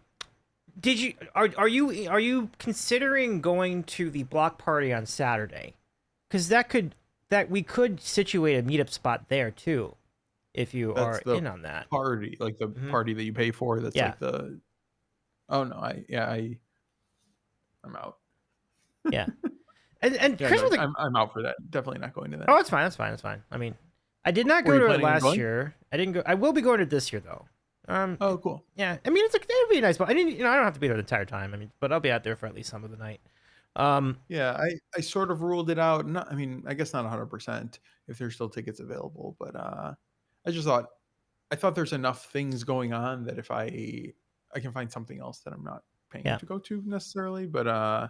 you considering going to the block party on Saturday? Because we could situate a meetup spot there too, if you are in on that party, like the party that you pay for. That's like the. Oh no, I'm out. Yeah, and Chris, I'm out for that. Definitely not going to that. Oh, it's fine. I mean, I did not go to it last year. I didn't go. I will be going to it this year though. Oh, cool. Yeah, I mean, it'll be a nice. But I don't have to be there the entire time. I mean, but I'll be out there for at least some of the night. Yeah, I sort of ruled it out. I guess not 100% if there's still tickets available, but I thought there's enough things going on that if I can find something else that I'm not paying to go to necessarily, but I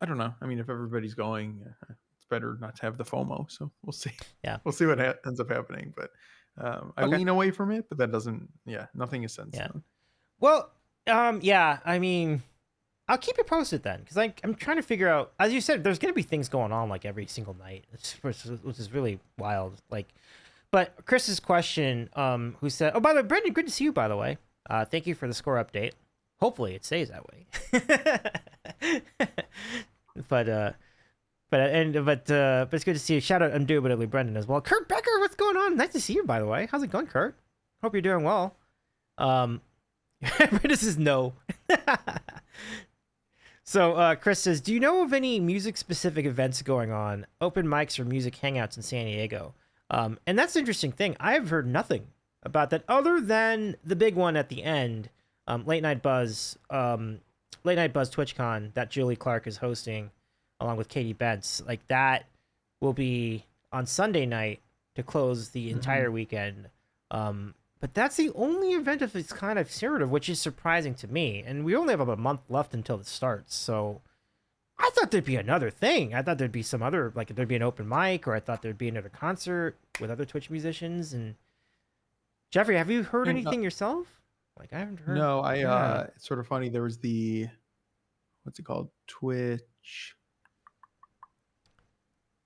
don't know. I mean, if everybody's going, it's better not to have the FOMO. So we'll see. Yeah, we'll see what ends up happening. But I lean away from it, but that doesn't. Yeah, nothing is set in stone. Well, I mean, I'll keep you posted then, because I'm trying to figure out. As you said, there's going to be things going on like every single night, which is really wild. Like, but Chris's question, who said, "Oh, by the way, Brendan, good to see you. By the way, thank you for the score update. Hopefully, it stays that way." But it's good to see you. Shout out indubitably Brendan as well. Kurt Becker, what's going on? Nice to see you, by the way. How's it going, Kurt? Hope you're doing well. This is no. So Chris says, do you know of any music-specific events going on, open mics or music hangouts in San Diego? And that's an interesting thing. I've heard nothing about that other than the big one at the end, Late Night Buzz TwitchCon that Julie Clark is hosting along with Katie Bentz. Like that will be on Sunday night to close the entire weekend. But that's the only event of its kind I've heard of, which is surprising to me. And we only have about a month left until it starts. So I thought there'd be another thing. I thought there'd be some other, like there'd be an open mic, or I thought there'd be another concert with other Twitch musicians. And Jeffrey, have you heard anything yourself? Like I haven't heard. No, Yeah. it's sort of funny. There was what's it called? Twitch.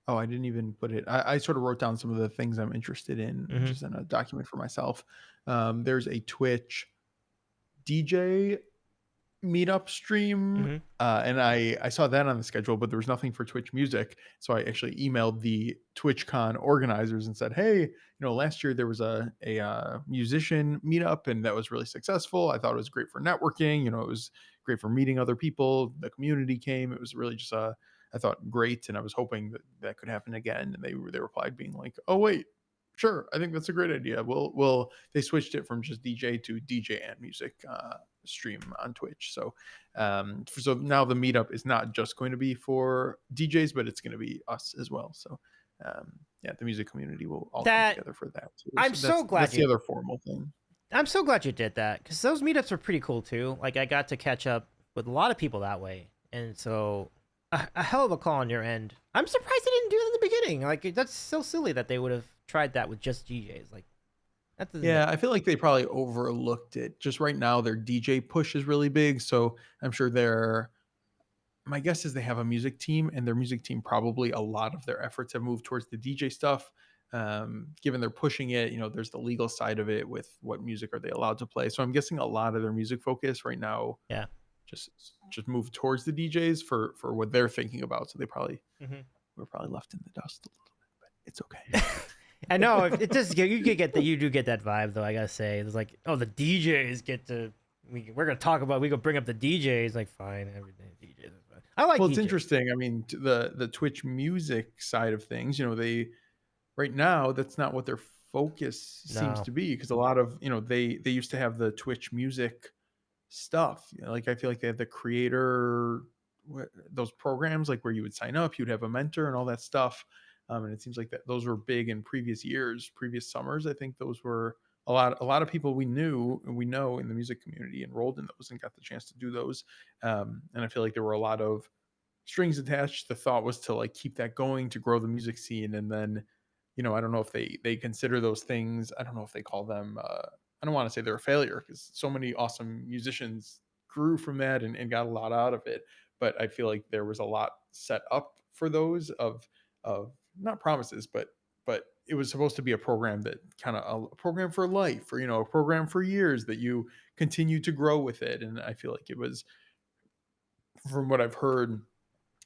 Oh, I didn't even put it. I sort of wrote down some of the things I'm interested in, just in a document for myself. There's a Twitch DJ meetup stream, and I saw that on the schedule, but there was nothing for Twitch music. So I actually emailed the TwitchCon organizers and said, hey, last year there was a musician meetup, and that was really successful. I thought it was great for networking. It was great for meeting other people. The community came. It was really just I thought great, and I was hoping that could happen again. And they replied being like, oh wait, sure, I think that's a great idea. They switched it from just DJ to DJ and music stream on Twitch. So now the meetup is not just going to be for DJs, but it's going to be us as well. So the music community will all come together for that too. I'm so glad that's the other formal thing. I'm so glad you did that, because those meetups are pretty cool too. Like I got to catch up with a lot of people that way, and so a hell of a call on your end. I'm surprised they didn't do it in the beginning. Like that's so silly that they would have tried that with just DJs. Like I feel like they probably overlooked it. Just right now, their DJ push is really big, so I'm sure my guess is they have a music team, and their music team probably a lot of their efforts have moved towards the DJ stuff. Given they're pushing it, there's the legal side of it with what music are they allowed to play. So I'm guessing a lot of their music focus right now, just move towards the DJs for what they're thinking about. So they probably were probably left in the dust a little bit, but it's okay. I know it does. You do get that vibe though. I gotta say, it's like, oh, the DJs get to. We're gonna talk about. We go bring up the DJs. Like, fine, everything DJs. I like. Well, DJs. It's interesting. I mean, the Twitch music side of things. They right now that's not what their focus seems to be, because a lot of they used to have the Twitch music stuff. Like I feel like they had the creator those programs like where you would sign up, you'd have a mentor and all that stuff. And it seems like that those were big in previous years, previous summers. I think those were a lot of people we know in the music community enrolled in those and got the chance to do those. And I feel like there were a lot of strings attached. The thought was to like keep that going, to grow the music scene. And then, I don't know if they consider those things. I don't know if they call them, I don't want to say they're a failure, because so many awesome musicians grew from that and got a lot out of it. But I feel like there was a lot set up for those of not promises, but it was supposed to be a program that kind of a program for life, or a program for years that you continue to grow with it. And I feel like it was, from what I've heard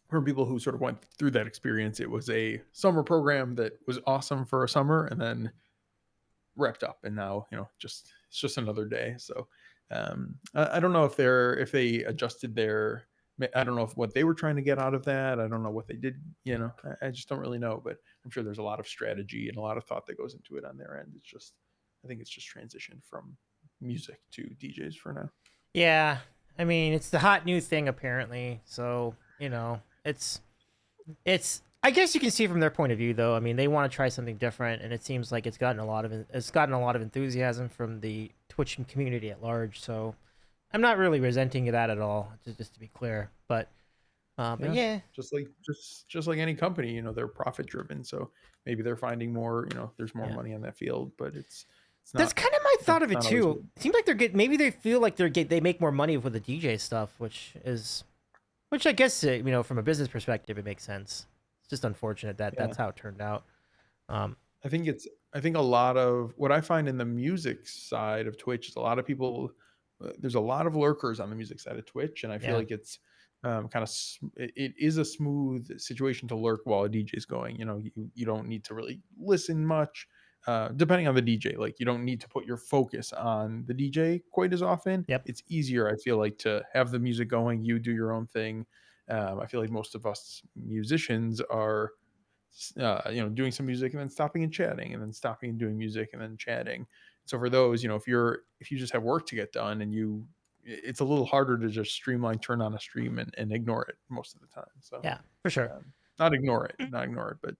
from people who sort of went through that experience, it was a summer program that was awesome for a summer and then wrapped up, and now it's just another day. So I don't know if they adjusted their, I don't know what they were trying to get out of that. I don't know what they did. I just don't really know, but I'm sure there's a lot of strategy and a lot of thought that goes into it on their end. I think it's just transition from music to DJs for now. Yeah, I mean, it's the hot new thing apparently. So it's. I guess you can see from their point of view, though. I mean, they want to try something different, and it seems like it's gotten a lot of enthusiasm from the Twitch community at large. So I'm not really resenting that at all, just to be clear. But yeah, just like any company, they're profit driven. So maybe they're finding more. There's more money on that field, but it's not. That's kind of my thought of it too. It seems like maybe they feel like they make more money with the DJ stuff, which I guess from a business perspective it makes sense. It's just unfortunate that that's how it turned out. I think a lot of what I find in the music side of Twitch is a lot of people. There's a lot of lurkers on the music side of Twitch, and I feel like it's it is a smooth situation to lurk while a DJ is going. You don't need to really listen much, depending on the DJ. Like you don't need to put your focus on the DJ quite as often. Yep. It's easier, I feel like, to have the music going. You do your own thing. I feel like most of us musicians are, doing some music and then stopping and chatting, and then stopping and doing music and then chatting. So for those, if you just have work to get done, and it's a little harder to just streamline, turn on a stream and ignore it most of the time. So yeah, for sure. Not ignore it, but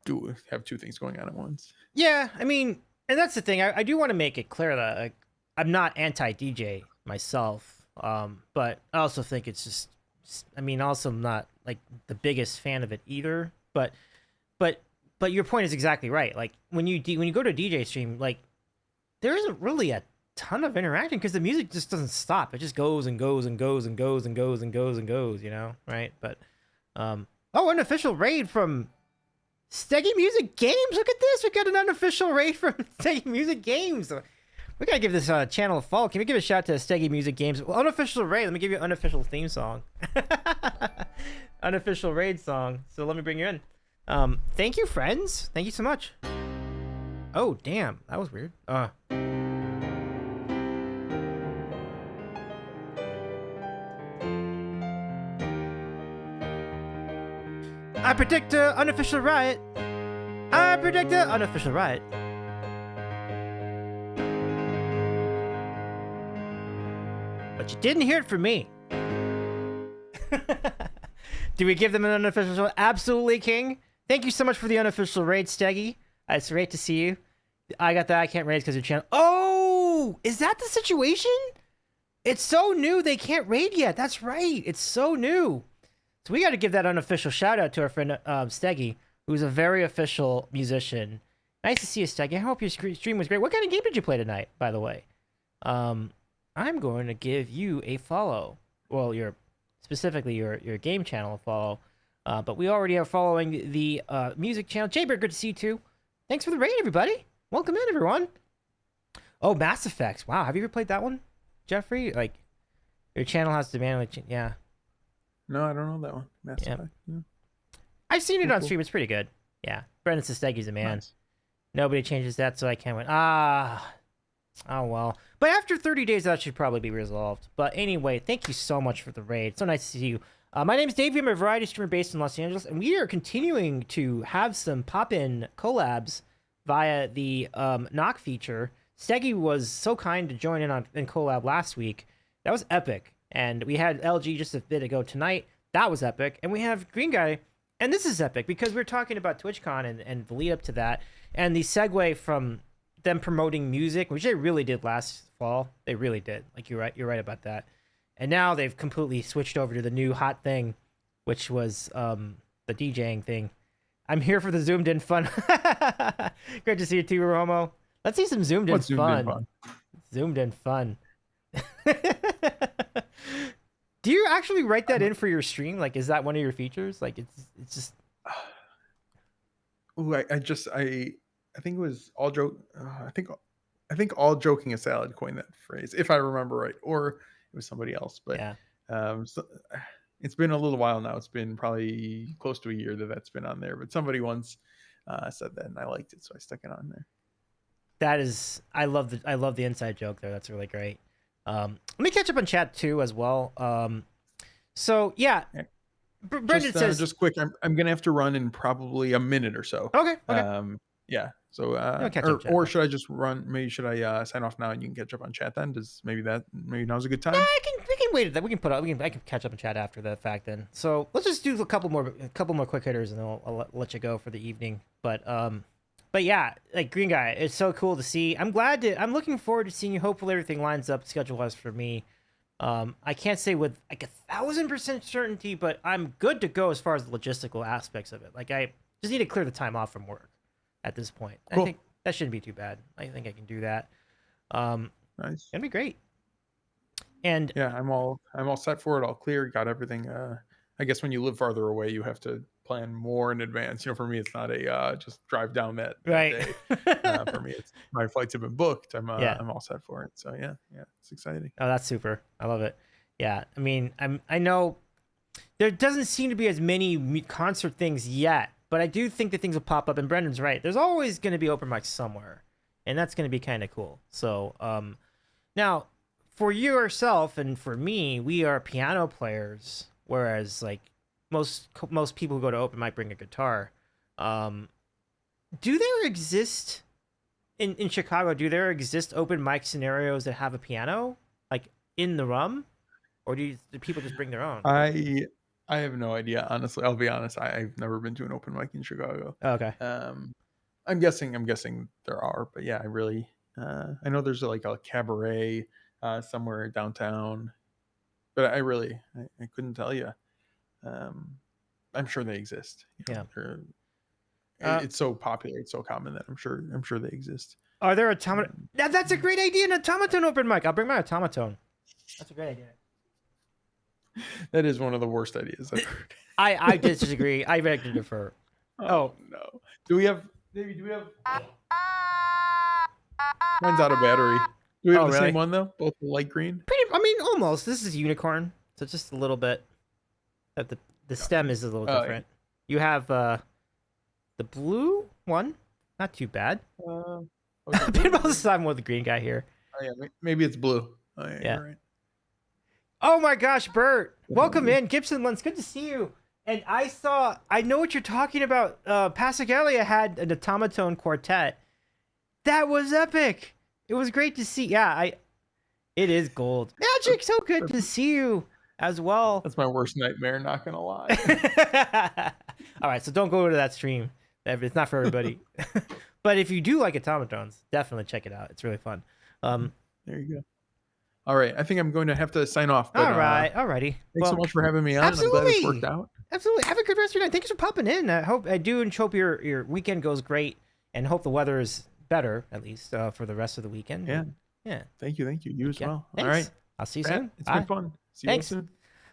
do have two things going on at once. Yeah, I mean, and that's the thing. I do want to make it clear that I'm not anti-DJ myself, but I also think it's just. I mean, also I'm not like the biggest fan of it either, but your point is exactly right. Like when you go to a DJ stream, like there isn't really a ton of interacting because the music just doesn't stop. It just goes and goes and goes and goes and goes and goes and goes, you know, right? But oh, an official raid from Steggy Music Games. Look at this. We got an unofficial raid from Steggy Music Games. We gotta give this channel a follow. Can we give a shout to Steggy Music Games? Well, unofficial raid. Let me give you an unofficial theme song. Unofficial raid song. So let me bring you in. Thank you, friends. Thank you so much. Oh, damn. That was weird. I predict an unofficial riot. I predict an unofficial riot. But you didn't hear it from me. Do we give them an unofficial? Absolutely, King. Thank you so much for the unofficial raid, Steggy. It's great to see you. I got that. I can't raid because your channel. Oh, is that the situation? It's so new they can't raid yet. That's right. It's so new. So we got to give that unofficial shout out to our friend Steggy, who's a very official musician. Nice to see you, Steggy. I hope your stream was great. What kind of game did you play tonight, by the way? I'm going to give you a follow. Well, specifically your game channel a follow. But we already are following the music channel. Jaybird, good to see you too. Thanks for the raid, everybody. Welcome in, everyone. Oh, Mass Effect. Wow, have you ever played that one, Jeffrey? Like, your channel has to manually yeah. No, I don't know that one. Mass Effect. Yeah. I've seen it on stream. It's pretty good. Yeah. Brendan Sesteggy's a man. Nice. Nobody changes that, so I can't win. Oh, well. But after 30 days, that should probably be resolved. But anyway, thank you so much for the raid. So nice to see you. My name is Dave. I'm a variety streamer based in Los Angeles, and we are continuing to have some pop-in collabs via the knock feature. Steggy was so kind to join in collab last week. That was epic. And we had LG just a bit ago tonight. That was epic. And we have Green Guy. And this is epic because we're talking about TwitchCon and the lead up to that. And the segue from them promoting music, which they really did last fall. They really did. Like, you're right about that. And now they've completely switched over to the new hot thing, which was the DJing thing. I'm here for the zoomed in fun. Great to see you too, Romo. Let's see some zoomed in fun. Zoomed in fun. Do you actually write that in for your stream? Like, is that one of your features? Like, it's just. Ooh, I think it was all joke. I think all joking aside coined that phrase, if I remember right, or it was somebody else. But yeah, so it's been a little while now. It's been probably close to a year that's been on there. But somebody once said that, and I liked it, so I stuck it on there. That is, I love the inside joke there. That's really great. Let me catch up on chat too as well. So yeah, Brendan says just quick. I'm gonna have to run in probably a minute or so. Okay. Yeah. So or should I just run? Maybe should I sign off now and you can catch up on chat then? Maybe now's a good time. Yeah, we can wait. I can catch up on chat after the fact then. So let's just do a couple more quick hitters and then I'll let you go for the evening. But yeah, like Green Guy, it's so cool to see. I'm looking forward to seeing you. Hopefully everything lines up schedule-wise for me. I can't say with like 1,000% certainty, but I'm good to go as far as the logistical aspects of it. Like, I just need to clear the time off from work at this point. Cool. I think that shouldn't be too bad. I think I can do that. Nice. It'd be great. And yeah, I'm all set for it. All clear. Got everything. I guess when you live farther away, you have to plan more in advance. For me, it's not a just drive down that day. For me, it's my flights have been booked. I'm all set for it. So yeah, it's exciting. Oh, that's super. I love it. Yeah, I mean, I know there doesn't seem to be as many concert things yet, but I do think that things will pop up. And Brendan's right. There's always going to be open mics somewhere, and that's going to be kind of cool. So now for you yourself and for me, we are piano players, whereas like most people who go to open mic bring a guitar. Do there exist in Chicago? Do there exist open mic scenarios that have a piano like in the room, or do people just bring their own? I have no idea, honestly. I'll be honest. I've never been to an open mic in Chicago. Okay. I'm guessing there are, but yeah, I know there's like a cabaret somewhere downtown, but I couldn't tell you. I'm sure they exist. Yeah. It's so popular, it's so common that I'm sure they exist. Are there automaton? That's a great idea. An automaton open mic. I'll bring my automaton. That's a great idea. That is one of the worst ideas I've heard. I disagree. I beg to defer. Oh no. Do we have mine's out of battery. Do we have the really? same one though? Both light green? Almost. This is unicorn. So it's just a little bit. The stem is a little different. Yeah. You have the blue one. Not too bad. Most of the time with the green guy here. Oh yeah, maybe it's blue. Oh yeah. You're right. Oh my gosh, Bert! Welcome in, Gibson Lens. Good to see you. And I know what you're talking about. Pascalia had an automaton quartet. That was epic. It was great to see. Yeah, it is gold. Magic, so good to see you as well. That's my worst nightmare, not gonna lie. All right, so don't go to that stream. It's not for everybody. But if you do like automatons, definitely check it out. It's really fun. There you go. All right, I think I'm going to have to sign off. But, all right, alrighty. Thanks so much for having me on. Absolutely. I'm glad this worked out. Absolutely. Have a good rest of your night. Thanks for popping in. I hope your weekend goes great, and hope the weather is better at least for the rest of the weekend. Yeah. Thank you. You as well. Thanks. All right. I'll see you soon. It's been fun. See you soon.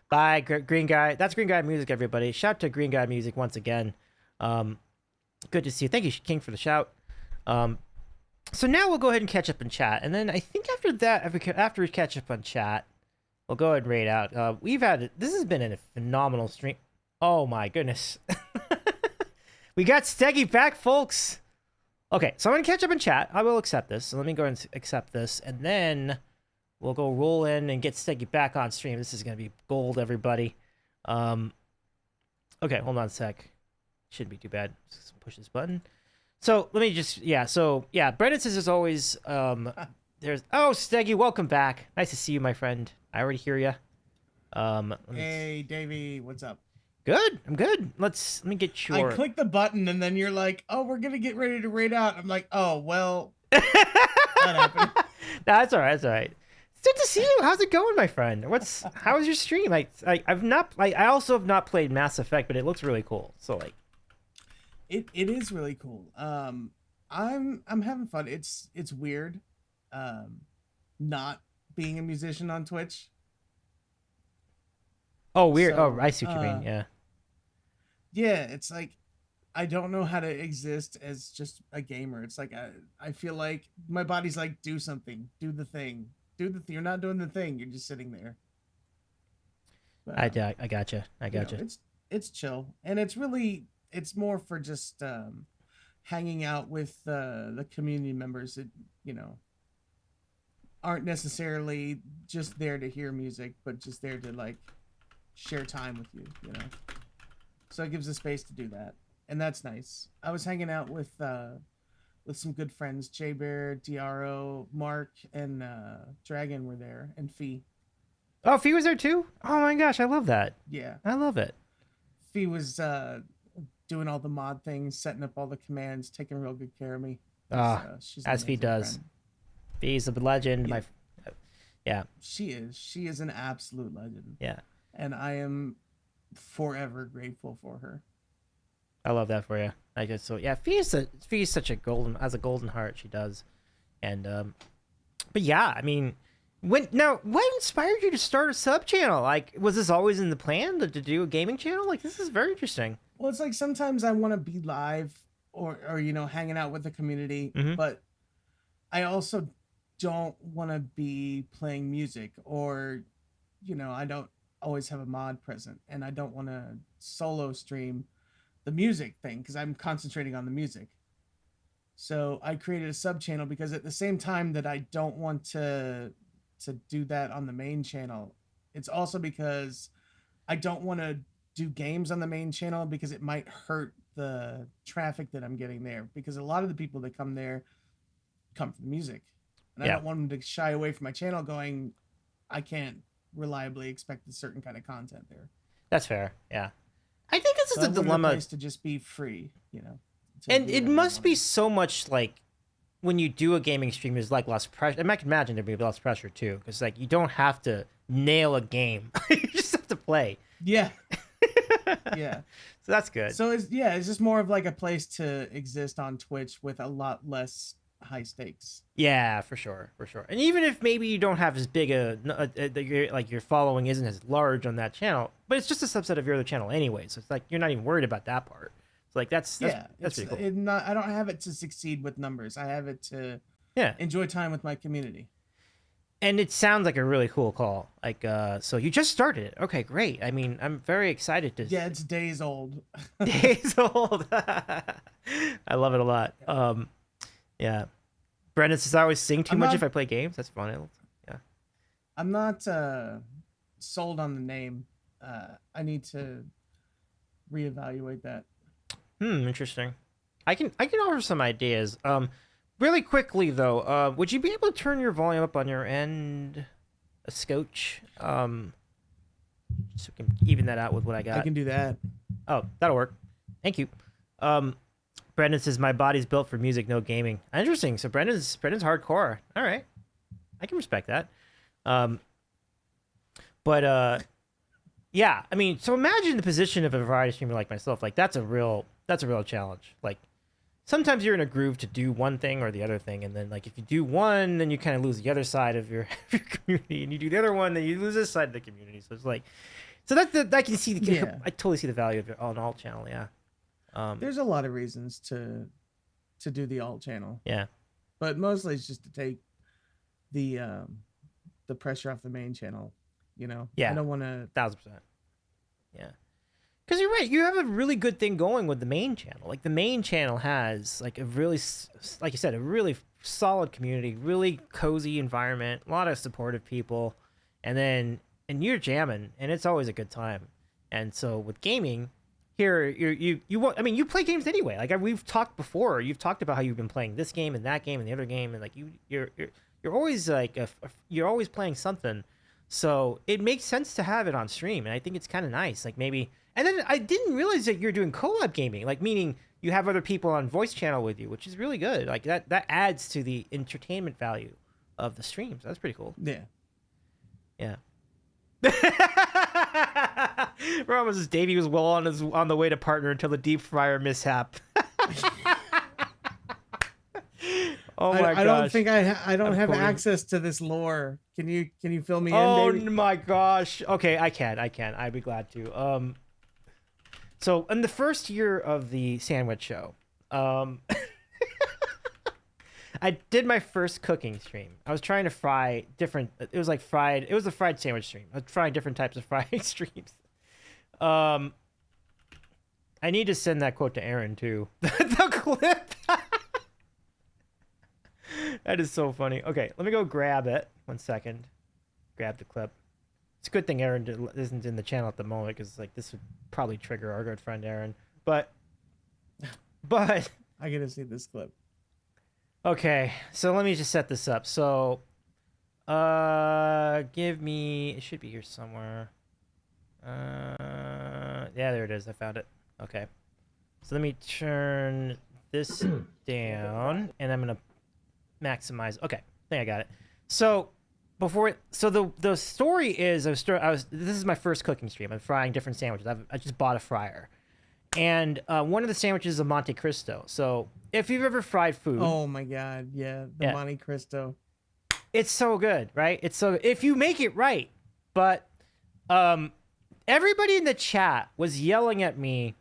Bye, Green Guy. That's Green Guy Music, everybody. Shout out to Green Guy Music once again. Good to see you. Thank you, King, for the shout. So now we'll go ahead and catch up in chat, and then I think after that, after we catch up on chat, we'll go ahead and raid out. This has been a phenomenal stream. Oh my goodness. We got Steggy back, folks. Okay, so I'm gonna catch up in chat. I will accept this. So let me go and accept this, and then we'll go roll in and get Steggy back on stream. This is gonna be gold, everybody. Okay, hold on a sec. Shouldn't be too bad. Just push this button. So let me just Brendan says as always, Steggy, welcome back. Nice to see you, my friend. I already hear you. Hey Davey, what's up? Good, I'm good. Let me get your. I clicked the button and then you're like, oh, we're gonna get ready to raid out. I'm like, oh well. That happened. No, that's all right. That's all right. It's good to see you. How's it going, my friend? How was your stream? I also have not played Mass Effect, but it looks really cool. So like. It is really cool. I'm having fun. It's weird, not being a musician on Twitch. Oh, weird. So, I see what you mean. Yeah. Yeah, it's like I don't know how to exist as just a gamer. It's like I feel like my body's like, do something, do the thing. You're not doing the thing. You're just sitting there. But, I gotcha. It's chill, and it's more for just hanging out with the community members that aren't necessarily just there to hear music, but just there to like share time with you. So it gives a space to do that, and that's nice. I was hanging out with some good friends. J Bear, Dro, Mark, and Dragon were there, and Fee. Oh, Fee was there too? Oh my gosh, I love that. Yeah, I love it. Fee was doing all the mod things, setting up all the commands, taking real good care of me. As Fee does. Fee's a legend. Yeah. She is an absolute legend. Yeah. And I am forever grateful for her. I love that for you. Fee's such a golden heart. She does. And but yeah, I mean, what inspired you to start a sub channel? Like, was this always in the plan to do a gaming channel? Like, this is very interesting. Well, it's like sometimes I want to be live or hanging out with the community, but I also don't want to be playing music or I don't always have a mod present, and I don't want to solo stream the music thing because I'm concentrating on the music. So I created a sub channel because at the same time that I don't want to do that on the main channel, it's also because I don't want to do games on the main channel because it might hurt the traffic that I'm getting there, because a lot of the people that come there come for the music, and I don't want them to shy away from my channel going, I can't reliably expect a certain kind of content there. That's fair. Yeah, I think this is the dilemma. Place to just be free, and it must be so much like when you do a gaming stream, there's like less pressure. I can imagine there'd be less pressure too, because like you don't have to nail a game; you just have to play. Yeah. Yeah. So that's good. So it's just more of like a place to exist on Twitch with a lot less high stakes. Yeah, for sure. And even if maybe you don't have as big your following isn't as large on that channel, but it's just a subset of your other channel anyway, so it's like you're not even worried about that part. It's like that's pretty cool. I don't have it to succeed with numbers. I have it to enjoy time with my community. And it sounds like a really cool call. Like, so you just started it. Okay, great. I mean, I'm very excited to. Yeah, it's days old. Days old. I love it a lot. Yeah. Brendan says I always sing too much if I play games. That's fun. Yeah. I'm not sold on the name. I need to reevaluate that. Interesting. I can offer some ideas. Really quickly though, would you be able to turn your volume up on your end a scotch? So we can even that out with what I got. I can do that. Oh, that'll work. Thank you. Brendan says my body's built for music, no gaming. Interesting. So Brendan's hardcore. All right, I can respect that. Yeah. I mean, so imagine the position of a variety streamer like myself. Like that's a real challenge. Like sometimes you're in a groove to do one thing or the other thing, and then like if you do one, then you kind of lose the other side of your community, and you do the other one, then you lose this side of the community. So it's like, so I can see I totally see the value of it on alt channel. Yeah. There's a lot of reasons to do the alt channel. Yeah. But mostly it's just to take the pressure off the main channel. You know. Yeah. I don't want to 1000%. Yeah. Because you're right, you have a really good thing going with the main channel. Like the main channel has like a really, like you said, a really solid community, really cozy environment, a lot of supportive people, and you're jamming, and it's always a good time. And so with gaming, here you play games anyway. Like we've talked before, you've talked about how you've been playing this game and that game and the other game, and like you're always like you're always playing something. So it makes sense to have it on stream, and I think it's kind of nice. Like maybe. And then I didn't realize that you're doing collab gaming, like meaning you have other people on voice channel with you, which is really good. Like that adds to the entertainment value of the streams. That's pretty cool. Yeah. Yeah. Ramos says Davey was well on the way to partner until the deep fryer mishap. Oh my gosh. I don't think I don't have access to this lore. Can you fill me in, Davey? Oh my gosh. Okay, I can. I'd be glad to. So in the first year of the sandwich show, I did my first cooking stream. I was trying to fry different. It was a fried sandwich stream. I was trying different types of frying streams. I need to send that quote to Aaron too. The clip. That is so funny. Okay, let me go grab it. 1 second. Grab the clip. It's a good thing Aaron isn't in the channel at the moment, because like this would probably trigger our good friend Aaron. But I gotta see this clip. Okay, so let me just set this up. So, give me. It should be here somewhere. Yeah, there it is. I found it. Okay, so let me turn this down, and I'm gonna maximize. Okay, I think I got it. So. The story is this is my first cooking stream. I'm frying different sandwiches. I just bought a fryer, and one of the sandwiches is a Monte Cristo. So if you've ever fried food, oh my god, yeah, Monte Cristo, it's so good, right? It's so if you make it right. But everybody in the chat was yelling at me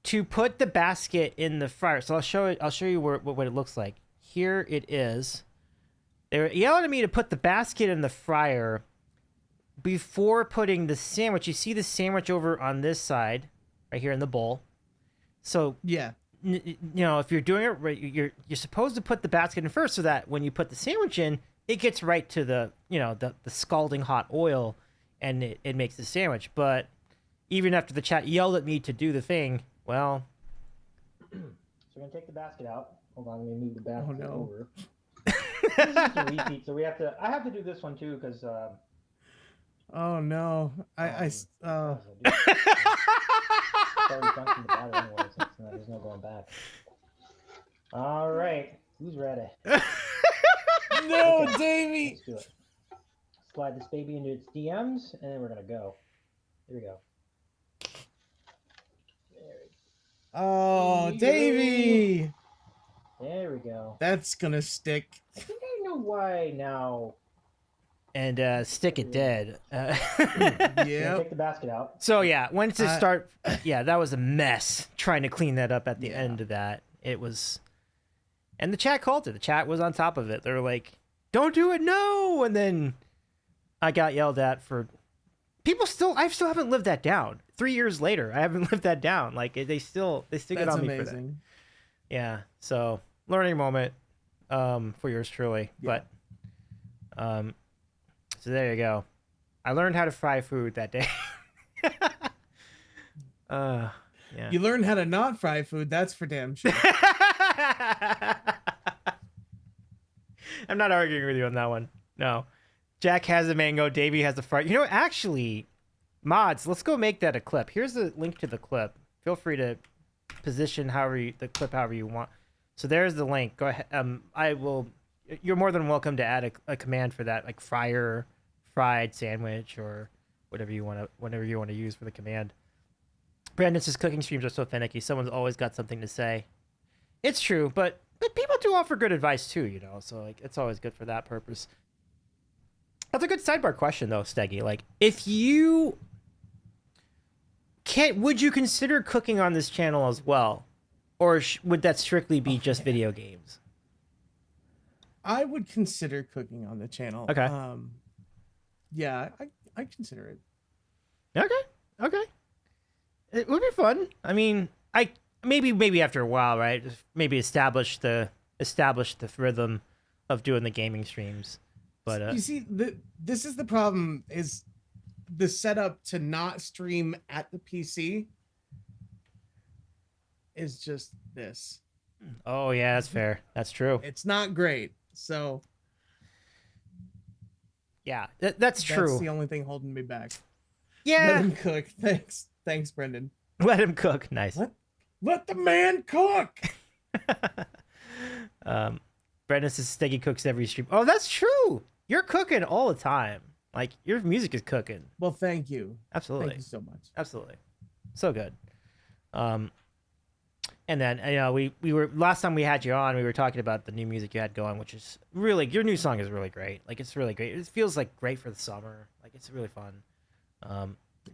to put the basket in the fryer. So I'll show you what it looks like. Here it is. They were yelling at me to put the basket in the fryer before putting the sandwich. You see the sandwich over on this side, right here in the bowl. So yeah, if you're doing it right, you're supposed to put the basket in first, so that when you put the sandwich in, it gets right to the scalding hot oil, and it makes the sandwich. But even after the chat yelled at me to do the thing, well, so we're gonna take the basket out. Hold on, let me move the basket over. This is a repeat, so I have to do this one too, because oh no, there's no going back. All right, who's ready? No, okay, Davey. Let's do it. Slide this baby into its DMs, and then we're gonna go. Here we go. Oh, Davey. There we go. That's gonna stick. I think I know why now. And stick it dead. Yeah. Take the basket out. So yeah, once it start, yeah, that was a mess trying to clean that up at the end of that. It was, and the chat called it. The chat was on top of it. They were like, "Don't do it, no!" And then I got yelled at for. People still, I still haven't lived that down. 3 years later, I haven't lived that down. Like they still get on me for that. Yeah. So learning moment, for yours truly. Yeah. But, so there you go. I learned how to fry food that day. Yeah. You learned how to not fry food. That's for damn sure. I'm not arguing with you on that one. No. Jack has a mango. Davey has a fry. You know, actually, mods, let's go make that a clip. Here's the link to the clip. Feel free to position the clip however you want. So there's the link. Go ahead. You're more than welcome to add a command for that, like fried sandwich or whatever you want to use for the command. Brandon says cooking streams are so finicky. Someone's always got something to say. It's true, but people do offer good advice too, you know. So like it's always good for that purpose. That's a good sidebar question though, Steggy. Like if you would you consider cooking on this channel as well, or would that strictly be just video games? I would consider cooking on the channel. Okay. Yeah, I consider it. Okay. It would be fun. I mean, maybe after a while, right? Just maybe establish the rhythm of doing the gaming streams. But you see, this is the problem: is the setup to not stream at the PC is just this. Oh yeah, that's fair. That's true. It's not great. So yeah, that's true. That's the only thing holding me back. Yeah. Let him cook. Thanks, Brendan. Let him cook. Nice. Let the man cook. Brendan says Steggy cooks every stream. Oh, that's true. You're cooking all the time. Like your music is cooking. Well, thank you. Absolutely. Thank you so much. Absolutely. So good. And then we were last time we had you on, we were talking about the new music you had going, which is really your new song is really great. Like it's really great. It feels like great for the summer. Like it's really fun.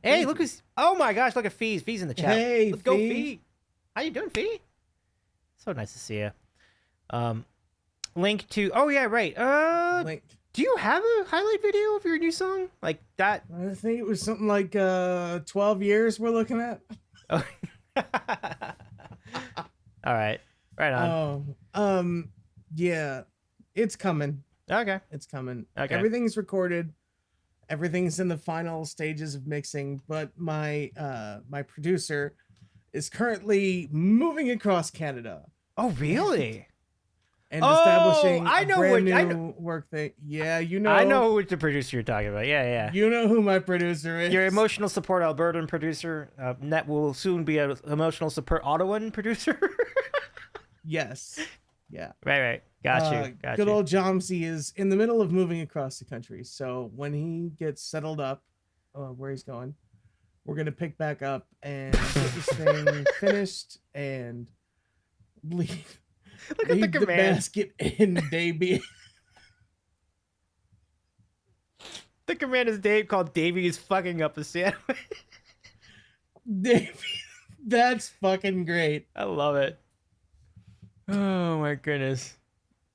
Hey, look who's! Oh my gosh, look at Fee's. Fee's in the chat. Hey, let's go, Fee. How you doing, Fee? So nice to see you. Link to. Oh yeah, right. Link. Do you have a highlight video of your new song like that? I think it was something like 12 years we're looking at. Oh. All right. Right on. Yeah, it's coming. Okay. It's coming. Okay. Everything's recorded. Everything's in the final stages of mixing, but my producer is currently moving across Canada. Oh, really? And establishing I know brand new work thing. Yeah, you know. I know which the producer you're talking about. Yeah. You know who my producer is. Your emotional support Albertan producer. Net will soon be an emotional support Ottawan producer. Yes. Yeah. Right. Got you. Good old Jomsy is in the middle of moving across the country. So when he gets settled up, where he's going, we're going to pick back up and get this thing finished and leave. Look at the command. Basket in Davey. The command is Dave called Davey is fucking up a sandwich. Davey. That's fucking great. I love it. Oh my goodness.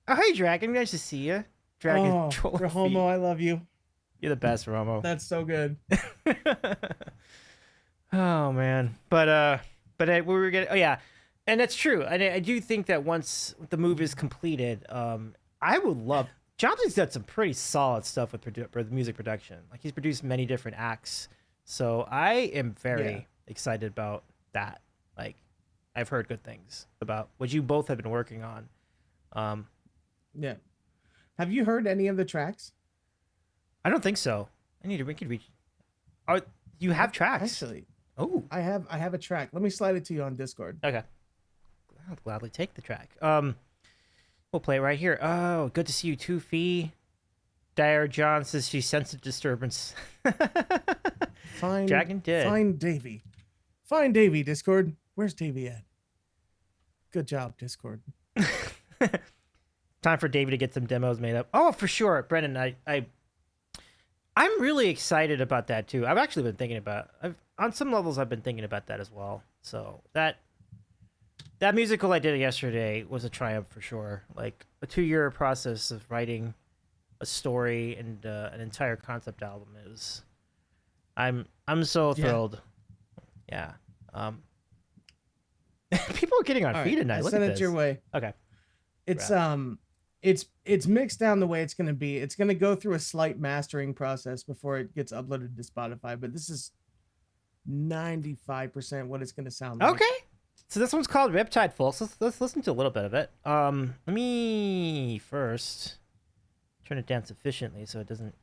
Oh hey Dragon, nice to see you. Dragon Romo, I love you. You're the best, Romo. That's so good. Oh man. But we were getting. Oh yeah. And that's true. And I do think that once the move is completed, I would love. Johnson's done some pretty solid stuff with music production. Like he's produced many different acts, so I am very excited about that. Like, I've heard good things about what you both have been working on. Yeah. Have you heard any of the tracks? I don't think so. We could reach. You have tracks? Actually. Oh. I have a track. Let me slide it to you on Discord. Okay. I'll gladly take the track. We'll play it right here. Oh, good to see you too, Fee. Dyer John says she sensed a disturbance. Dragon did. Find Davey. Find Davey, Discord. Where's Davey at? Good job, Discord. Time for Davey to get some demos made up. Oh, for sure, Brendan. I'm really excited about that too. I've actually been thinking about. On some levels, I've been thinking about that as well. So that musical I did yesterday was a triumph for sure. Like a 2-year process of writing a story and an entire concept album is. I'm so thrilled. Yeah. People are getting on feet tonight. Look at this. Send it your way. Okay. It's mixed down the way it's going to be. It's going to go through a slight mastering process before it gets uploaded to Spotify, but this is 95% what it's going to sound like. Okay. So this one's called Riptide, folks. Let's listen to a little bit of it. Let me first turn it down sufficiently so it doesn't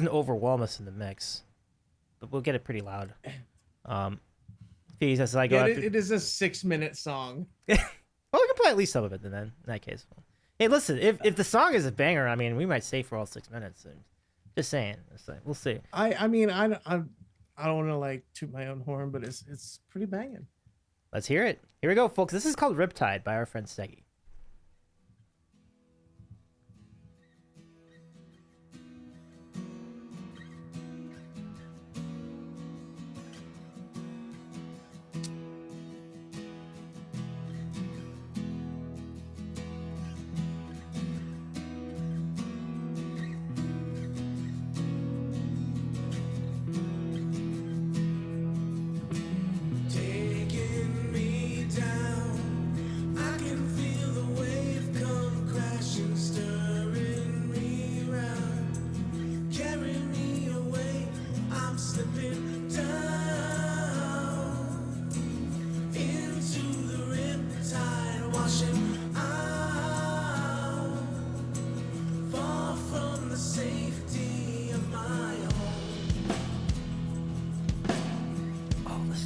overwhelm us in the mix. But we'll get it pretty loud. Fees as I go. It is a 6-minute song. Well, we can play at least some of it then. In that case, hey, listen. If the song is a banger, I mean, we might stay for all 6 minutes. Just saying. We'll see. I mean, I don't want to like toot my own horn, but it's pretty banging. Let's hear it. Here we go, folks. This is called Riptide by our friend Steggy.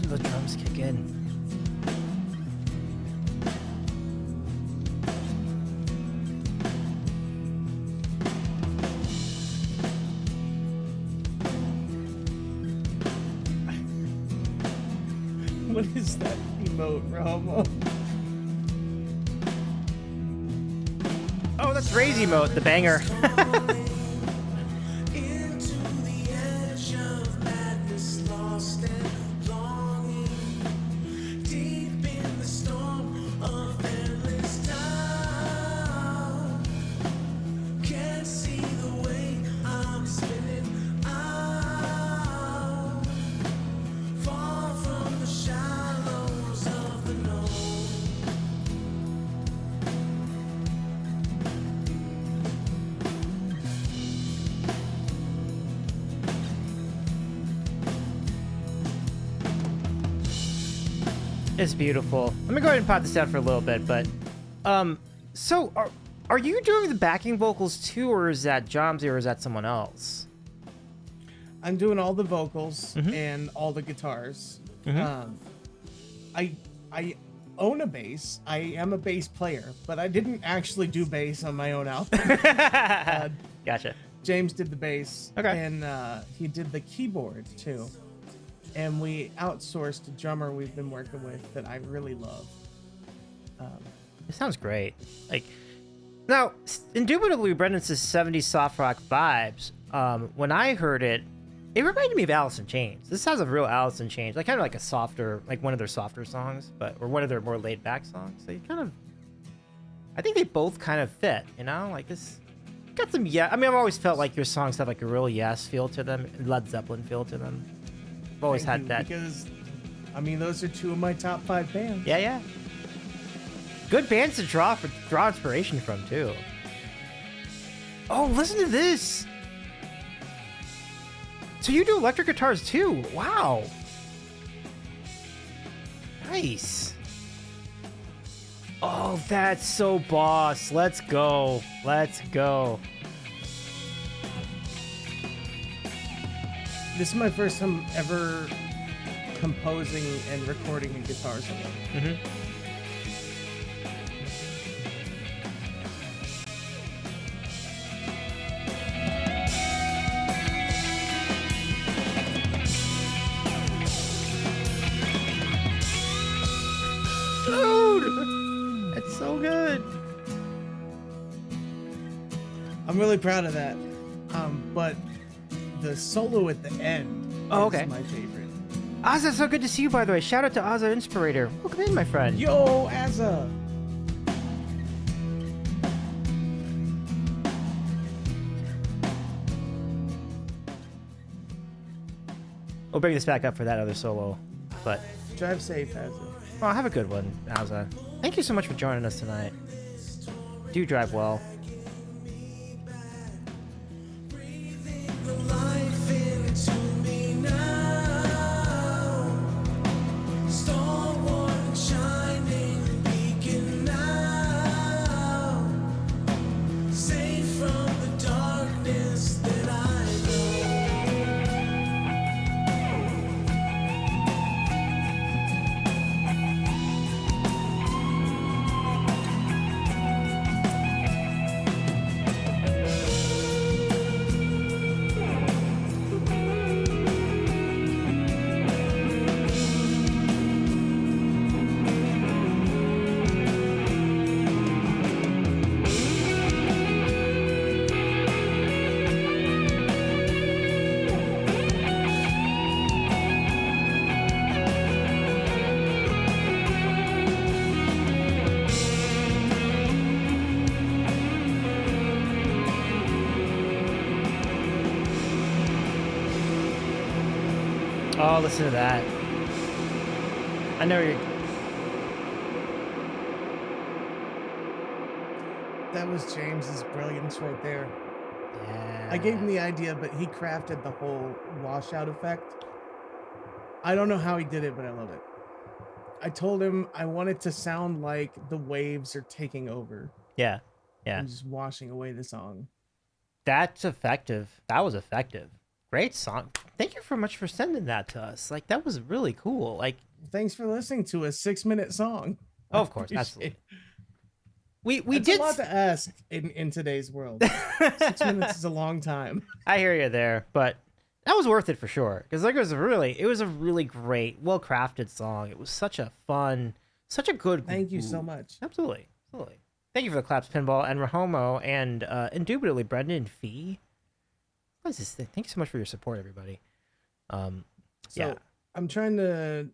The drums kick in. What is that emote, Romo? Oh, that's Ray's emote, the banger. It's beautiful. Let me go ahead and pop this down for a little bit, but so are you doing the backing vocals too, or is that Jomsy, or is that someone else? I'm doing all the vocals and all the guitars. I own a bass. I am a bass player, but I didn't actually do bass on my own album. Gotcha. James did the bass, okay, and he did the keyboard too. And we outsourced a drummer we've been working with that I really love. It sounds great. Like, now, indubitably, Brendan says 70s soft rock vibes. When I heard it, it reminded me of Alice in Chains. This has a real Alice in Chains, like kind of like a softer, like one of their softer songs, or one of their more laid back songs. So you kind of, I think they both kind of fit, you know, like this. Got some, yeah. I mean, I've always felt like your songs have like a real Yes feel to them, Led Zeppelin feel to them. I've always had that. Because, I mean, those are two of my top 5 bands. Yeah, yeah. Good bands to draw inspiration from too. Oh, listen to this. So you do electric guitars too? Wow. Nice. Oh, that's so boss. Let's go. Let's go. This is my first time ever composing and recording a guitar solo. Mm-hmm. Dude, that's so good. I'm really proud of that. But the solo at the end is my favorite. Azza, so good to see you, by the way. Shout out to Azza Inspirator. Welcome in, my friend. Yo, Azza. We'll bring this back up for that other solo, but drive safe, Azza. Oh, have a good one, Azza. Thank you so much for joining us tonight. Do drive well. Oh, listen to that. I know you're... That was James's brilliance right there. Yeah. I gave him the idea, but he crafted the whole washout effect. I don't know how he did it, but I love it. I told him I want it to sound like the waves are taking over. Yeah. Yeah. And just washing away the song. That's effective. That was effective. Great song. Thank you so much for sending that to us. Like, that was really cool. Like, thanks for listening to a 6-minute song. Oh, of course, absolutely. We It's did a lot to ask in today's world. 6 minutes is a long time. I hear you there, but that was worth it for sure. Because like it was a really great, well crafted song. It was such a fun, such a good. Thank you so much. Absolutely. Thank you for the claps, Pinball and Rahomo, and indubitably Brendan Fee. What is this thing? Thank you so much for your support, everybody. Yeah, I'm trying to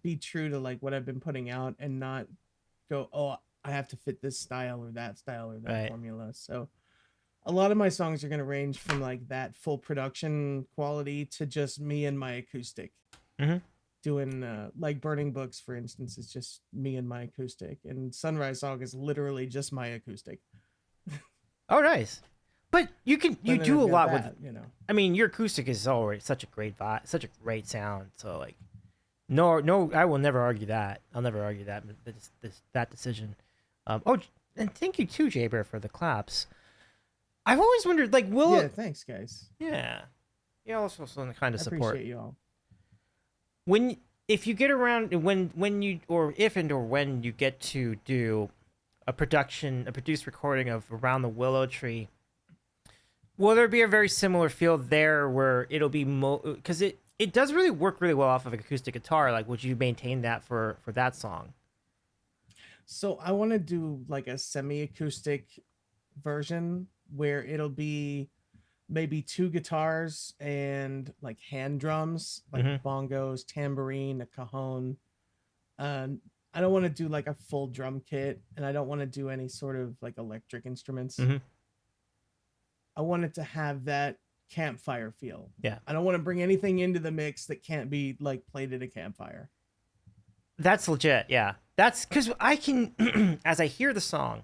be true to like what I've been putting out and not go, oh, I have to fit this style or that formula. So a lot of my songs are going to range from like that full production quality to just me and my acoustic. Mm-hmm. Doing like Burning Books, for instance, is just me and my acoustic, and Sunrise Song is literally just my acoustic. Oh, nice. But you do a lot with, you know. I mean, your acoustic is already such a great vibe, such a great sound. So like, no, I will never argue that. I'll never argue that that decision. And thank you too, Jay Bear, for the claps. I've always wondered, like, yeah, thanks, guys. Yeah, also some kind of support. Appreciate you all. If you get around when you get to do a produced recording of Around the Willow Tree, will there be a very similar feel there where it'll be because it does really work really well off of acoustic guitar? Like, would you maintain that for that song? So I want to do like a semi-acoustic version where it'll be maybe 2 guitars and like hand drums, like bongos, tambourine, a cajon. I don't want to do like a full drum kit, and I don't want to do any sort of like electric instruments. I want it to have that campfire feel. Yeah. I don't want to bring anything into the mix that can't be like played at a campfire. That's legit. Yeah. That's because I can, as I hear the song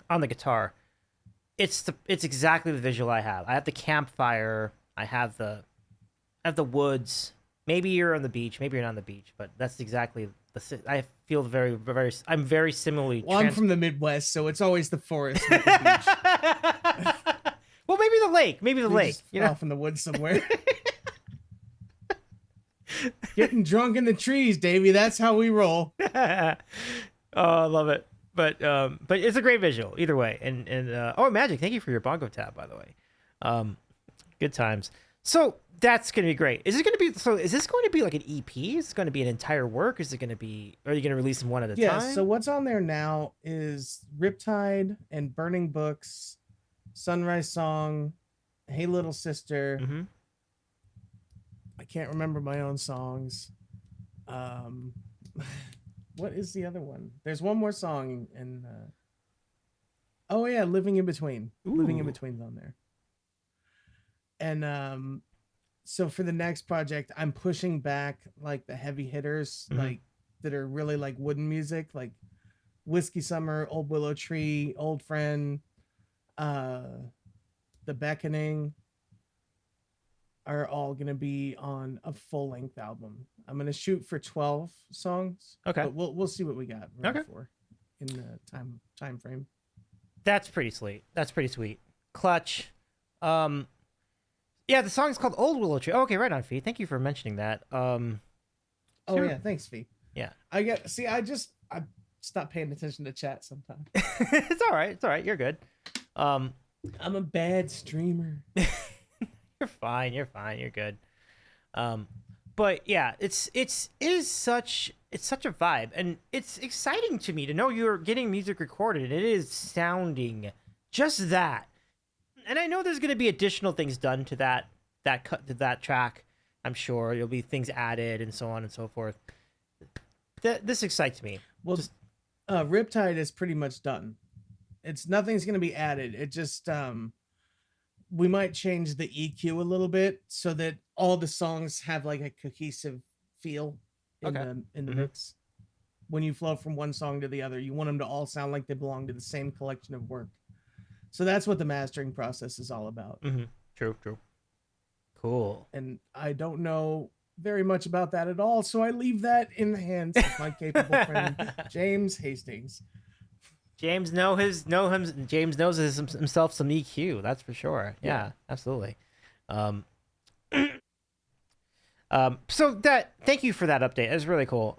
on the guitar, it's exactly the visual I have. I have the campfire. I have the woods. Maybe you're on the beach. Maybe you're not on the beach, but that's exactly I feel very, very. I'm very similarly. Well, I'm from the Midwest, so it's always the forest. With the beach. Well, maybe the lake. Maybe the lake. You know, off in the woods somewhere. Getting drunk in the trees, Davey. That's how we roll. Oh, I love it. But it's a great visual either way. And Magic, thank you for your bongo tab, by the way. Good times. So that's gonna be great. Is this going to be like an EP? Is it going to be an entire work? Is it going to be? Are you going to release them one at a time? So what's on there now is Riptide and Burning Books, Sunrise Song, Hey Little Sister. Mm-hmm. I can't remember my own songs. What is the other one? There's one more song in. Oh yeah, Living in Between. Ooh. Living in Between's on there. And so for the next project, I'm pushing back like the heavy hitters, like that are really like wooden music, like Whiskey Summer, Old Willow Tree, Old Friend, The Beckoning are all gonna be on a full length album. I'm gonna shoot for 12 songs. Okay, but we'll see what we got for in the time frame. That's pretty sweet. That's pretty sweet. Clutch. Yeah, the song's called Old Willow Tree. Oh, okay, right on, Fee. Thank you for mentioning that. Yeah, thanks, Fee. Yeah. I stopped paying attention to chat sometimes. It's all right. It's all right. You're good. I'm a bad streamer. You're fine. You're good. But yeah, it is such a vibe, and it's exciting to me to know you're getting music recorded, and it is sounding just that. And I know there's going to be additional things done to that track. I'm sure there'll be things added and so on and so forth. This excites me. Well, Riptide is pretty much done. Nothing's going to be added. It just we might change the EQ a little bit so that all the songs have like a cohesive feel in the mix. When you flow from one song to the other, you want them to all sound like they belong to the same collection of work. So that's what the mastering process is all about. Mm-hmm. True. Cool. And I don't know very much about that at all, so I leave that in the hands of my capable friend James Hastings. James knows himself some EQ. That's for sure. Yeah. Absolutely. So thank you for that update. That's really cool.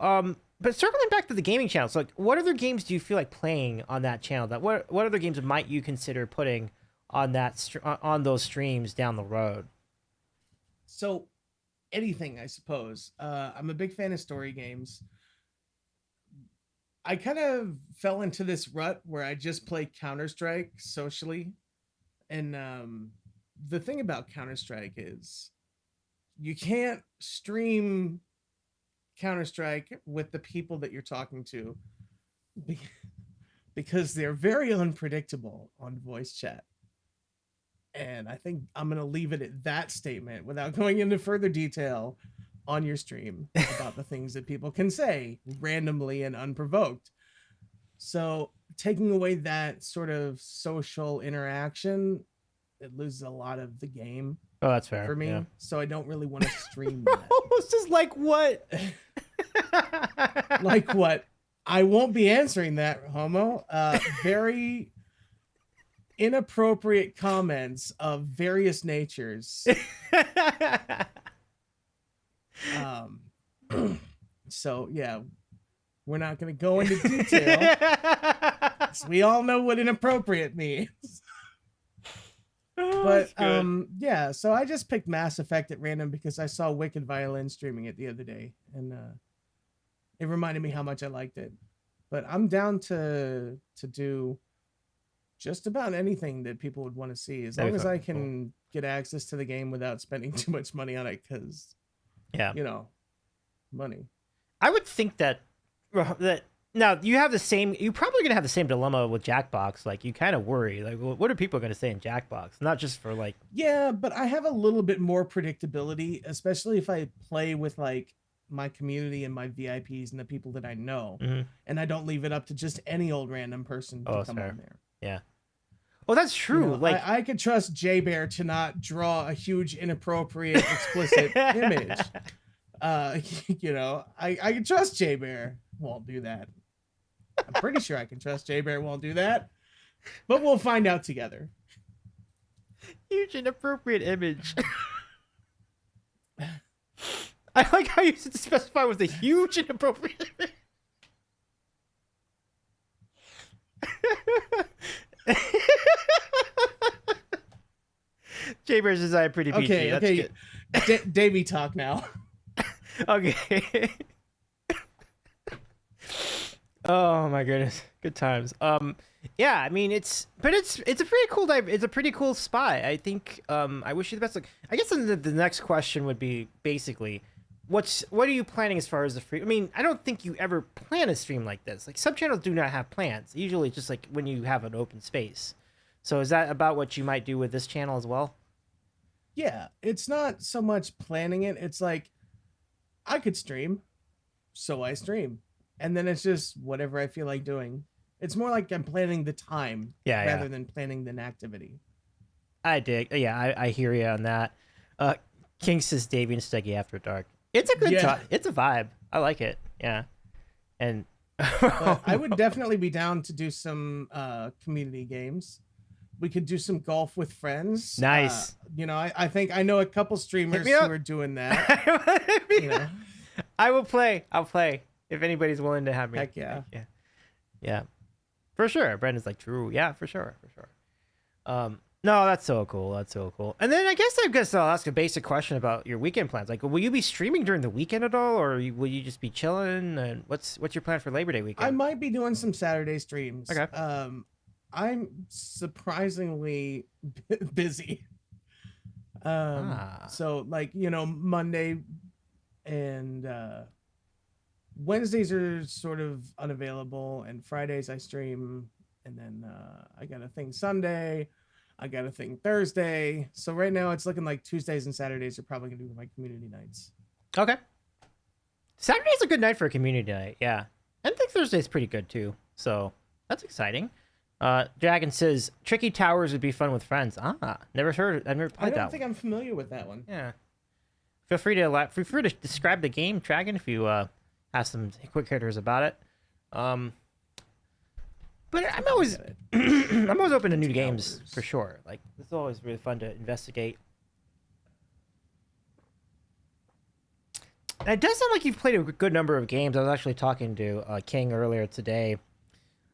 But circling back to the gaming channel, so like, what other games do you feel like playing on that channel? What other games might you consider putting on on those streams down the road? So, anything, I suppose. I'm a big fan of story games. I kind of fell into this rut where I just play Counter-Strike socially, and the thing about Counter-Strike is you can't stream Counter-Strike with the people that you're talking to because they're very unpredictable on voice chat. And I think I'm going to leave it at that statement without going into further detail on your stream about the things that people can say randomly and unprovoked. So taking away that sort of social interaction, it loses a lot of the game. Oh, that's fair for me. Yeah. So I don't really want to stream that. It's just like what? Like what? I won't be answering that, Homo. Very inappropriate comments of various natures. So yeah, we're not going to go into detail. So we all know what inappropriate means. But yeah, so I just picked Mass Effect at random because I saw Wicked Violin streaming it the other day, and it reminded me how much I liked it. But I'm down to do just about anything that people would want to see, as long as I can get access to the game without spending too much money on it, because money. I would think that now you're probably gonna have the same dilemma with Jackbox. Like, you kind of worry, like, what are people gonna say in Jackbox? Not just for like. Yeah, but I have a little bit more predictability, especially if I play with like my community and my VIPs and the people that I know, and I don't leave it up to just any old random person to come on there. Yeah. Well, that's true. Like, I could trust J Bear to not draw a huge, inappropriate, explicit image. I can trust J Bear won't do that. I'm pretty sure I can trust J Bear won't do that, but we'll find out together. Huge, inappropriate image. I like how you specify with a huge, inappropriate image. Jay says I'm pretty PG. Okay, That's okay. good. Davey talk now. Okay. Oh my goodness, good times. Yeah, I mean it's a pretty cool it's a pretty cool spot. I think I wish you the best. Like, I guess the next question would be basically, what are you planning as far as the free? I mean, I don't think you ever plan a stream like this. Like sub channels do not have plans. Usually, it's just like when you have an open space. So is that about what you might do with this channel as well? Yeah, it's not so much planning it. It's like I could stream, so I stream. And then it's just whatever I feel like doing. It's more like I'm planning the time rather than planning an activity. I dig. Yeah, I hear you on that. King says Davey and Steggy After Dark. It's a good time. It's a vibe. I like it. Yeah. And but I would definitely be down to do some community games. We could do some golf with friends. Nice. I think I know a couple streamers who are doing that. I will play. I'll play. If anybody's willing to have me. Heck yeah. Yeah. For sure. Brendan's like, true. Yeah, for sure. No, that's so cool. And then I guess I'll ask a basic question about your weekend plans. Like, will you be streaming during the weekend at all, or will you just be chilling? And what's your plan for Labor Day weekend? I might be doing some Saturday streams. Okay. I'm surprisingly busy. So like, Monday and Wednesdays are sort of unavailable, and Fridays I stream, and then I got a thing Sunday, I got a thing Thursday. So right now it's looking like Tuesdays and Saturdays are probably gonna be my community nights. Okay. Saturday's a good night for a community night, yeah. I think Thursday's pretty good too. So that's exciting. Dragon says Tricky Towers would be fun with friends. I've never played that one. I don't think I'm familiar with that one. Yeah. Feel free to describe the game, Dragon, if you have some quick hitters about it. But I'm always open to new games for sure. Like it's always really fun to investigate. And it does sound like you've played a good number of games. I was actually talking to King earlier today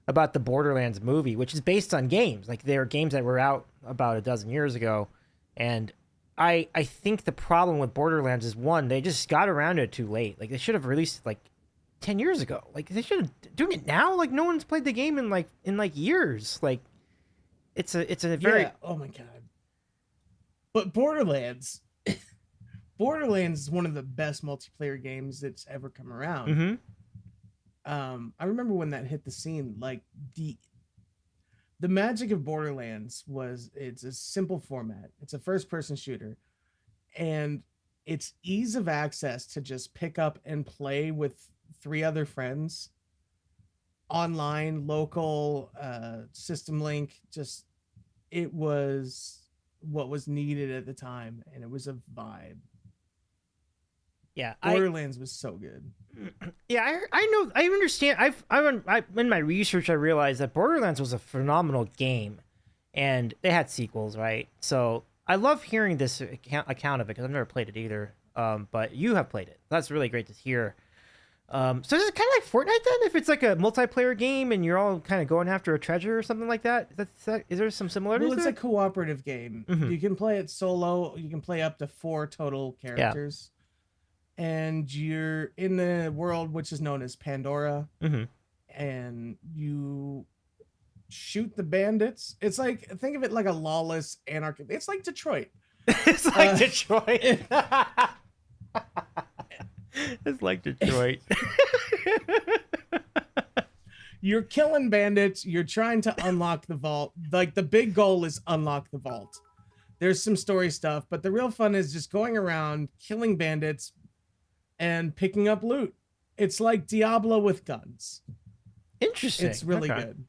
about the Borderlands movie, which is based on games. Like they are games that were out about a dozen years ago, and I think the problem with Borderlands is one, they just got around to it too late. Like they should have released it like 10 years ago. Like they should have doing it now. Like no one's played the game in years. Like it's a very oh my god. But Borderlands is one of the best multiplayer games that's ever come around. Mm-hmm. I remember when that hit the scene, like the magic of Borderlands was it's a simple format. It's a first-person shooter, and its ease of access to just pick up and play with 3 other friends online, local, system link. Just it was what was needed at the time, and it was a vibe. Yeah, Borderlands was so good. Yeah, I know. I understand. I in my research, I realized that Borderlands was a phenomenal game, and they had sequels, right? So I love hearing this account of it because I've never played it either. But you have played it. That's really great to hear. So is it kind of like Fortnite then? If it's like a multiplayer game and you're all kind of going after a treasure or something like that? Is there some similarities? Well, it's a cooperative game. Mm-hmm. You can play it solo. You can play up to 4 total characters. Yeah. And you're in the world which is known as Pandora, and you shoot the bandits. It's like, think of it like a lawless anarchy. It's like Detroit. It's like Detroit. It's like Detroit. You're killing bandits. You're trying to unlock the vault. Like the big goal is unlock the vault. There's some story stuff, but the real fun is just going around killing bandits and picking up loot. It's like Diablo with guns. Interesting. It's really good.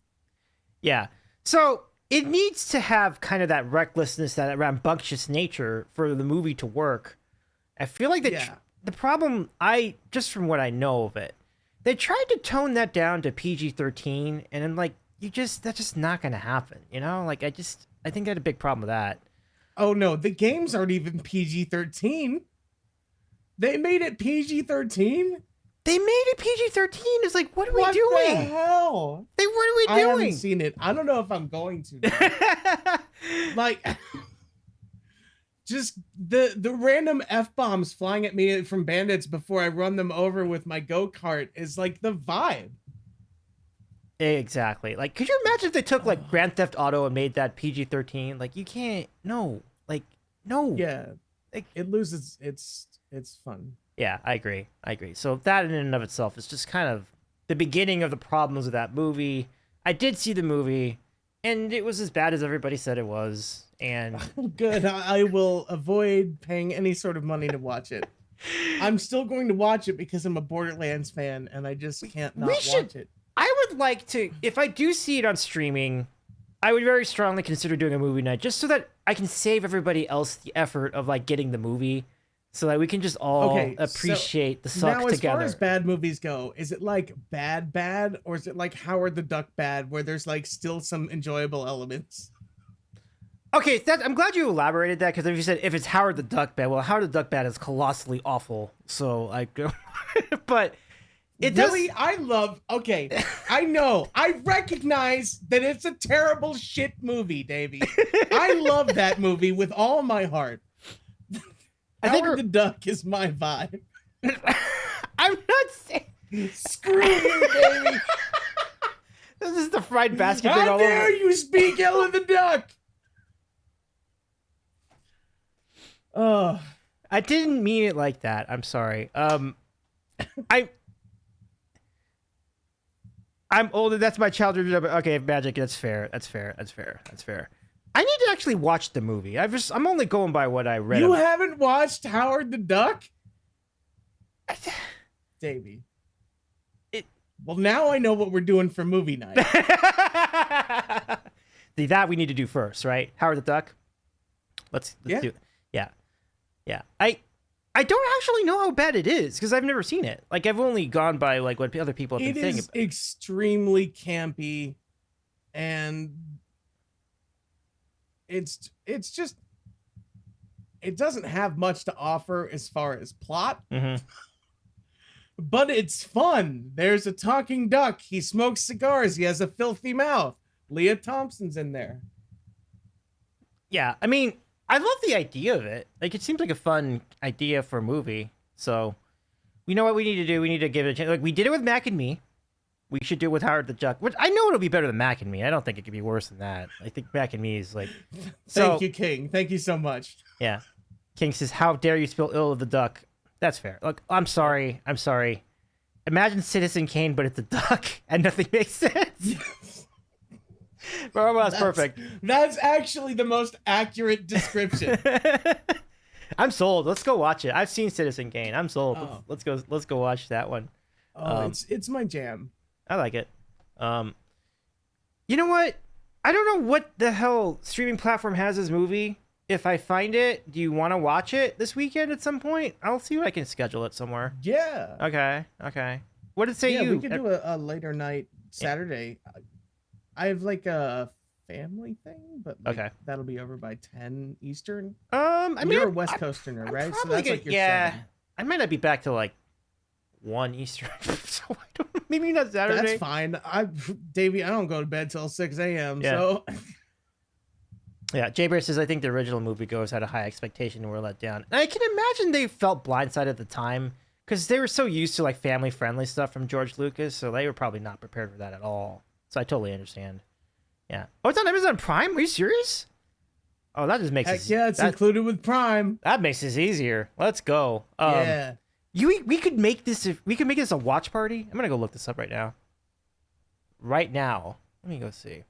Yeah. So it needs to have kind of that recklessness, that rambunctious nature for the movie to work. I feel like the problem, just from what I know of it, they tried to tone that down to PG-13, and I'm like, that's just not going to happen. Like I think I had a big problem with that. Oh no, the games aren't even PG-13. They made it PG-13? They made it PG-13. It's like, what are we doing? What the hell? What are we doing? I haven't seen it. I don't know if I'm going to. Like, just the random F-bombs flying at me from bandits before I run them over with my go-kart is like the vibe. Exactly. Like, could you imagine if they took like Grand Theft Auto and made that PG-13? Like, you can't. No. Like, no. Yeah. Like, it loses its fun. Yeah, I agree. So that in and of itself is just kind of the beginning of the problems of that movie. I did see the movie, and it was as bad as everybody said it was. And good. I will avoid paying any sort of money to watch it. I'm still going to watch it because I'm a Borderlands fan, and I just can't not watch it. I would like to, if I do see it on streaming, I would very strongly consider doing a movie night just so that I can save everybody else the effort of like getting the movie, so that we can just all appreciate the suck now, as together. far as bad movies go, is it like bad, or is it like Howard the Duck bad, where there's like still some enjoyable elements? Okay, I'm glad you elaborated that, because if you said if it's Howard the Duck bad, well, Howard the Duck bad is colossally awful. So like, but it really, does. Okay, I know, I recognize that it's a terrible shit movie, Davey. I love that movie with all my heart. Howard the Duck is my vibe. I'm not saying. Screw you, baby. This is the fried basket thing. How dare you speak ill of the duck? Oh, I didn't mean it like that. I'm sorry. I'm older. That's my childhood. Okay, Magic. That's fair. I need to actually watch the movie. I'm only going by what I read. You haven't watched Howard the Duck? Davey. Well, now I know what we're doing for movie night. That we need to do first, right? Howard the Duck. Let's do it. Yeah. I don't actually know how bad it is because I've never seen it. Like, I've only gone by like what other people have been saying. It is extremely campy, and it's just, it doesn't have much to offer as far as plot, but it's fun. There's a talking duck. He smokes cigars. He has a filthy mouth. Leah Thompson's in there. Yeah, I mean, I love the idea of it. Like, it seems like a fun idea for a movie. So, you know what we need to do? We need to give it a chance. Like, we did it with Mac and Me. We should do it with Howard the Duck. Which I know it'll be better than Mac and Me. I don't think it could be worse than that. I think Mac and Me is like... Thank you, King. Thank you so much. Yeah. King says, how dare you spill ill of the duck? That's fair. Look, I'm sorry. Imagine Citizen Kane, but it's a duck, and nothing makes sense. Well, that's perfect. That's actually the most accurate description. I'm sold. Let's go watch it. I've seen Citizen Kane. I'm sold. Oh. Let's go watch that one. Oh, it's my jam. I like it. You know what? I don't know what the hell streaming platform has this movie. If I find it, do you want to watch it this weekend at some point? I'll see what I can schedule it somewhere. Yeah. Okay. What did it say you? We could do a later night Saturday. I have like a family thing, but like that'll be over by 10 Eastern. I mean, you're a West Coasterner, right? So that's like your 7. I might not be back till like 1 Eastern, so I don't. Maybe not Saturday. That's fine. Davey, I don't go to bed till 6 a.m. Yeah. So. Yeah, Jay Bear says, I think the original moviegoers had a high expectation and were let down. And I can imagine they felt blindsided at the time because they were so used to like family-friendly stuff from George Lucas, so they were probably not prepared for that at all. So I totally understand. Yeah. Oh, it's on Amazon Prime? Are you serious? Oh, that just makes it... Yeah, it's included with Prime. That makes this easier. Let's go. Yeah. We could make this... We could make this a watch party. I'm going to go look this up right now. Let me go see.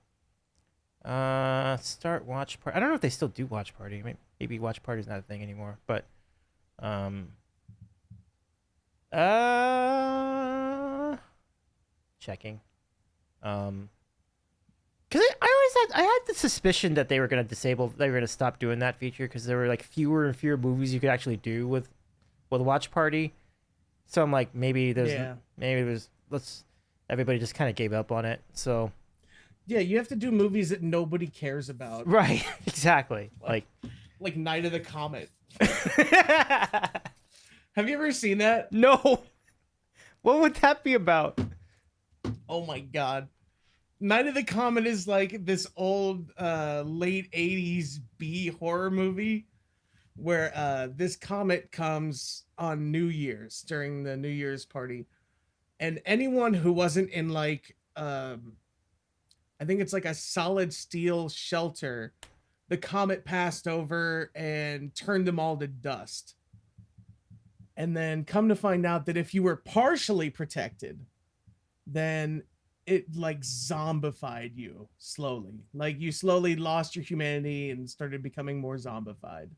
Start watch party. I don't know if they still do watch party. Maybe watch party is not a thing anymore. But, checking. Because I had the suspicion that they were going to stop doing that feature because there were like fewer and fewer movies you could actually do with watch party. So I'm like, everybody just kind of gave up on it. So. Yeah, you have to do movies that nobody cares about. Right, exactly. Like Night of the Comet. Have you ever seen that? No. What would that be about? Oh my god. Night of the Comet is like this old late 80s B horror movie where this comet comes on New Year's during the New Year's party, and anyone who wasn't in like I think it's like a solid steel shelter, the comet passed over and turned them all to dust. And then come to find out that if you were partially protected, then it like zombified you slowly. Like you slowly lost your humanity and started becoming more zombified.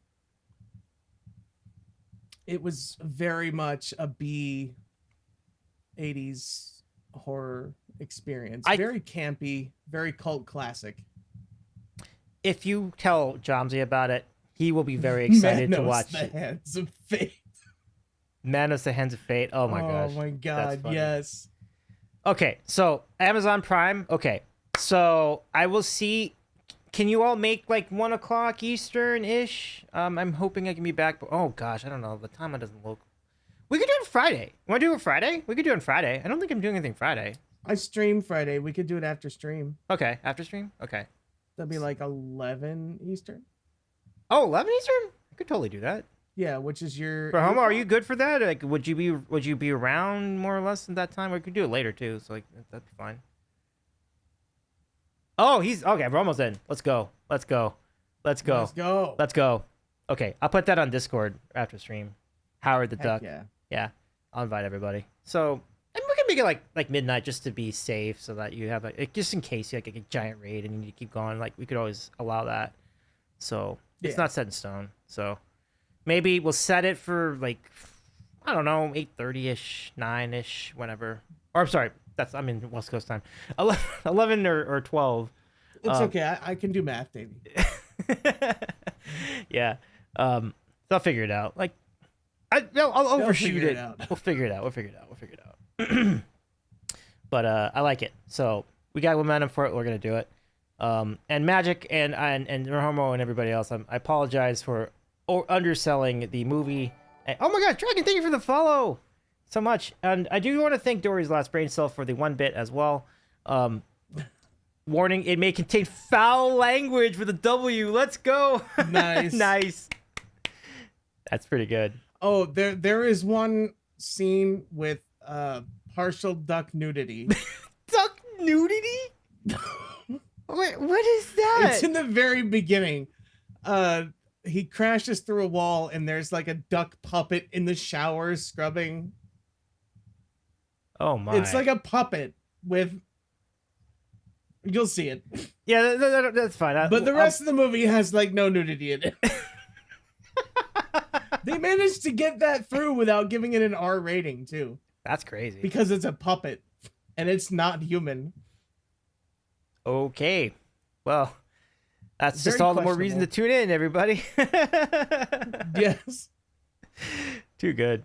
It was very much a B 80s horror experience. Very campy, very cult classic. If you tell Jomsy about it, he will be very excited to watch the Hands of Fate. Manos the Hands of Fate. Oh my gosh. Oh my god, yes. Okay, so Amazon Prime. Okay, so I will see. Can you all make like 1 o'clock Eastern-ish? I'm hoping I can be back. But, oh gosh, I don't know. The time doesn't look. We could do it Friday. You want to do it Friday? We could do it Friday. I don't think I'm doing anything Friday. I stream Friday. We could do it after stream. Okay, after stream? Okay. That'd be like 11 Eastern. Oh, 11 Eastern? I could totally do that. Yeah, which is your... For Homo, are you good for that? Like, would you be around more or less at that time? We could do it later too, so like that'd be fine. Oh, he's okay. We're almost in. Let's go. Let's go. Let's go. Let's go. Let's go. Okay, I'll put that on Discord after stream. Howard the Duck. Yeah. I'll invite everybody. So, and we can make it like midnight just to be safe, so that you have just in case you like a giant raid and you need to keep going. Like we could always allow that. So it's not set in stone. So maybe we'll set it for like I don't know 8:30ish, 9ish, whenever. Or I'm sorry, I'm in West Coast time. 11 or 12. It's okay. I can do math, baby. Yeah. So I'll figure it out. Like. I'll overshoot it. We'll figure it out. But I like it. So we got momentum for it. We're gonna do it. And Magic and Homo and everybody else. I apologize for underselling the movie. And, oh my God, Dragon! Thank you for the follow so much. And I do want to thank Dory's Last Brain Cell for the 1 bit as well. Warning: it may contain foul language with a W. Let's go. Nice. Nice. That's pretty good. Oh, there is one scene with partial duck nudity. Duck nudity? Wait, what is that? It's in the very beginning. He crashes through a wall and there's like a duck puppet in the shower scrubbing. Oh my. It's like a puppet with... You'll see it. Yeah, that's fine. But the rest of the movie has like no nudity in it. They managed to get that through without giving it an R rating too. That's crazy. Because it's a puppet and it's not human. Okay. Well, that's just all the more reason to tune in, everybody. Yes. Too good.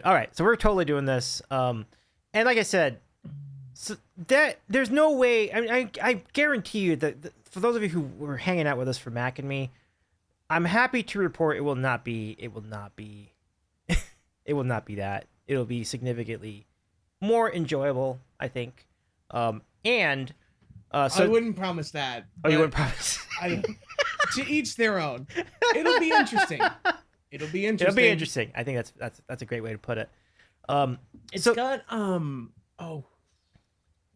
All right, so we're totally doing this. And like I said, so there's no way. I guarantee you that for those of you who were hanging out with us for Mac and me, I'm happy to report it will not be that. It'll be significantly more enjoyable, I think. So I wouldn't promise that. Oh, you wouldn't promise? To each their own. It'll be interesting. It'll be interesting. I think that's a great way to put it. It's got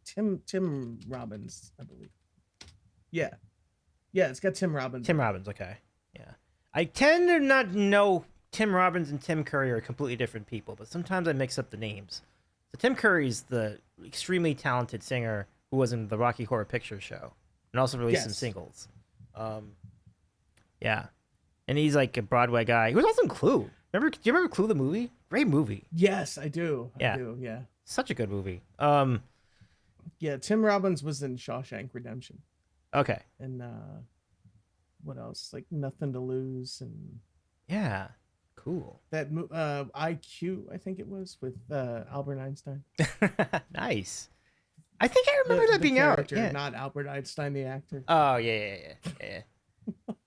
Tim Robbins, I believe. Yeah, it's got Tim Robbins. Tim Robbins, okay. Yeah. I tend to not know Tim Robbins and Tim Curry are completely different people, but sometimes I mix up the names. So Tim Curry's the extremely talented singer who was in the Rocky Horror Picture Show and also released some singles. Yeah. And he's like a Broadway guy. He was also in Clue. Do you remember Clue the movie? Great movie. Yes, I do. Yeah. I do, yeah. Such a good movie. Yeah, Tim Robbins was in Shawshank Redemption. Okay. And what else? Like Nothing to Lose and yeah, cool. That IQ, I think it was, with Albert Einstein. Nice. I think I remember that being out. Yeah. Not Albert Einstein, the actor. Oh yeah.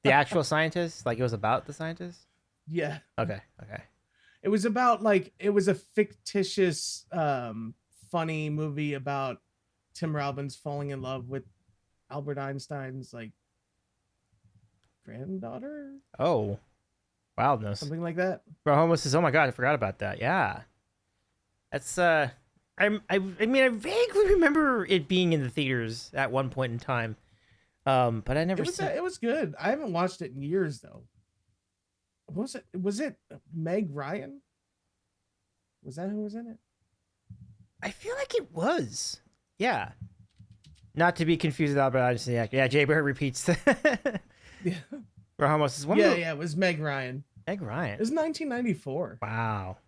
The actual scientist, like it was about the scientist. Yeah. Okay. It was about it was a fictitious, funny movie about Tim Robbins falling in love with Albert Einstein's granddaughter. Oh, Wildness. something like that. Bro, Homeless is, oh my god, I forgot about that. Yeah. That's I mean, I vaguely remember it being in the theaters at one point in time. But I never It was good. I haven't watched it in years though. What was it? Was it Meg Ryan? Was that who was in it? I feel like it was. Yeah. Not to be confused with Albert Einstein. Yeah, Jay Bird repeats. Yeah. Bro, Homeless is one Yeah, of the... yeah, it was Meg Ryan. Meg Ryan. It was 1994. Wow.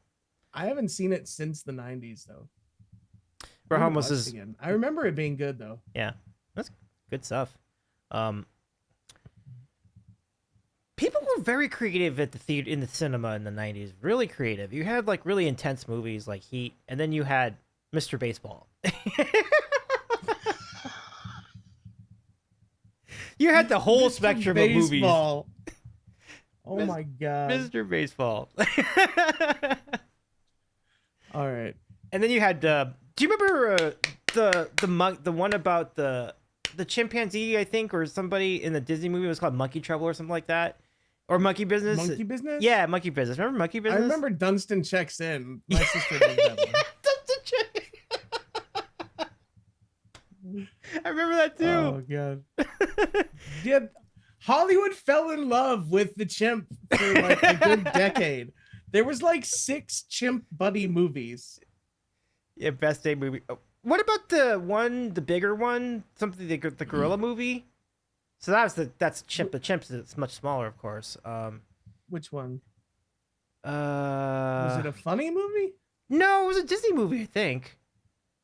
I haven't seen it since the 90s though. Bro, I need to Homeless watch it is... again. I remember it being good though. Yeah. That's good stuff. People were very creative at the theater, in the cinema in the 90s. Really creative. You had like really intense movies like Heat, and then you had Mr. Baseball. You had the whole spectrum of movies. Oh my god. Mr. Baseball. All right. And then you had do you remember the one about the chimpanzee, I think, or somebody in the Disney movie? It was called Monkey Trouble or something like that, or Monkey Business. Monkey Business? Yeah, Monkey Business. Remember Monkey Business? I remember Dunstan Checks In. My sister loved that one. Dunstan Check. I remember that too. Oh god. Yeah, Hollywood fell in love with the chimp for like a good decade. There was like 6 chimp buddy movies. Yeah, best day movie. Oh, what about the bigger one? Something the gorilla movie. So that's chimp. The chimp is much smaller, of course. Which one? Was Was it a funny movie? No, it was a Disney movie, I think.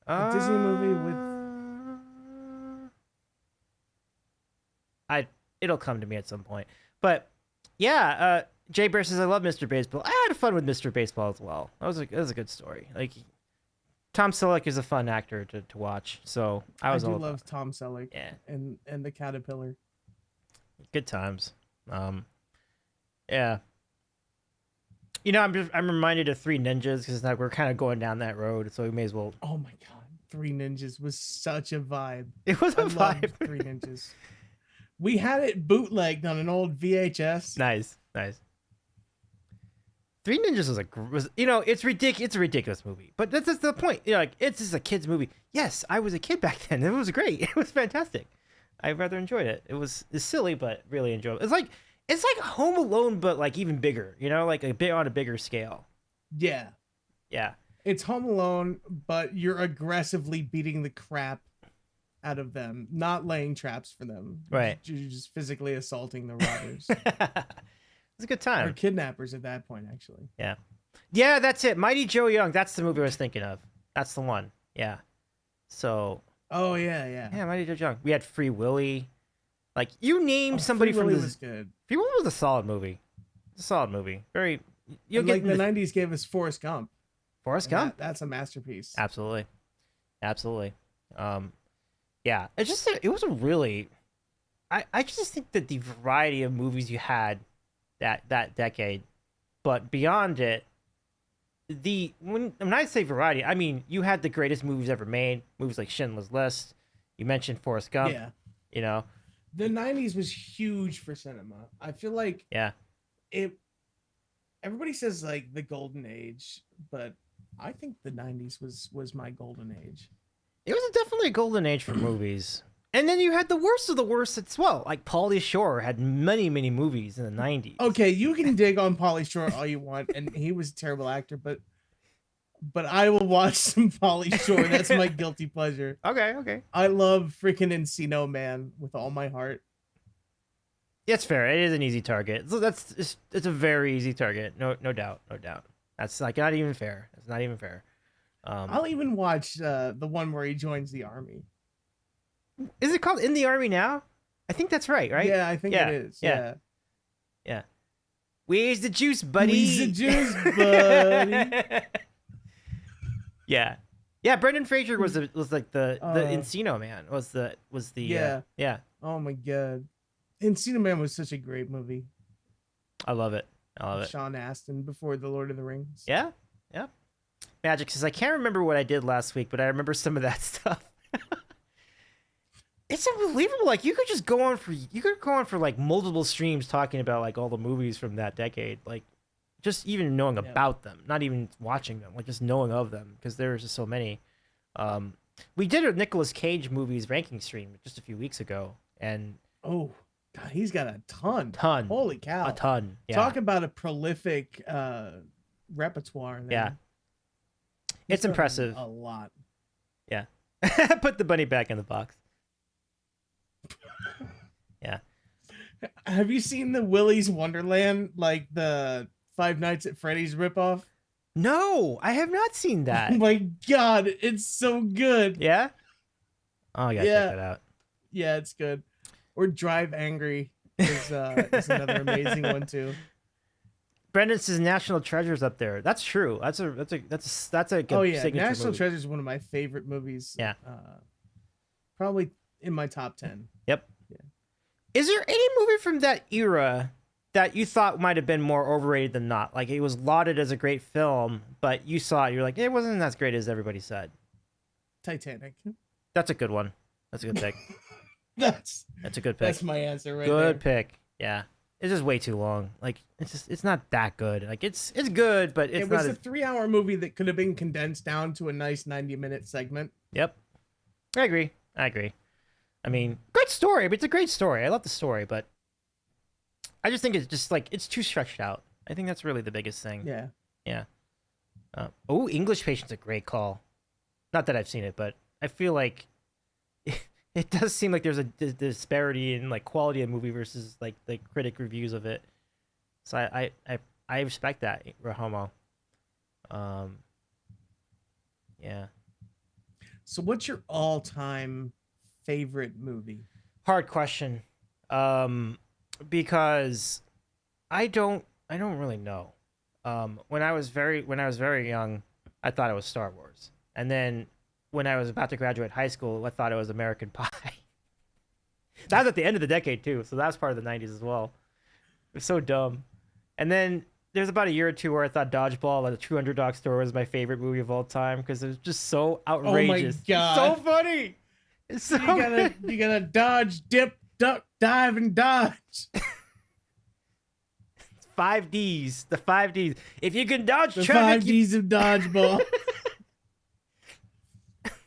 A Disney movie with... It'll come to me at some point. But yeah, Jay Bear says I love Mr. Baseball. I had fun with Mr. Baseball as well. That was a good story. Like Tom Selleck is a fun actor to watch. So I do love Tom Selleck. Yeah. And the Caterpillar. Good times. Yeah. You know, I'm reminded of Three Ninjas because we're kind of going down that road, so we may as well. Oh my god, Three Ninjas was such a vibe. It was a I vibe. loved Three Ninjas. We had it bootlegged on an old VHS. Nice. Three Ninjas was you know, it's ridiculous. It's a ridiculous movie, but that's the point. You know, like it's just a kid's movie. Yes, I was a kid back then. It was great. It was fantastic. I rather enjoyed it. It's silly, but really enjoyable. It's like Home Alone, but like even bigger. You know, like a bit on a bigger scale. Yeah. Yeah. It's Home Alone, but you're aggressively beating the crap out of them, not laying traps for them. Right. You're just physically assaulting the robbers. It's a good time. Or kidnappers at that point, actually. Yeah. Yeah, that's it. Mighty Joe Young. That's the movie I was thinking of. That's the one. Yeah. So. Oh, yeah. Yeah, Mighty Joe Young. We had Free Willy. Like, you name somebody Free from Willy this. was good. Free Willy was a solid movie. It's a solid movie. Very. You'll get like the 90s gave us Forrest Gump. Forrest Gump? That's a masterpiece. Absolutely. Yeah. It was a really. I just think that the variety of movies you had that decade, but beyond it, when I say variety, I mean you had the greatest movies ever made. Movies like Schindler's List. You mentioned Forrest Gump. Yeah. You know, the 90s was huge for cinema. I feel like everybody says like the golden age, but I think the 90s was my golden age. It was definitely a golden age for movies. And then you had the worst of the worst as well. Like Pauly Shore had many, many movies in the 90s. Okay, you can dig on Pauly Shore all you want, and he was a terrible actor, but I will watch some Pauly Shore. That's my guilty pleasure. Okay. I love freaking Encino Man with all my heart. It's fair. It is an easy target. So it's a very easy target. No doubt. That's like not even fair. It's not even fair. I'll even watch the one where he joins the army. Is it called In the Army Now? I think that's right? Yeah, I think it is. Yeah. Where's the juice, buddy? Where's the juice, buddy? Yeah. Brendan Fraser was like the Encino Man. Was the yeah. Oh my god, Encino Man was such a great movie. I love it. Sean Astin before the Lord of the Rings. Yeah. Magic says I can't remember what I did last week, but I remember some of that stuff. it's unbelievable. Like you could go on for like multiple streams talking about like all the movies from that decade. Like just even knowing about them, not even watching them, like just knowing of them, because there's just so many. We did a Nicolas Cage movies ranking stream just a few weeks ago, and oh god, he's got a ton. Holy cow, a ton. Yeah. Talk about a prolific repertoire. There. Yeah, it's impressive. A lot. Yeah. Put the bunny back in the box. Yeah. Have you seen the Willy's Wonderland, like the Five Nights at Freddy's ripoff? No, I have not seen that. Oh my god, it's so good. Yeah? Oh, I gotta check that out. Yeah, it's good. Or Drive Angry is another amazing one too. Brendan says National Treasure's up there. That's true. That's a good oh yeah, signature National movie. Treasure is one of my favorite movies. Yeah. Probably in my top 10. Yep. Yeah. Is there any movie from that era that you thought might have been more overrated than not? Like it was lauded as a great film, but you saw it, you're like, it wasn't as great as everybody said. Titanic. That's a good one. That's a good pick. That's a good pick. That's my answer right Good there. pick. Yeah. It's just way too long. Like it's not that good. Like it's good, but it's not. It was a 3-hour movie that could have been condensed down to a nice 90-minute segment. Yep. I agree. I mean, great story, but it's a great story. I love the story, but I just think it's just like it's too stretched out. I think that's really the biggest thing. Yeah. Yeah. English Patient's a great call. Not that I've seen it, but I feel like it does seem like there's a disparity in like quality of movie versus like the critic reviews of it. So I respect that, Rahomo. Yeah. So what's your all-time favorite movie? Hard question. Because I don't really know. When I was very young, I thought it was Star Wars. And then when I was about to graduate high school, I thought it was American Pie. That was at the end of the decade too, so that was part of the 90s as well. It was so dumb. And then there's about a year or two where I thought Dodgeball, like the True Underdog Story, was my favorite movie of all time because it was just so outrageous. Oh my god, it's so funny. It's so you gotta dodge, dip, duck, dive, and dodge. 5 Ds. The 5 Ds. If you can dodge the traffic, 5 Ds of dodgeball.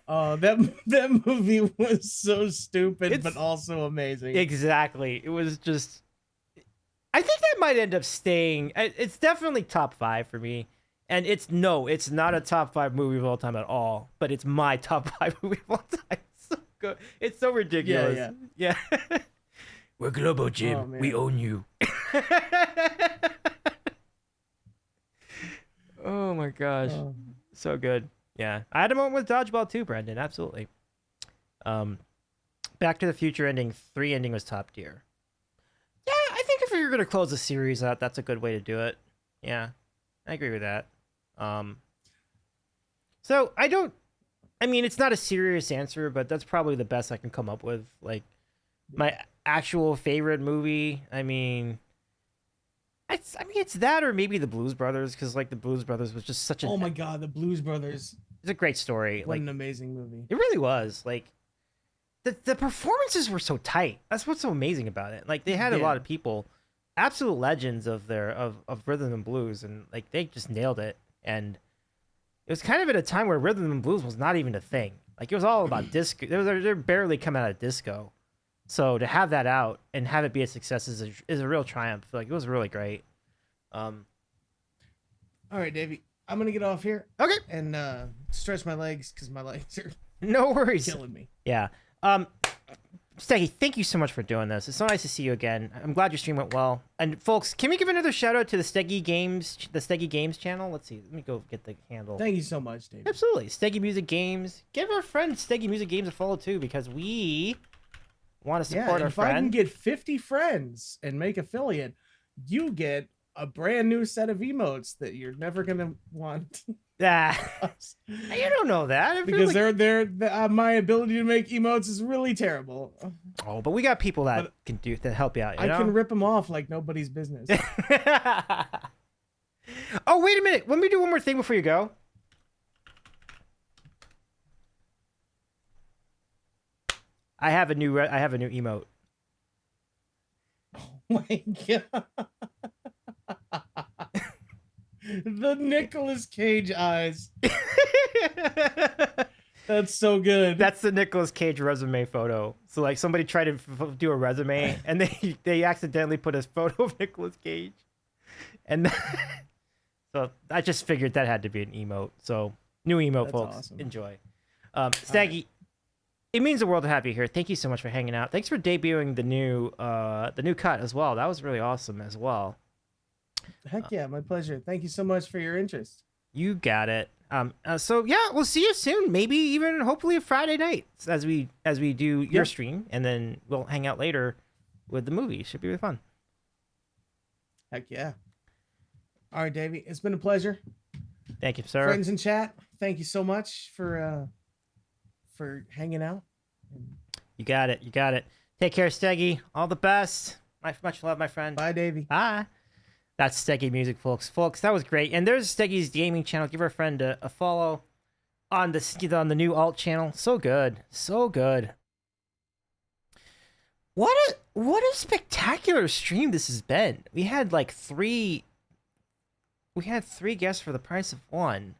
Oh, that movie was so stupid, but also amazing. Exactly. It was just. I think that might end up staying. It's definitely top 5 for me, and it's not a top 5 movie of all time at all. But it's my top 5 movie of all time. It's so good. It's so ridiculous. Yeah. We're Globo, Jim. Oh, we own you. Oh my gosh, so good. Yeah, I had a moment with Dodgeball too, Brendan. Absolutely. Back to the Future ending 3 ending was top tier. Yeah, I think if you're gonna close the series out, that's a good way to do it. Yeah, I agree with that. So I mean, it's not a serious answer, but that's probably the best I can come up with. Like, my actual favorite movie. I mean, it's that or maybe the Blues Brothers, because like the Blues Brothers was just such a. Oh my god, the Blues Brothers. It's a great story. What like an amazing movie. It really was. Like, the performances were so tight. That's what's so amazing about it. Like, they had a lot of people, absolute legends of rhythm and blues, and like they just nailed it. And it was kind of at a time where rhythm and blues was not even a thing. Like, it was all about disco. They're barely coming out of disco. So to have that out and have it be a success is a real triumph. Like, it was really great. All right, Davey, I'm gonna get off here. Okay. And stretch my legs because my legs are no worries. killing me. Yeah. Steggy, thank you so much for doing this. It's so nice to see you again. I'm glad your stream went well. And folks, can we give another shout out to the Steggy Games channel? Let's see. Let me go get the handle. Thank you so much, Davey. Absolutely. Steggy Music Games. Give our friend Steggy Music Games a follow too, because we want to support our if friend. I can get 50 friends and make affiliate, you get a brand new set of emotes that you're never gonna want. You don't know that because my ability to make emotes is really terrible. Oh, but we got people that can help you out. I can rip them off like nobody's business. Oh, wait a minute. Let me do one more thing before you go. I have a new emote. Oh my god. The Nicolas Cage eyes. That's so good. That's the Nicolas Cage resume photo. So like somebody tried to do a resume and they accidentally put a photo of Nicolas Cage. And so I just figured that had to be an emote. So new emote, That's folks. awesome. Enjoy. Steggy, it means the world to have you here. Thank you so much for hanging out. Thanks for debuting the new cut as well. That was really awesome as well. Heck yeah, my pleasure. Thank you so much for your interest. You got it. So yeah, we'll see you soon. Maybe even hopefully a Friday night as we do your stream, and then we'll hang out later with the movie. Should be really fun. Heck yeah. All right, Davey, it's been a pleasure. Thank you, sir. Friends in chat, thank you so much for hanging out. You got it. You got it. Take care, Steggy. All the best. Much love, my friend. Bye, Davey. Bye. That's Steggy Music, folks. Folks, that was great. And there's Steggy's gaming channel. Give our friend a follow on the new alt channel. So good. So good. What a spectacular stream this has been. We had like three guests for the price of one.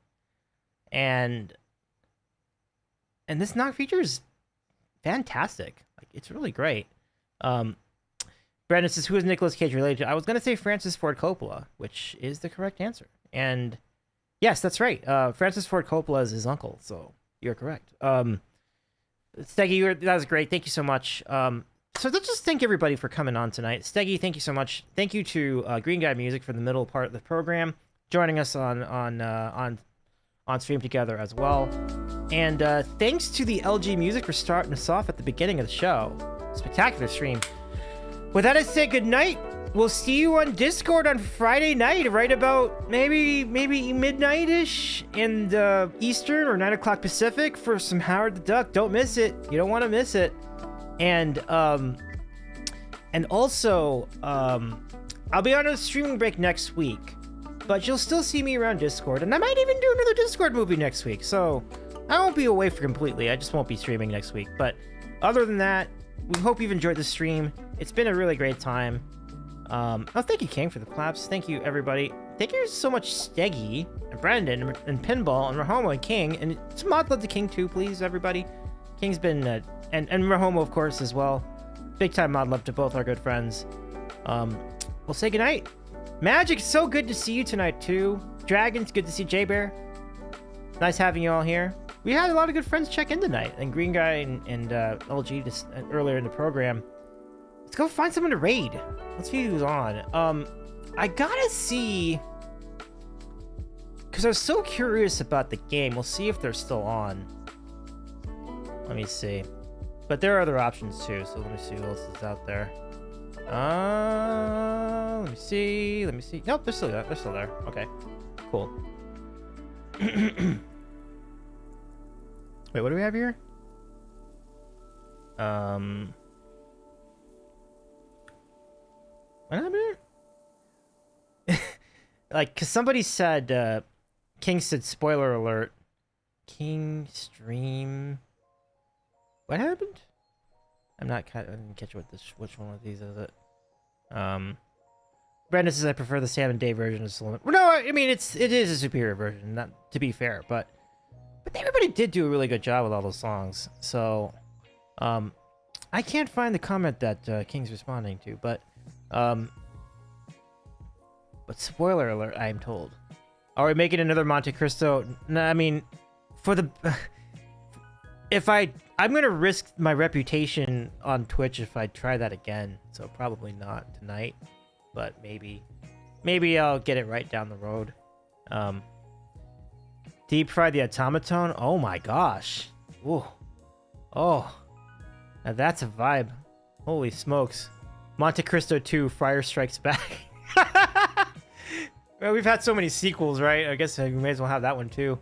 And this knock feature is fantastic. Like, it's really great. Brandon says, who is Nicolas Cage related to? I was going to say Francis Ford Coppola, which is the correct answer. And yes, that's right. Francis Ford Coppola is his uncle, so you're correct. Steggy, that was great. Thank you so much. So let's just thank everybody for coming on tonight. Steggy, thank you so much. Thank you to Green Guy Music for the middle part of the program, joining us on stream together as well. And thanks to the LG Music for starting us off at the beginning of the show. Spectacular stream. With that, I say good night. We'll see you on Discord on Friday night, right about maybe midnight-ish in Eastern or 9 o'clock Pacific for some Howard the Duck. Don't miss it. You don't want to miss it. And also, I'll be on a streaming break next week, but you'll still see me around Discord, and I might even do another Discord movie next week. So I won't be away for completely. I just won't be streaming next week. But other than that, we hope you've enjoyed the stream. It's been a really great time. Thank you, King, for the claps. Thank you, everybody. Thank you so much, Steggy, and Brandon, and Pinball, and Rahomo, and King. And some mod love to King, too, please, everybody. King's been, and Rahomo, of course, as well. Big time mod love to both our good friends. We'll say goodnight. Magic, so good to see you tonight, too. Dragons, good to see J-Bear. Nice having you all here. We had a lot of good friends check in tonight, and Green Guy and LG just earlier in the program. Let's go find someone to raid. Let's see who's on. I gotta see, because I was so curious about the game. We'll see if they're still on. Let me see. But there are other options too, so let me see who else is out there. Let me see. Nope, they're still there. They're still there. Okay, cool. Wait, what do we have here? What happened here? Like, cause somebody said, King said, spoiler alert. King stream. What happened? I didn't catch which one of these is it. Brandon says I prefer the Sam and Dave version of Solomon. No, I mean it is a superior version, not to be fair, but everybody did do a really good job with all those songs. So, I can't find the comment that King's responding to, but spoiler alert, I am told. Are we making another Monte Cristo? No, I mean, for the I'm gonna risk my reputation on Twitch if I try that again. So probably not tonight, but maybe I'll get it right down the road. Deep fry the automaton. Oh my gosh. Ooh. Oh. Now that's a vibe. Holy smokes. Monte Cristo 2 Friar Strikes Back. Well, we've had so many sequels, right? I guess we may as well have that one too.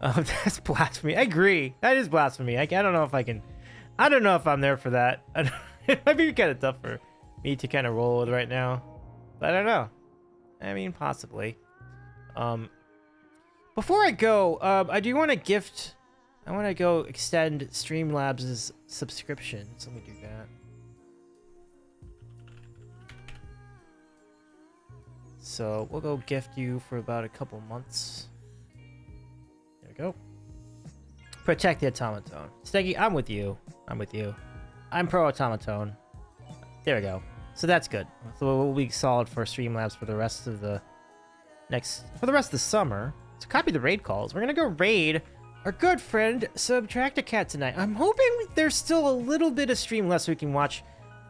That's blasphemy. I agree. That is blasphemy. I don't know if I can. I don't know if I'm there for that. It might be kind of tough for me to kind of roll with right now. But I don't know. I mean, possibly. Before I go, I do want to gift I want to go extend Streamlabs' subscriptions. Let me do that. So we'll go gift you for about a couple months. There we go. Protect the automaton. Steggy, I'm with you. I'm with you. I'm pro automaton. There we go. So that's good. So we'll be solid for Streamlabs for the rest of the summer. So copy the raid calls. We're gonna go raid our good friend Subtractacat tonight. I'm hoping there's still a little bit of Streamlabs so we can watch.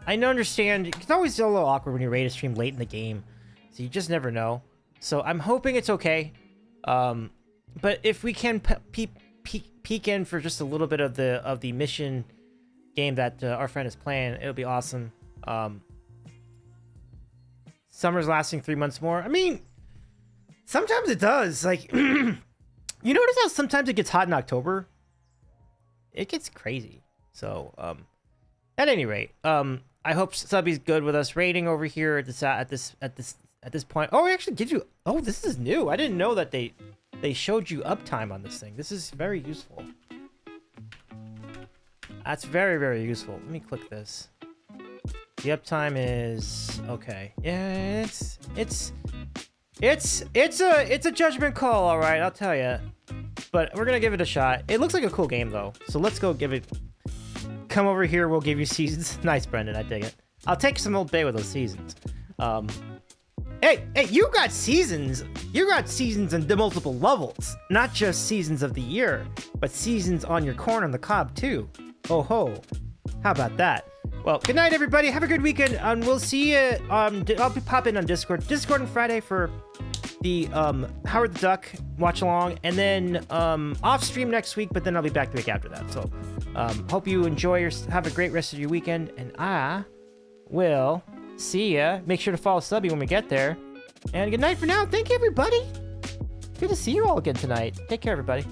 I understand it's always a little awkward when you raid a stream late in the game, so you just never know. So I'm hoping it's okay. But if we can peek in for just a little bit of the mission game that our friend is playing, it'll be awesome. Summer's lasting 3 months more. I mean, sometimes it does. Like, you notice how sometimes it gets hot in October? It gets crazy. So, at any rate, I hope Subby's good with us rating over here at this point. Oh, it actually gives you. Oh, this is new. I didn't know that they showed you uptime on this thing. This is very useful. That's very, very useful. Let me click this. The uptime is okay. Yeah, it's a judgment call, all right. I'll tell you, but we're gonna give it a shot. It looks like a cool game though, so let's go give it. Come over here. We'll give you seasons. Nice, Brendan. I dig it. I'll take some Old Bay with those seasons. Hey, you got seasons. You got seasons in the multiple levels, not just seasons of the year, but seasons on your corn on the cob too. Oh ho! How about that? Well, good night, everybody. Have a good weekend, and we'll see you. I'll be popping on Discord on Friday for the Howard the Duck watch along, and then off stream next week. But then I'll be back the week after that. So, hope you have a great rest of your weekend, and I will see ya. Make sure to follow Subby when we get there. And good night for now. Thank you, everybody. Good to see you all again tonight. Take care, everybody.